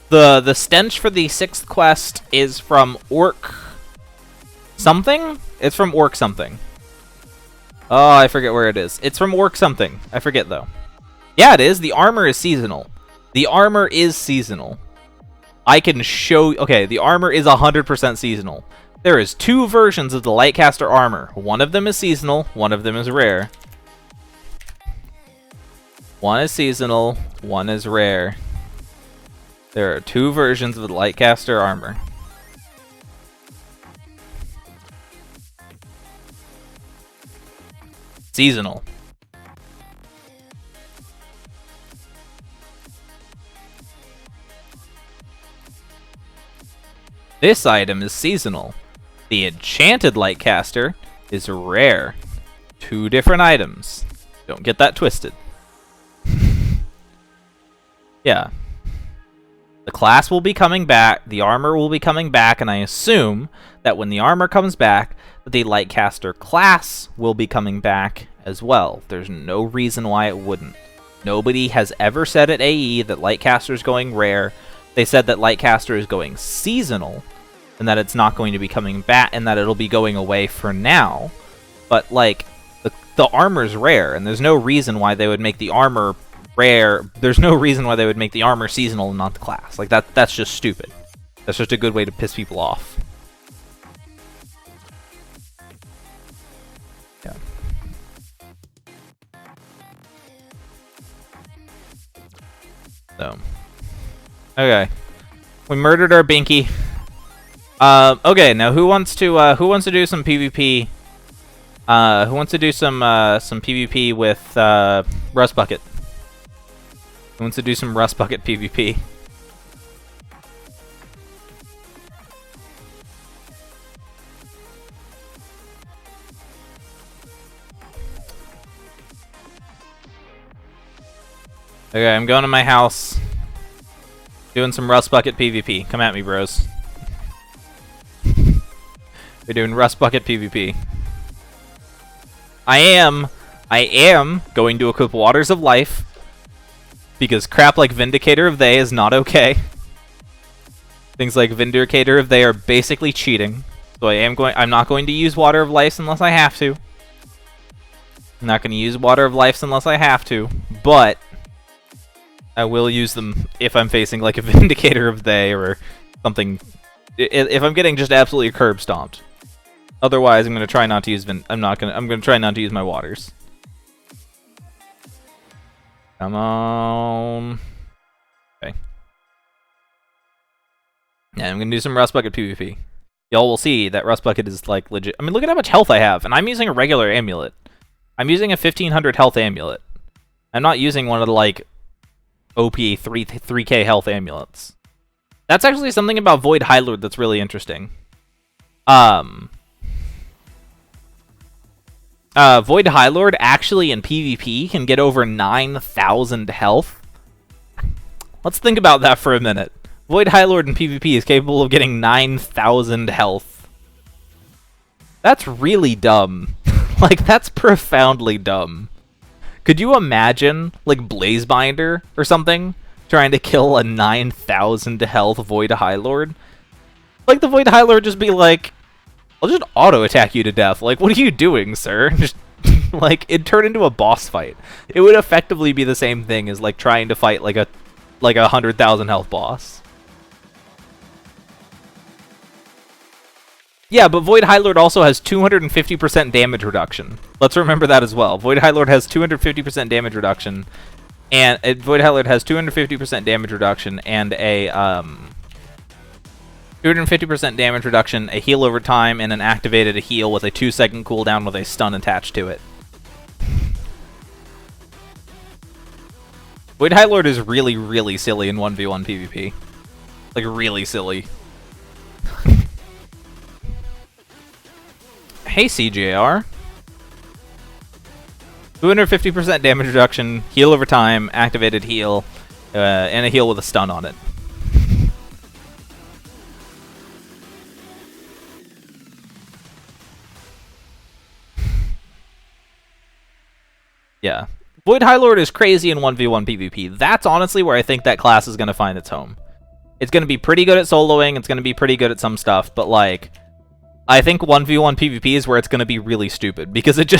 The stench for the 6th quest is from Orc something? It's from Orc something. Oh, I forget where it is. It's from Orc something. I forget, though. Yeah, it is. The armor is seasonal. The armor is seasonal. I can show... Okay, the armor is 100% seasonal. There is 2 versions of the Lightcaster armor. One of them is seasonal. One of them is rare. One is seasonal. One is rare. There are 2 versions of the Lightcaster armor. Seasonal. This item is seasonal. The enchanted Lightcaster is rare. 2 different items. Don't get that twisted. Yeah. The class will be coming back, the armor will be coming back, and I assume that when the armor comes back, the Lightcaster class will be coming back as well. There's no reason why it wouldn't. Nobody has ever said at AE that Lightcaster is going rare. They said that Lightcaster is going seasonal, and that it's not going to be coming back, and that it'll be going away for now. But, like, the armor's rare, and there's no reason why they would make the armor rare. There's no reason why they would make the armor seasonal and not the class. Like, that's just stupid. That's just a good way to piss people off. Yeah. So. Okay. We murdered our Binky. Okay, now who wants to do some PvP? Who wants to do some PvP with Rust Bucket? Who wants to do some Rust Bucket PvP? Okay, I'm going to my house. Doing some Rust Bucket PvP. Come at me, bros. We're doing Rust Bucket PvP. I am going to equip Waters of Life, because crap like Vindicator of They is not okay. Things like Vindicator of They are basically cheating. So I'm not going to use Water of Life unless I have to. I'm not going to use Water of Life unless I have to, but I will use them if I'm facing like a Vindicator of They or something. If I'm getting just absolutely curb stomped. Otherwise, I'm going to try not to use I'm going to try not to use my waters. Come on. Okay. Yeah, I'm going to do some Rust Bucket PvP. Y'all will see that Rust Bucket is like legit. I mean, look at how much health I have, and I'm using a regular amulet. I'm using a 1500 health amulet. I'm not using one of the like OP 3k health amulets. That's actually something about Void High Lord that's really interesting. Void High Lord actually in PvP can get over 9,000 health. Let's think about that for a minute. Void High Lord in PvP is capable of getting 9,000 health. That's really dumb. Like, that's profoundly dumb. Could you imagine, like, Blazebinder or something trying to kill a 9,000 health Void High Lord? Like, the Void High Lord just be like, I'll just auto-attack you to death. Like, what are you doing, sir? Just, like, it'd turn into a boss fight. It would effectively be the same thing as, like, trying to fight, like a 100,000 health boss. Yeah, but Void High Lord also has 250% damage reduction. Let's remember that as well. Void High Lord has 250% damage reduction, and Void High Lord has 250% damage reduction and a 250% damage reduction, a heal over time, and an activated heal with a 2-second cooldown with a stun attached to it. Void High Lord is really, really silly in 1v1 PvP. Like, really silly. Hey, CJR. 250% damage reduction, heal over time, activated heal, and a heal with a stun on it. Yeah. Void High Lord is crazy in 1v1 PvP. That's honestly where I think that class is going to find its home. It's going to be pretty good at soloing, it's going to be pretty good at some stuff, but like, I think 1v1 PvP is where it's going to be really stupid, because it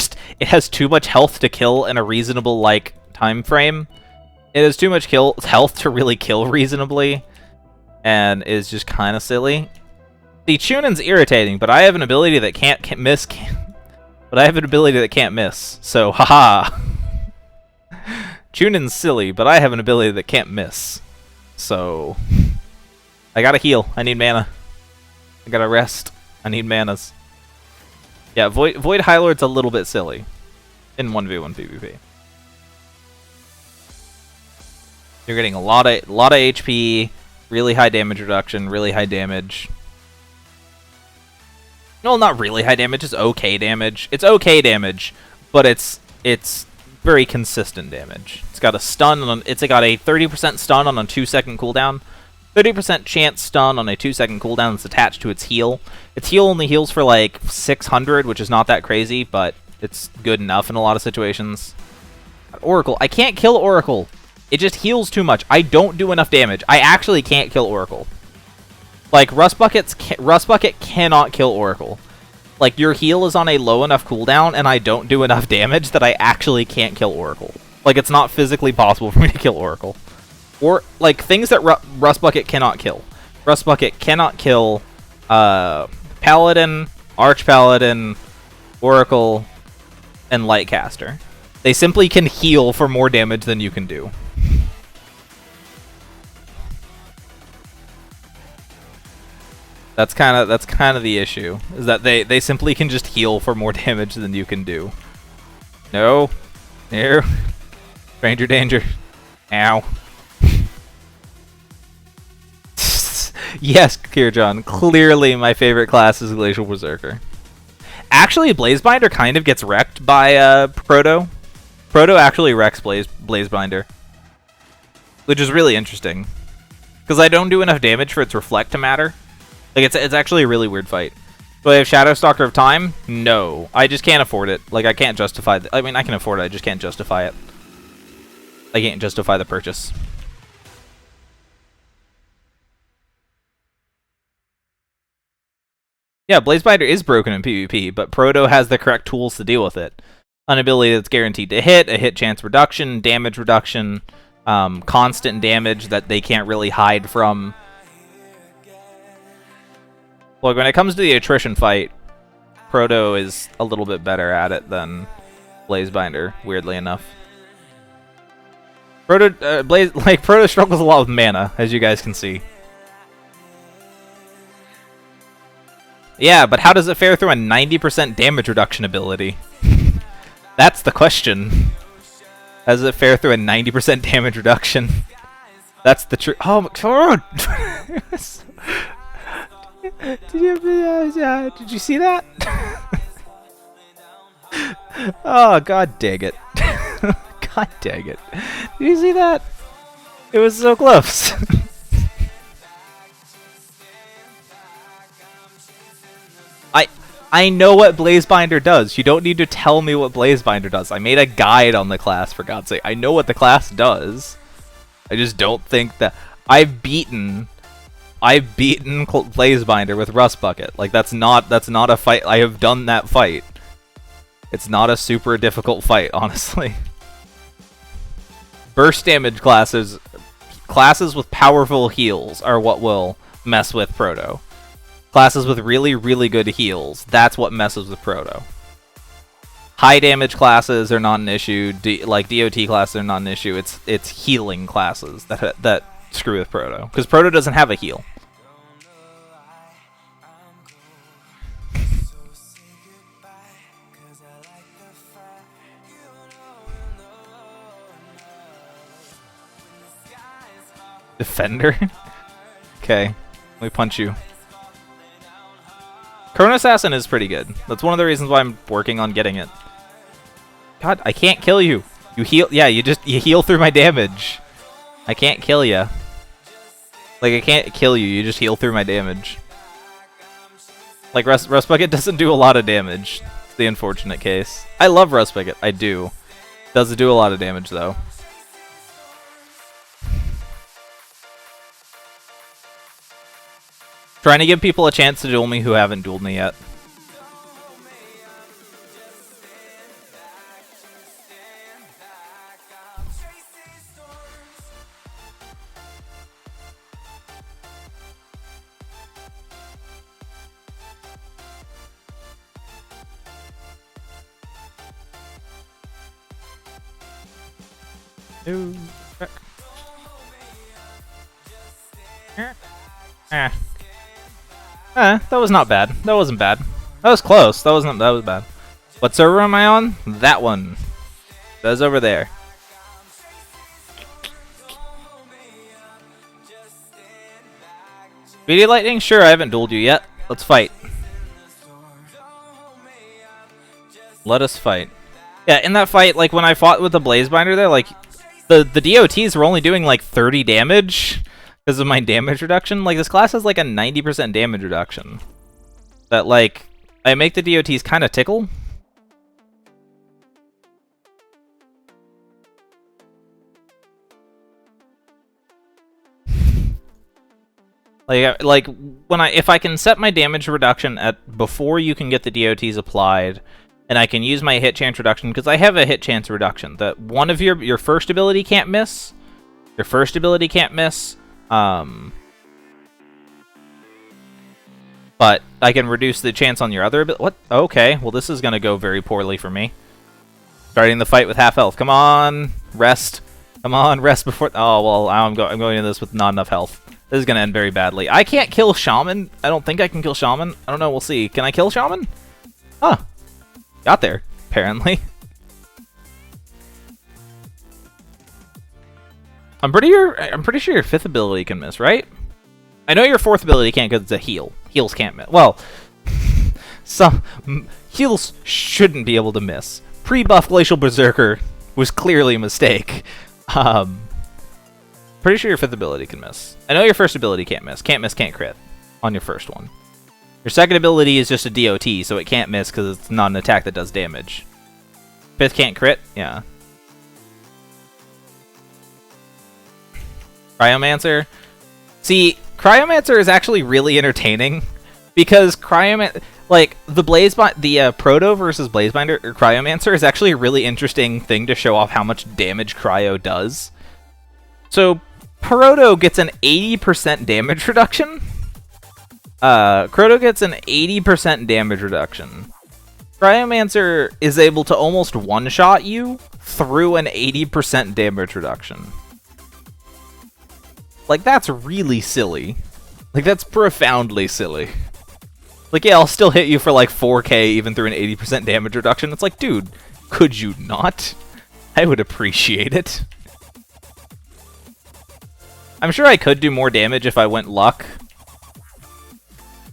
has too much health to kill in a reasonable, like, time frame. It has too much health to really kill reasonably, and is just kind of silly. The Chunin's irritating, but I have an ability that can't miss, so haha. Chunin's silly, but I have an ability that can't miss. So, I gotta heal. I need mana. I gotta rest. I need manas. Yeah, Void High Lord's a little bit silly in 1v1 PvP. You're getting a lot of HP, really high damage reduction, really high damage. No, not really high damage. It's okay damage. It's okay damage, but it's very consistent damage. It's got a stun on. It's got a 30% stun on a 2-second cooldown. 30% chance stun on a 2-second cooldown that's attached to its heal. Its heal only heals for like 600, which is not that crazy, but it's good enough in a lot of situations. Oracle. I can't kill Oracle. It just heals too much. I don't do enough damage. I actually can't kill Oracle. Like, Rust Bucket cannot kill Oracle. Like, your heal is on a low enough cooldown, and I don't do enough damage that I actually can't kill Oracle. Like, it's not physically possible for me to kill Oracle. Or, like, things that Rust Bucket cannot kill. Rust Bucket cannot kill Paladin, Arch-Paladin, Oracle, and Lightcaster. They simply can heal for more damage than you can do. That's kind of the issue, is that they simply can just heal for more damage than you can do. No. No. Stranger danger. Ow. Yes, Kirjan. Clearly my favorite class is Glacial Berserker. Actually, Blazebinder kind of gets wrecked by Proto. Proto actually wrecks Blazebinder, which is really interesting, because I don't do enough damage for its Reflect to matter. Like, it's actually a really weird fight. Do I have Shadowstalker of Time? No. I just can't afford it. Like, I can't justify I mean, I can afford it, I just can't justify it. I can't justify the purchase. Yeah, Blazebinder is broken in PvP, but Proto has the correct tools to deal with it. An ability that's guaranteed to hit, a hit chance reduction, damage reduction, constant damage that they can't really hide from. Look, when it comes to the attrition fight, Proto is a little bit better at it than Blazebinder, weirdly enough. Proto struggles a lot with mana, as you guys can see. Yeah, but how does it fare through a 90% damage reduction ability? That's the question. How does it fare through a 90% damage reduction? That's the truth. Oh my god! Did you see that? Oh, god dang it. God dang it. Did you see that? It was so close. I know what Blazebinder does. You don't need to tell me what Blazebinder does. I made a guide on the class, for God's sake. I know what the class does. I just don't think that... I've beaten Blazebinder with Rust Bucket. Like, that's not a fight. I have done that fight. It's not a super difficult fight, honestly. Burst damage classes with powerful heals are what will mess with Proto. Classes with really, really good heals. That's what messes with Proto. High damage classes are not an issue. Like DOT classes are not an issue. It's healing classes that screw with Proto, because Proto doesn't have a heal. Defender? Okay, let me punch you. Chrono Assassin is pretty good. That's one of the reasons why I'm working on getting it. God, I can't kill you. You heal. Yeah, you heal through my damage. I can't kill you. Like, I can't kill you. You just heal through my damage. Like, Rust Bucket doesn't do a lot of damage. It's the unfortunate case. I love Rust Bucket. I do. Doesn't do a lot of damage, though. Trying to give people a chance to duel me who haven't dueled me yet. Ooh. That was not bad. That wasn't bad. That was close. That was bad. What server am I on? That one. That's over there. Speedy Lightning? Sure, I haven't dueled you yet. Let's fight. Let us fight. Yeah, in that fight, like when I fought with the Blazebinder there, like the DOTs were only doing like 30 damage because of my damage reduction. Like, this class has like a 90% damage reduction. That, like, I make the DOTs kind of tickle. Like when if I can set my damage reduction at before you can get the DOTs applied, and I can use my hit chance reduction, because I have a hit chance reduction that one of your first ability can't miss. Your first ability can't miss. But I can reduce the chance on your other ability. What? Okay, well this is gonna go very poorly for me. Starting the fight with half health. Come on, rest. Come on, rest before. Oh well, I'm going into this with not enough health. This is gonna end very badly. I can't kill Shaman. I don't think I can kill Shaman. I don't know. We'll see. Can I kill Shaman? Huh. Got there, apparently. I'm pretty sure your 5th ability can miss, right? I know your 4th ability can't because it's a heal. Heals can't miss. Well, some heals shouldn't be able to miss. Pre-buff Glacial Berserker was clearly a mistake. Pretty sure your 5th ability can miss. I know your 1st ability can't miss. Can't miss, can't crit on your 1st one. Your 2nd ability is just a DOT, so it can't miss because it's not an attack that does damage. 5th can't crit? Yeah. Cryomancer? See, Cryomancer is actually really entertaining because like the Proto versus Blazebinder or Cryomancer is actually a really interesting thing to show off how much damage Cryo does. So Proto gets an 80% damage reduction. Proto gets an 80% damage reduction. Cryomancer is able to almost one-shot you through an 80% damage reduction. Like, that's really silly. Like, that's profoundly silly. Like, yeah, I'll still hit you for like 4k even through an 80% damage reduction. It's like, dude, could you not? I would appreciate it. I'm sure I could do more damage if I went luck.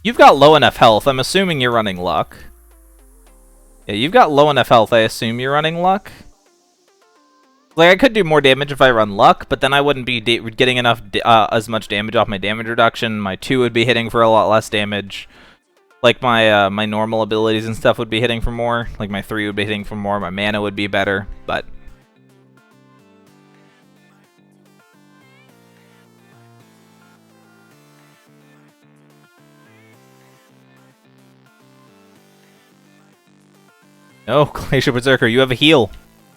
You've got low enough health. I'm assuming you're running luck. Yeah, you've got low enough health. I assume you're running luck. Like, I could do more damage if I run luck, but then I wouldn't be getting enough as much damage off my damage reduction. My 2 would be hitting for a lot less damage. Like, my my normal abilities and stuff would be hitting for more. Like, my 3 would be hitting for more. My mana would be better, but... No, Glacial Berserker, you have a heal.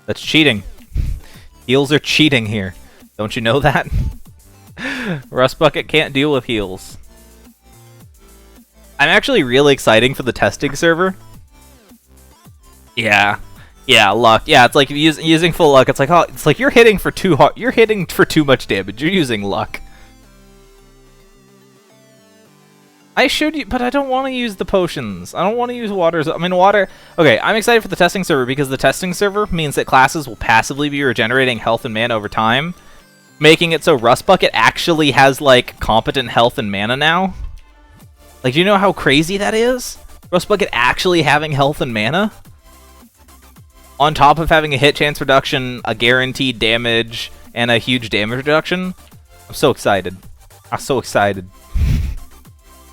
That's cheating. Heals are cheating here. Don't you know that? Rust Bucket can't deal with heals. I'm actually really excited for the testing server. Yeah. Yeah, luck. Yeah, it's like using full luck. It's like, oh, it's like you're hitting for too hard. You're hitting for too much damage. You're using luck. I showed you, but I don't want to use the potions. I don't want to use waters. I mean, water. Okay, I'm excited for the testing server because the testing server means that classes will passively be regenerating health and mana over time, making it so Rust Bucket actually has, like, competent health and mana now. Like, do you know how crazy that is? Rust Bucket actually having health and mana? On top of having a hit chance reduction, a guaranteed damage, and a huge damage reduction. I'm so excited. I'm so excited.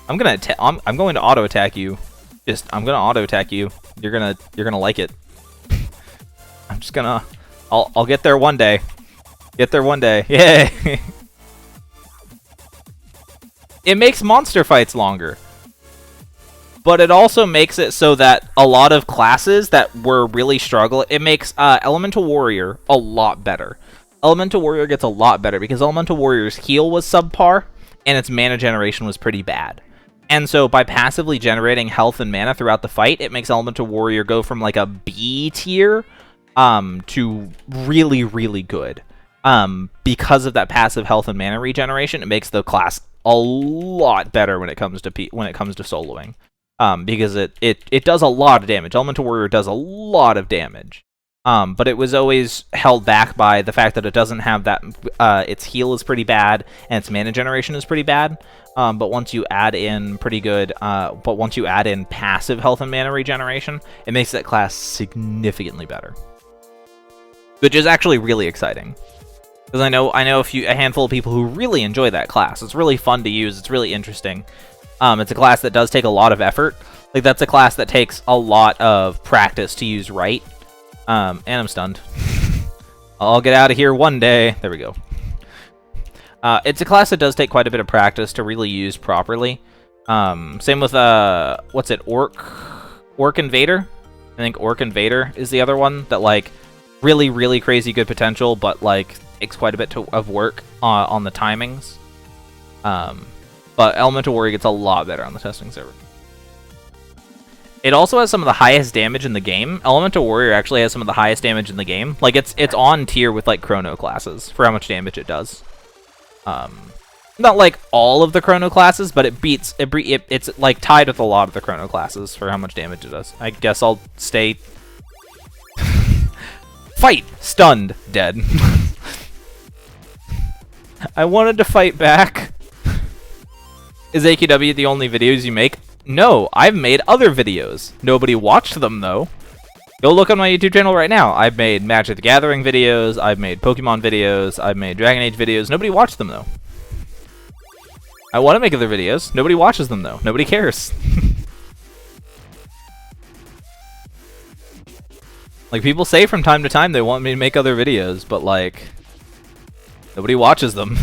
I'm going to auto attack you. I'm going to auto attack you. You're going to like it. I'm just going to I'll get there one day. Get there one day. Yay. It makes monster fights longer. But it also makes it so that a lot of classes that were really struggling, it makes Elemental Warrior a lot better. Elemental Warrior gets a lot better because Elemental Warrior's heal was subpar and its mana generation was pretty bad. And so by passively generating health and mana throughout the fight, it makes Elemental Warrior go from like a B tier to really, really good. Because of that passive health and mana regeneration, it makes the class a lot better when it comes to soloing. Because it does a lot of damage. Elemental Warrior does a lot of damage. But it was always held back by the fact that it doesn't have that, its heal is pretty bad, and its mana generation is pretty bad. But once you add in passive health and mana regeneration, it makes that class significantly better. Which is actually really exciting. Because I know a handful of people who really enjoy that class. It's really fun to use, it's really interesting. It's a class that does take a lot of effort. Like, that's a class that takes a lot of practice to use right. And I'm stunned. I'll get out of here one day. There we go. It's a class that does take quite a bit of practice to really use properly. Same with, what's it, Orc Invader? I think Orc Invader is the other one that, like, really, really crazy good potential, but, like, takes quite a bit of work on the timings. But Elemental Warrior gets a lot better on the testing server. It also has some of the highest damage in the game. Elemental Warrior actually has some of the highest damage in the game. Like, it's on tier with, like, Chrono classes for how much damage it does. Not like all of the Chrono classes, but it's like tied with a lot of the Chrono classes for how much damage it does. I guess I'll stay. Fight! Stunned. Dead. I wanted to fight back. Is AQW the only videos you make? No, I've made other videos. Nobody watched them, though. Go look on my YouTube channel right now. I've made Magic the Gathering videos, I've made Pokemon videos, I've made Dragon Age videos. Nobody watched them, though. I want to make other videos. Nobody watches them, though. Nobody cares. Like, people say from time to time they want me to make other videos, but, like, nobody watches them.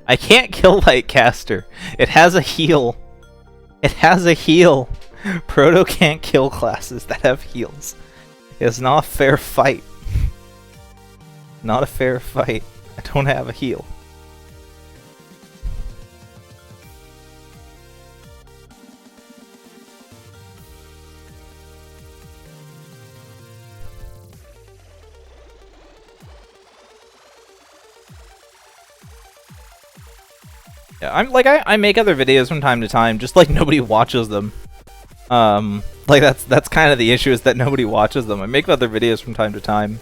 I can't kill Lightcaster. It has a heal. It has a heal. Proto can't kill classes that have heals. It's not a fair fight. Not a fair fight. I don't have a heal. Yeah, I make other videos from time to time, just like nobody watches them. Like that's kind of the issue, is that nobody watches them. I make other videos from time to time.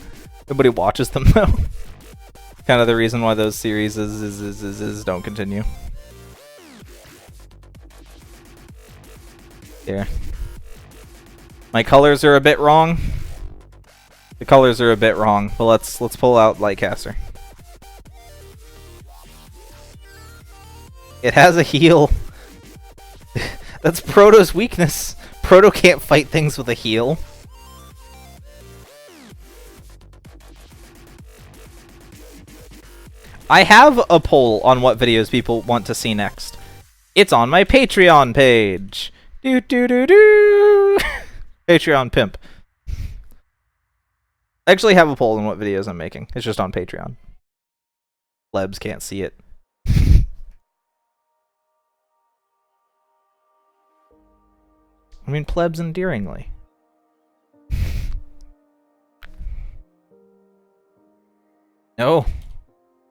Nobody watches them though. Kind of the reason why those series don't continue. Here. My colors are a bit wrong. The colors are a bit wrong, but let's pull out Lightcaster. It has a heal. That's Proto's weakness. Proto can't fight things with a heal. I have a poll on what videos people want to see next. It's on my Patreon page. Do do do do. Patreon pimp. I actually have a poll on what videos I'm making. It's just on Patreon. Plebs can't see it. I mean, plebs endearingly. No.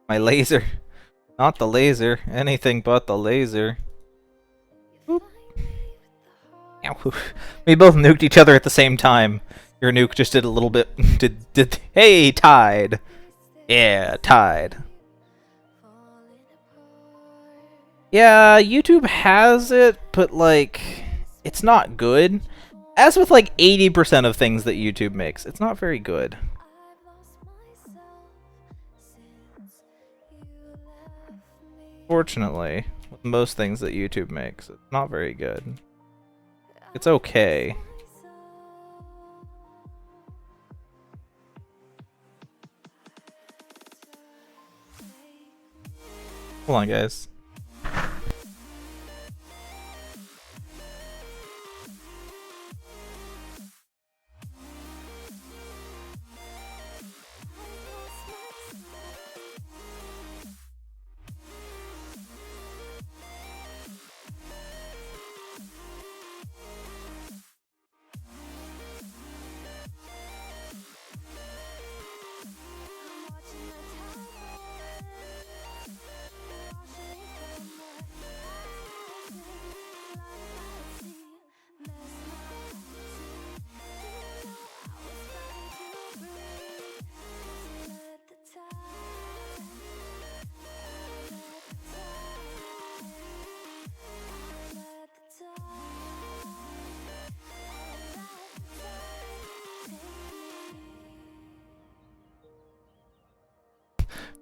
My laser. Not the laser. Anything but the laser. Oop. Ow. We both nuked each other at the same time. Your nuke just did a little bit. Hey, tied. Yeah, tied. Yeah, YouTube has it, but like, it's not good. As with like 80% of things that YouTube makes, it's not very good. Fortunately, with most things that YouTube makes, it's not very good. It's okay. Hold on, guys.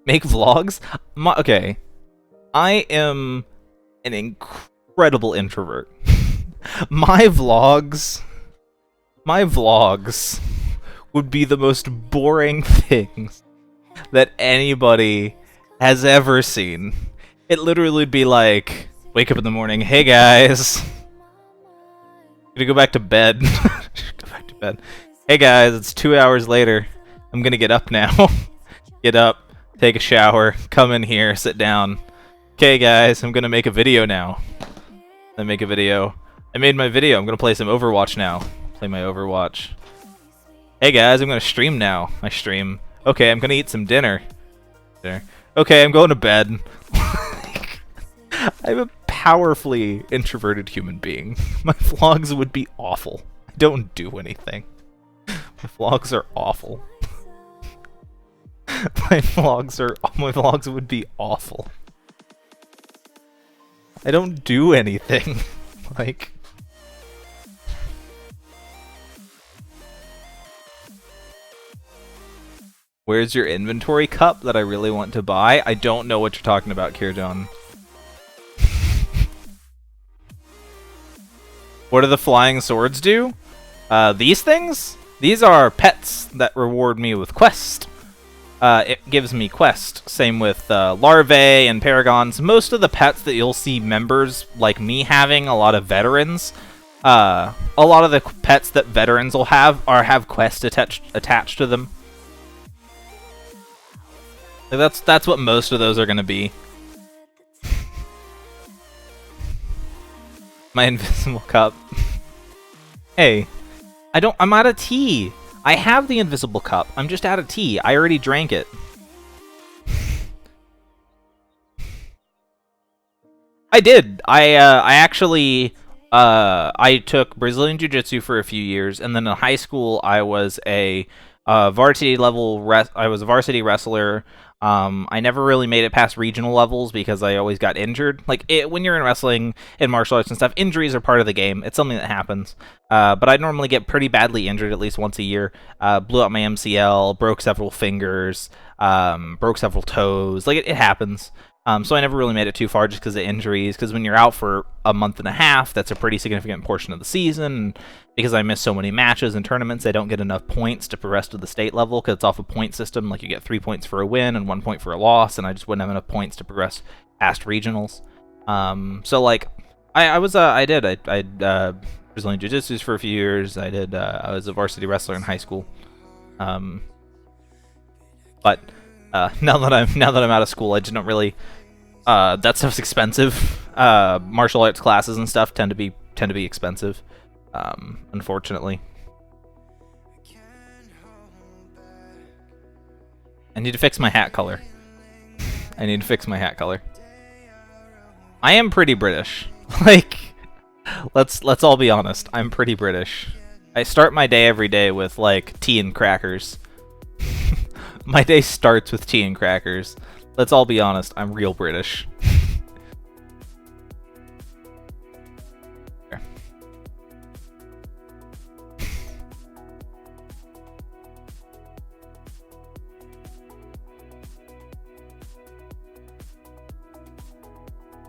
Make vlogs? Okay. I am an incredible introvert. My vlogs would be the most boring things that anybody has ever seen. It literally would be like, wake up in the morning, hey guys. Gonna go back to bed. Go back to bed. Hey guys, it's 2 hours later. I'm gonna get up now. Get up. Take a shower, come in here, sit down. Okay guys, I'm gonna make a video now. Then make a video. I made my video, I'm gonna play some Overwatch now. Play my Overwatch. Hey guys, I'm gonna stream now. I stream. Okay, I'm gonna eat some dinner. Okay, I'm going to bed. I'm a powerfully introverted human being. My vlogs would be awful. I don't do anything. My vlogs are awful. My vlogs would be awful. I don't do anything. Like, where's your inventory cup that I really want to buy? I don't know what you're talking about, Kirjon. What do the flying swords do? These things? These are pets that reward me with quest. It gives me quest. Same with larvae and paragons. Most of the pets that you'll see members like me having, a lot of veterans, a lot of the pets that veterans will have quest attached to them. Like that's what most of those are gonna be. My invisible cup. Hey, I'm out of tea. I have the invisible cup. I'm just out of tea. I already drank it. I did. I actually I took Brazilian Jiu-Jitsu for a few years, and then in high school I was a varsity wrestler. I never really made it past regional levels because I always got injured. Like, when you're in wrestling and martial arts and stuff, injuries are part of the game. It's something that happens. But I normally get pretty badly injured at least once a year. Blew out my MCL, broke several fingers, broke several toes. Like, it happens. So I never really made it too far just because of injuries, because when you're out for a month and a half, that's a pretty significant portion of the season. And because I miss so many matches and tournaments, I don't get enough points to progress to the state level, because it's off a point system. Like, you get 3 points for a win and 1 point for a loss, and I just wouldn't have enough points to progress past regionals. So, like, I did Brazilian Jiu-Jitsu for a few years. I was a varsity wrestler in high school. But now that I'm out of school, I just don't really. That stuff's expensive. Martial arts classes and stuff tend to be expensive. Unfortunately. I need to fix my hat color. I am pretty British. Like, let's all be honest. I'm pretty British. I start my day every day with like tea and crackers. My day starts with tea and crackers. Let's all be honest. I'm real British.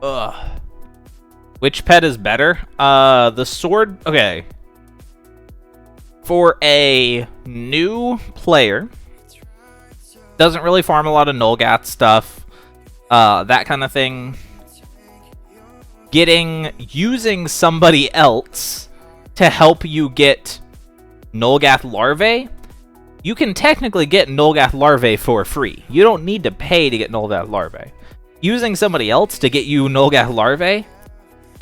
Ugh. Which pet is better? The sword. Okay. For a new player, doesn't really farm a lot of Nulgath stuff, that kind of thing. Using somebody else to help you get Nulgath larvae. You can technically get Nulgath larvae for free. You don't need to pay to get Nulgath larvae. Using somebody else to get you Nulgath larvae,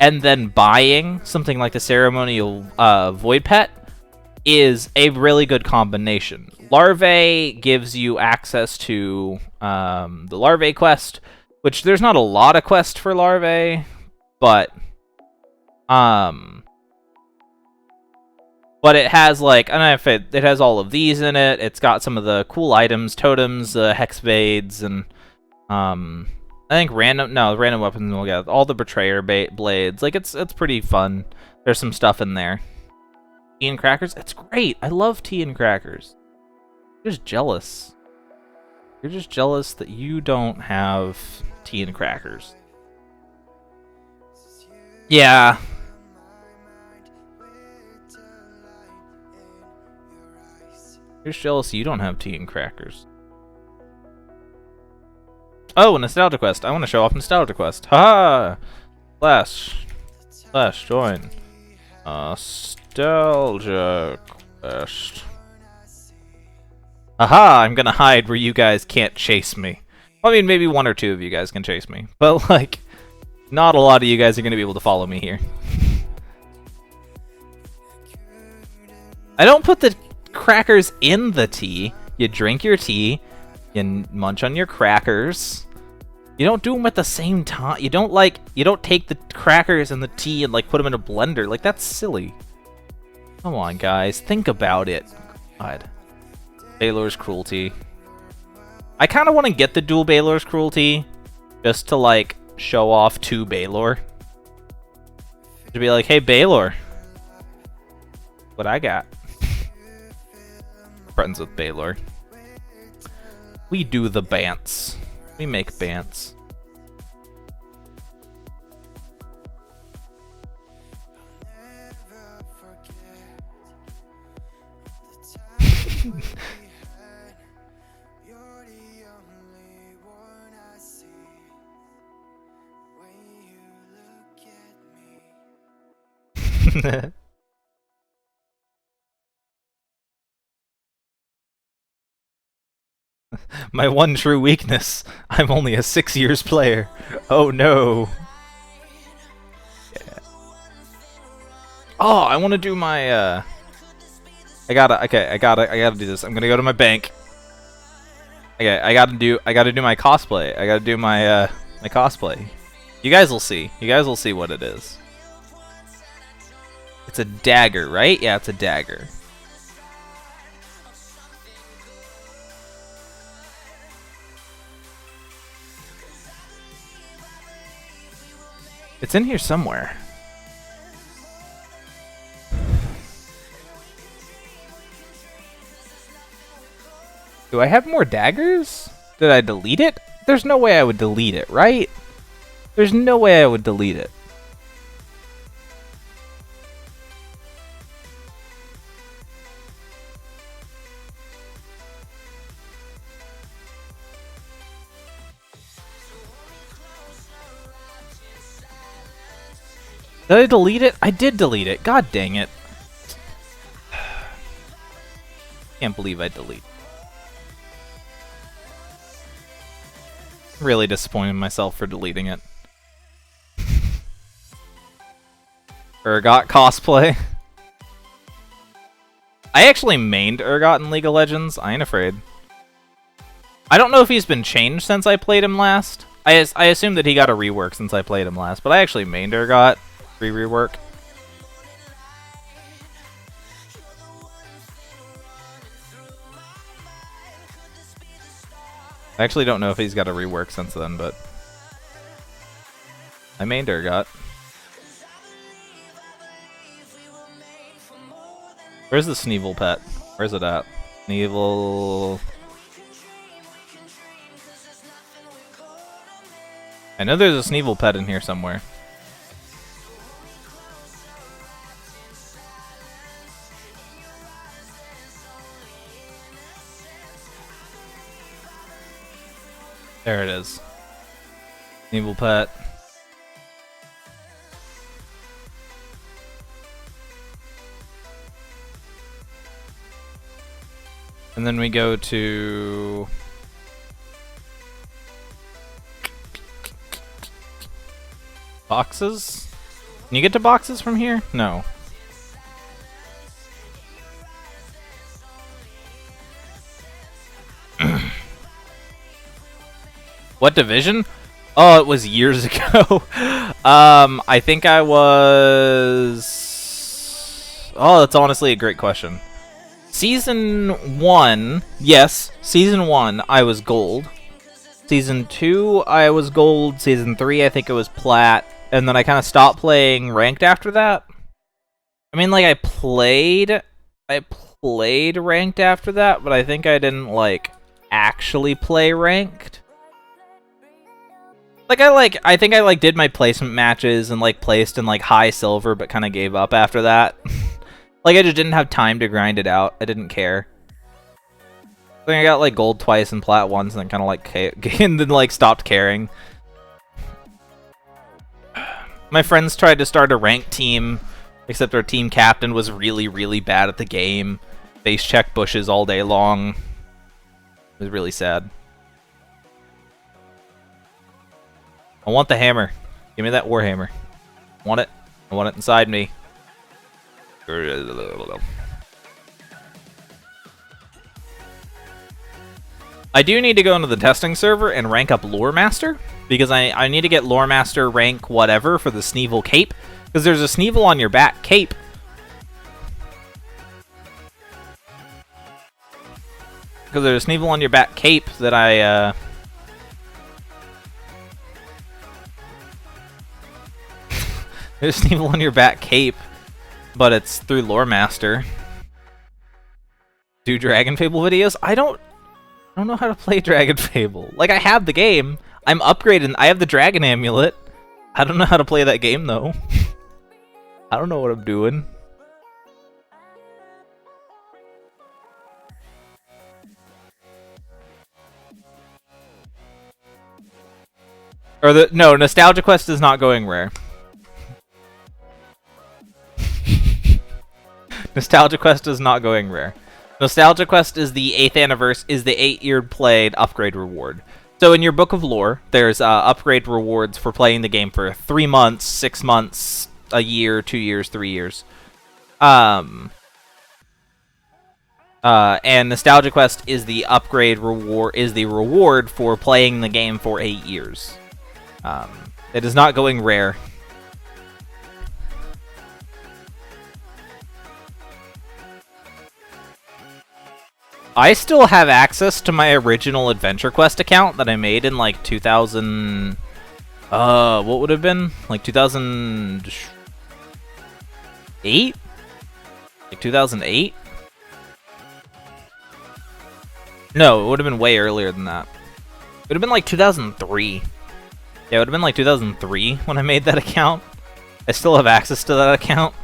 and then buying something like the ceremonial void pet is a really good combination. Larvae gives you access to the larvae quest, which there's not a lot of quests for larvae, but it has like, I don't know if it has all of these in it. It's got some of the cool items, totems, hexblades, and I think random weapons we'll get all the betrayer blades. Like it's pretty fun. There's some stuff in there. Tea and crackers, it's great. I love tea and crackers. You're just jealous. You're just jealous that you don't have tea and crackers. Yeah. You're just jealous you don't have tea and crackers. Oh, Nostalgia Quest. I want to show off Nostalgia Quest. Ha! Slash join. Nostalgia Quest. Aha! I'm gonna hide where you guys can't chase me. Well, I mean, maybe one or two of you guys can chase me. But, like, not a lot of you guys are gonna be able to follow me here. I don't put the crackers in the tea. You drink your tea. You munch on your crackers. You don't do them at the same time. You don't take the crackers and the tea and like put them in a blender. Like, that's silly. Come on, guys. Think about it. God. Baylor's Cruelty. I kind of want to get the dual Baylor's Cruelty just to like show off to Baylor. To be like, hey, Baylor. What I got. Friends with Baylor. We do the bants. We make bants. My one true weakness. I'm only a 6 years player. Oh no. Yeah. Oh, I want to do my I gotta do this. I'm gonna go to my bank. Okay, I gotta do my cosplay. I gotta do my my cosplay. You guys will see. You guys will see what it is. It's a dagger, right? Yeah, it's a dagger. It's in here somewhere. Do I have more daggers? Did I delete it? There's no way I would delete it, right? There's no way I would delete it. Did I delete it? I did delete it. God dang it. Can't believe I deleted. Really disappointed in myself for deleting it. Urgot cosplay. I actually mained Urgot in League of Legends. I ain't afraid. I don't know if he's been changed since I played him last. I assume that he got a rework since I played him last, but I actually mained Urgot. Rework. I actually don't know if he's got a rework since then, but I mained Urgot. Where's the Sneevil pet? Where's it at? Sneevil. I know there's a Sneevil pet in here somewhere. There it is. Sneevil pet. And then we go to boxes? Can you get to boxes from here? No. What division? Oh, it was years ago. I think I was... Oh, that's honestly a great question. Season 1, yes, Season 1, I was gold. Season 2, I was gold. Season 3, I think it was plat. And then I kind of stopped playing ranked after that. I mean, like, I played ranked after that, but I think I didn't, like, actually play ranked. I think I did my placement matches and, like, placed in, like, high silver, but kind of gave up after that. Like, I just didn't have time to grind it out. I didn't care. I think I got, like, gold twice and plat once, and then kind of, like, and then, like, stopped caring. My friends tried to start a ranked team, except our team captain was really, really bad at the game. Face check bushes all day long. It was really sad. I want the hammer. Give me that warhammer. I want it. I want it inside me. I do need to go into the testing server and rank up Lore Master, because I need to get Lore Master rank whatever for the Sneevil cape, because there's a Sneevil on your back cape. Because there's a Sneevil on your back cape that I, There's a Sneevil on your back cape, but it's through Lore Master. Do Dragon Fable videos? I don't know how to play Dragon Fable. Like, I have the game. I'm upgraded. I have the Dragon Amulet. I don't know how to play that game, though. I don't know what I'm doing. No, Nostalgia Quest is not going rare. Nostalgia Quest is not going rare. Nostalgia Quest is the 8th anniversary, is the 8-year played upgrade reward. So in your Book of Lore, there's upgrade rewards for playing the game for 3 months, 6 months, a year, 2 years, 3 years. And Nostalgia Quest is the upgrade reward, is the reward for playing the game for 8 years. It is not going rare. I still have access to my original Adventure Quest account that I made in like 2000. What would have been like 2008? Like 2008? No, it would have been way earlier than that. It would have been like 2003. Yeah, it would have been like 2003 when I made that account. I still have access to that account.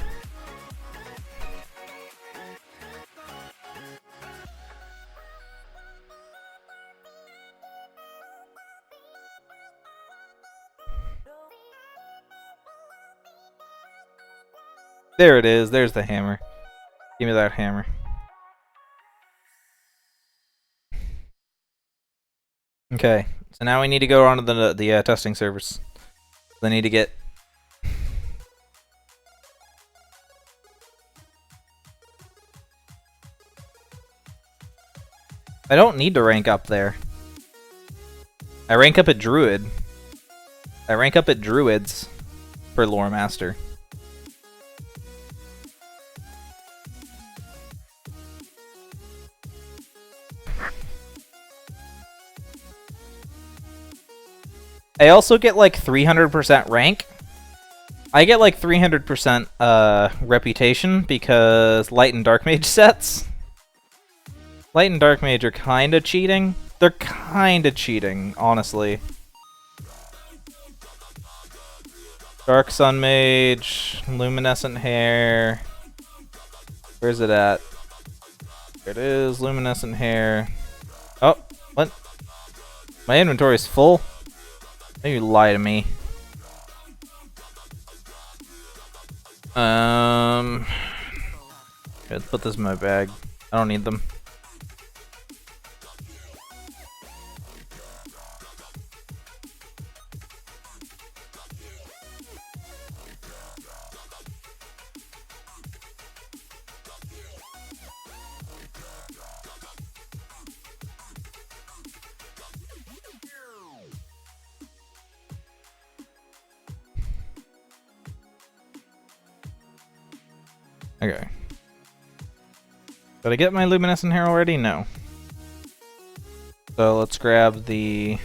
There it is. There's the hammer. Give me that hammer. Okay. So now we need to go on to the testing servers. They need to get... I don't need to rank up there. I rank up at Druid. I rank up at Druids for Lore Master. I also get like 300% rank. I get like 300% reputation because Light and Dark Mage sets. Light and Dark Mage are kind of cheating. They're kind of cheating, honestly. Dark Sun Mage, Luminescent Hair. Where's it at? There it is, Luminescent Hair. Oh, what? My inventory is full? You lie to me. Let's put this in my bag. I don't need them. Okay. Did I get my luminescent hair already? No. So let's grab the...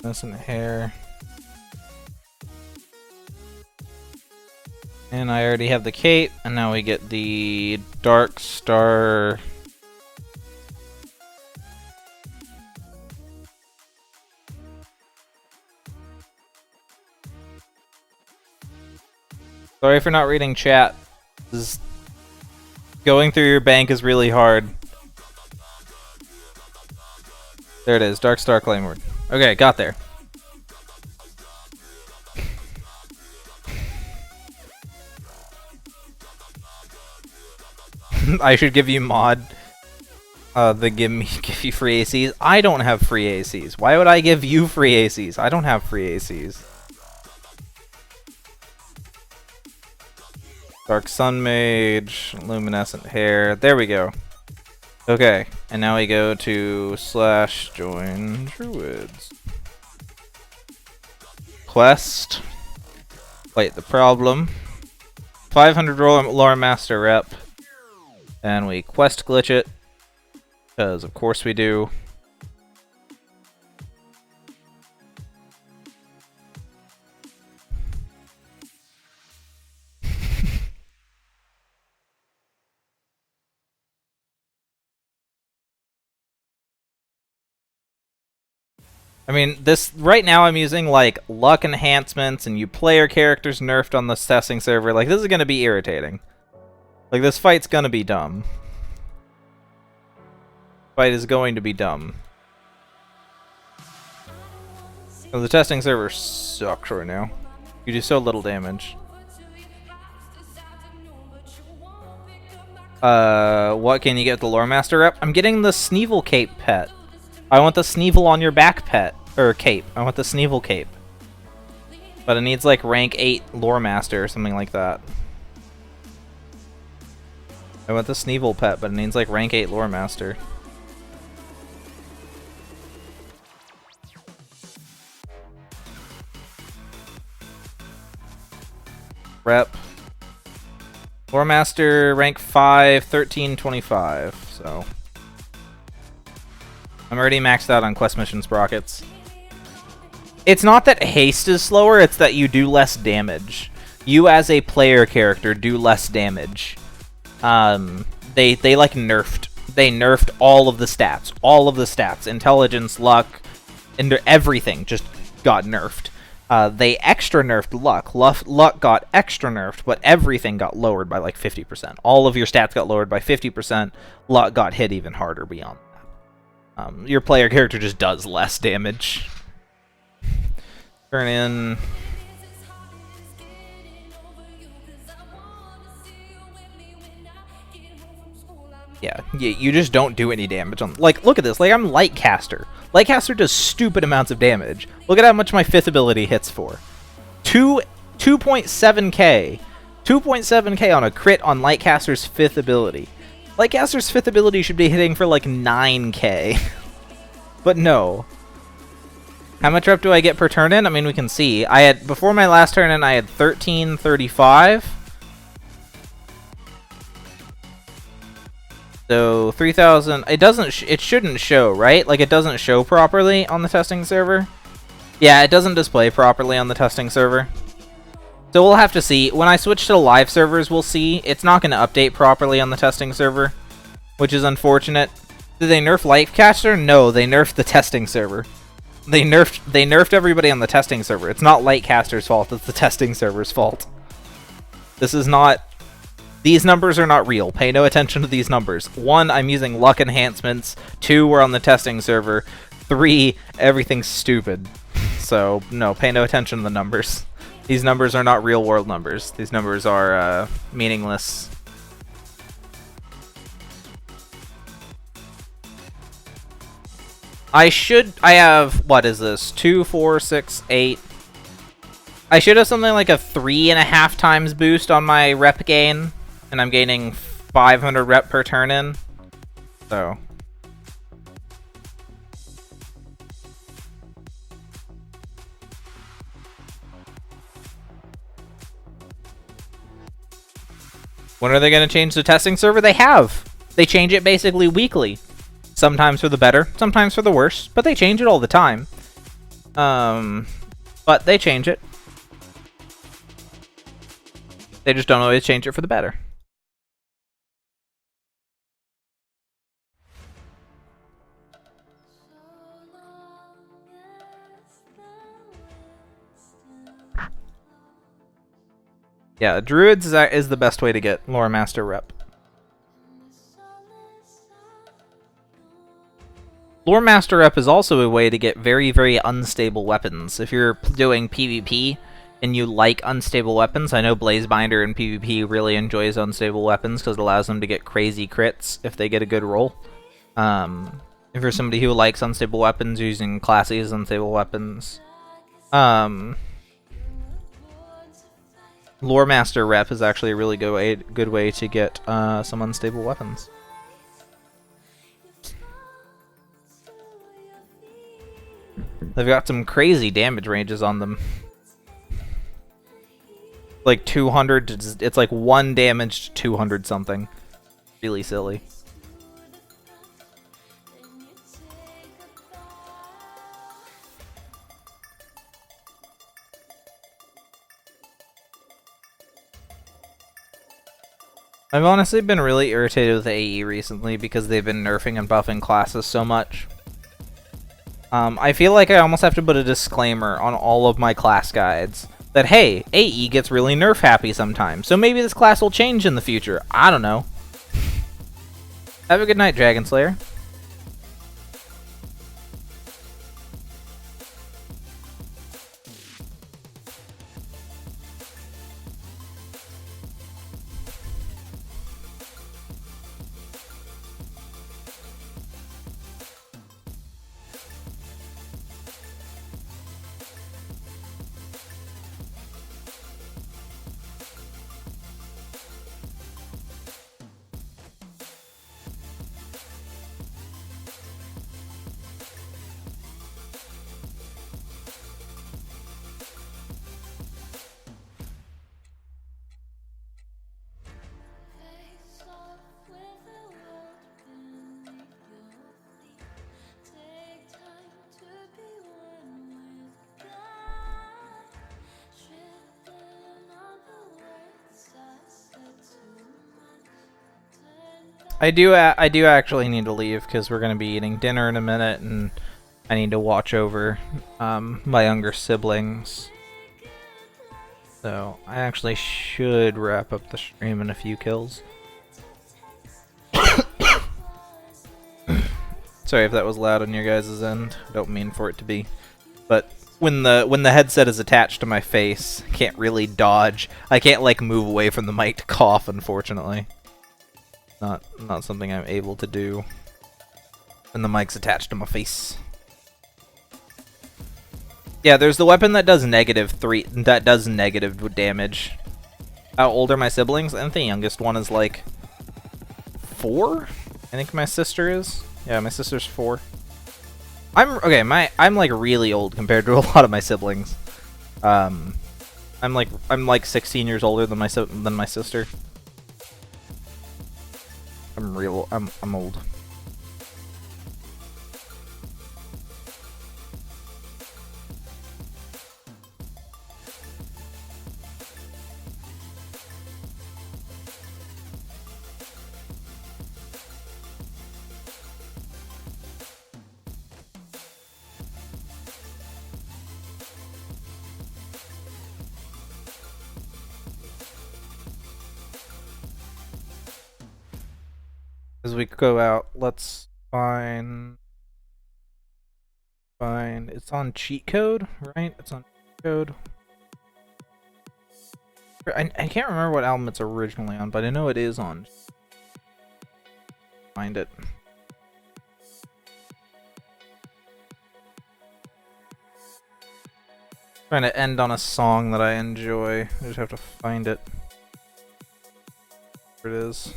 luminescent hair. And I already have the cape, and now we get the Dark Star... Sorry for not reading chat. Going through your bank is really hard. There it is, Dark Star Claymore. Okay, got there. I should give you mod. Give you free ACs. I don't have free ACs. Why would I give you free ACs? I don't have free ACs. Dark Sun Mage, Luminescent Hair. There we go. Okay, and now we go to /join Druids. Quest. Wait, the problem. 500 Lore Master rep. And we quest glitch it. Because of course we do. I mean, this right now I'm using like luck enhancements and you player characters nerfed on the testing server. Like, this is gonna be irritating. Like, this fight's gonna be dumb. Fight is going to be dumb. Oh, the testing server sucks right now. You do so little damage. What can you get with the Lore Master rep? I'm getting the Sneevil Cape pet. I want the Sneevil on your back pet. Or cape. I want the Sneevil cape. But it needs like rank 8 Lore Master or something like that. I want the Sneevil pet, but it needs like rank 8 Lore Master. Rep. Lore Master rank 5, 1325. So I'm already maxed out on quest mission sprockets. It's not that haste is slower, it's that you do less damage. You as a player character do less damage. They like nerfed. They nerfed all of the stats. All of the stats. Intelligence, luck, and everything just got nerfed. They extra nerfed luck. Luck got extra nerfed, but everything got lowered by like 50%. All of your stats got lowered by 50%. Luck got hit even harder beyond that. Your player character just does less damage. Turn in... Yeah, you just don't do any damage on... Like, look at this. Like, I'm Lightcaster. Lightcaster does stupid amounts of damage. Look at how much my 5th ability hits for. 2.7k. 2.7k on a crit on Lightcaster's 5th ability. Lightcaster's 5th ability should be hitting for, like, 9k. But no. How much rep do I get per turn in? I mean, we can see. Before my last turn in, I had 1335. So 3,000. It shouldn't show, right? Like, it doesn't show properly on the testing server. Yeah, it doesn't display properly on the testing server. So we'll have to see. When I switch to live servers, we'll see. It's not going to update properly on the testing server, which is unfortunate. Did they nerf Lightcaster? No, they nerfed the testing server. They nerfed everybody on the testing server. It's not Lightcaster's fault. It's the testing server's fault. This is not... These numbers are not real. Pay no attention to these numbers. 1, I'm using luck enhancements. 2, we're on the testing server. 3, everything's stupid. So, no, pay no attention to the numbers. These numbers are not real world numbers. These numbers are meaningless. I have, what is this? 2, 4, 6, 8. I should have something like a 3.5 times boost on my rep gain. And I'm gaining 500 rep per turn in. So. When are they going to change the testing server? They have. They change it basically weekly. Sometimes for the better, sometimes for the worse. But they change it all the time. But they change it. They just don't always change it for the better. Yeah, Druids is the best way to get Lore Master rep. Lore Master rep is also a way to get very, very unstable weapons. If you're doing PvP and you like unstable weapons, I know Blazebinder in PvP really enjoys unstable weapons because it allows them to get crazy crits if they get a good roll. If you're somebody who likes unstable weapons, using classes unstable weapons. Lore Master rep is actually a really good way to get some unstable weapons. They've got some crazy damage ranges on them. Like 200, it's like 1 damage to 200 something. Really silly. I've honestly been really irritated with AE recently because they've been nerfing and buffing classes so much. I feel like I almost have to put a disclaimer on all of my class guides that, hey, AE gets really nerf happy sometimes, so maybe this class will change in the future. I don't know. Have a good night, Dragon Slayer. I do actually need to leave because we're going to be eating dinner in a minute, and I need to watch over my younger siblings. So I actually should wrap up the stream in a few kills. Sorry if that was loud on your guys' end. I don't mean for it to be. But when the headset is attached to my face, I can't really dodge. I can't like move away from the mic to cough, unfortunately. Not something I'm able to do when the mic's attached to my face. Yeah, there's the weapon that does negative damage. How old are my siblings? I think the youngest one is like 4. I think my sister is. Yeah, my sister's 4. I'm like really old compared to a lot of my siblings. I'm like 16 years older than my sister. I'm old. As we go out, let's find it's on cheat code, right? It's on cheat code. I can't remember what album it's originally on, but I know it is on. Find it. Trying to end on a song that I enjoy. I just have to find it. There it is.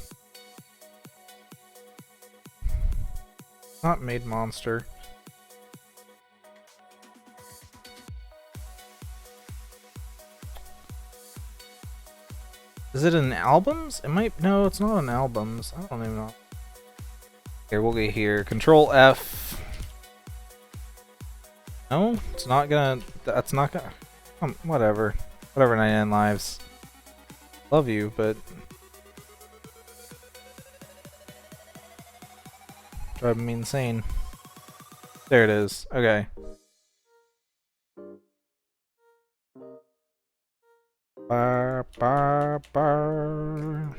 Not Made Monster. Is it in albums? It might. No, it's not on albums. I don't even know. Here, we'll get here. Control F. No, it's not gonna. That's not gonna. Whatever. Whatever, 99 Lives. Love you, but. Driving me insane. There it is. Okay. Bar, bar, bar.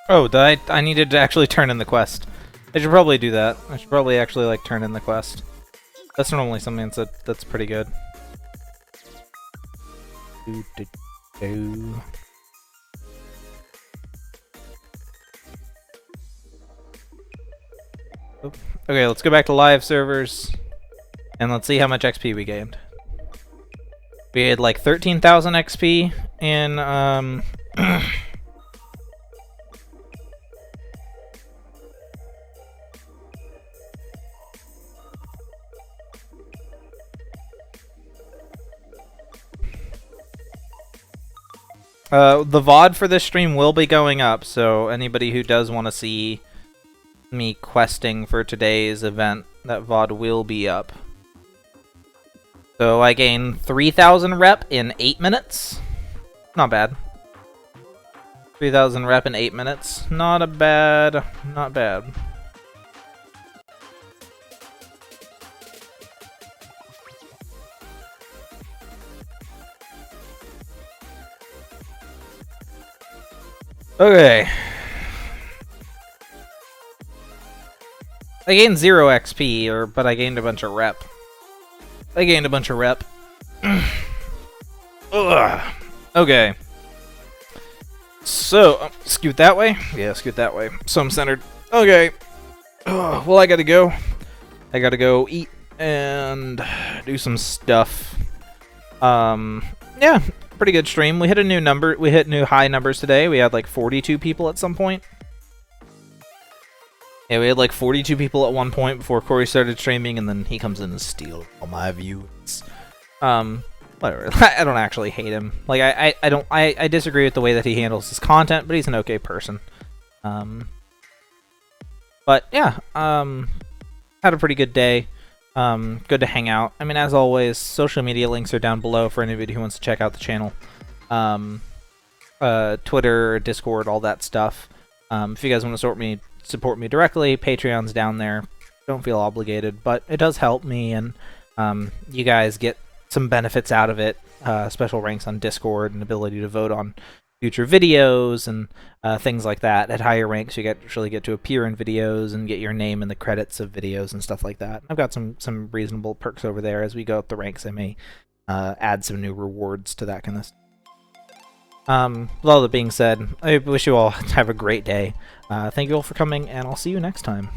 Oh, I needed to actually turn in the quest. I should probably do that. I should probably actually like turn in the quest. That's normally something that's pretty good. Okay, let's go back to live servers and let's see how much XP we gained. We had like 13,000 XP in the VOD for this stream will be going up, so anybody who does want to see me questing for today's event, that VOD will be up. So I gained 3,000 rep in 8 minutes. Not bad. 3,000 rep in 8 minutes. Not bad. Not bad. Okay. I gained 0 XP, but I gained a bunch of rep. Ugh. Okay. So, scoot that way? Yeah, scoot that way. So I'm centered. Okay. Well, I gotta go. I gotta go eat and do some stuff. Yeah, pretty good stream. We hit a new number. We hit new high numbers today. We had like 42 people at some point. Yeah, we had like 42 people at one point before Corey started streaming, and then he comes in and steals all my views. Whatever. I don't actually hate him. Like, I disagree with the way that he handles his content, but he's an okay person. But yeah, had a pretty good day. Good to hang out. I mean, as always, social media links are down below for anybody who wants to check out the channel. Twitter, Discord, all that stuff. If you guys want to support me directly, Patreon's down there. don't feel obligated, but it does help me, and you guys get some benefits out of it. Special ranks on Discord and ability to vote on future videos and things like that. At higher ranks, you actually get to appear in videos and get your name in the credits of videos and stuff like that. I've got some reasonable perks over there. As we go up the ranks, I may add some new rewards to that kind of stuff. With all that being said, I wish you all have a great day. Thank you all for coming, and I'll see you next time.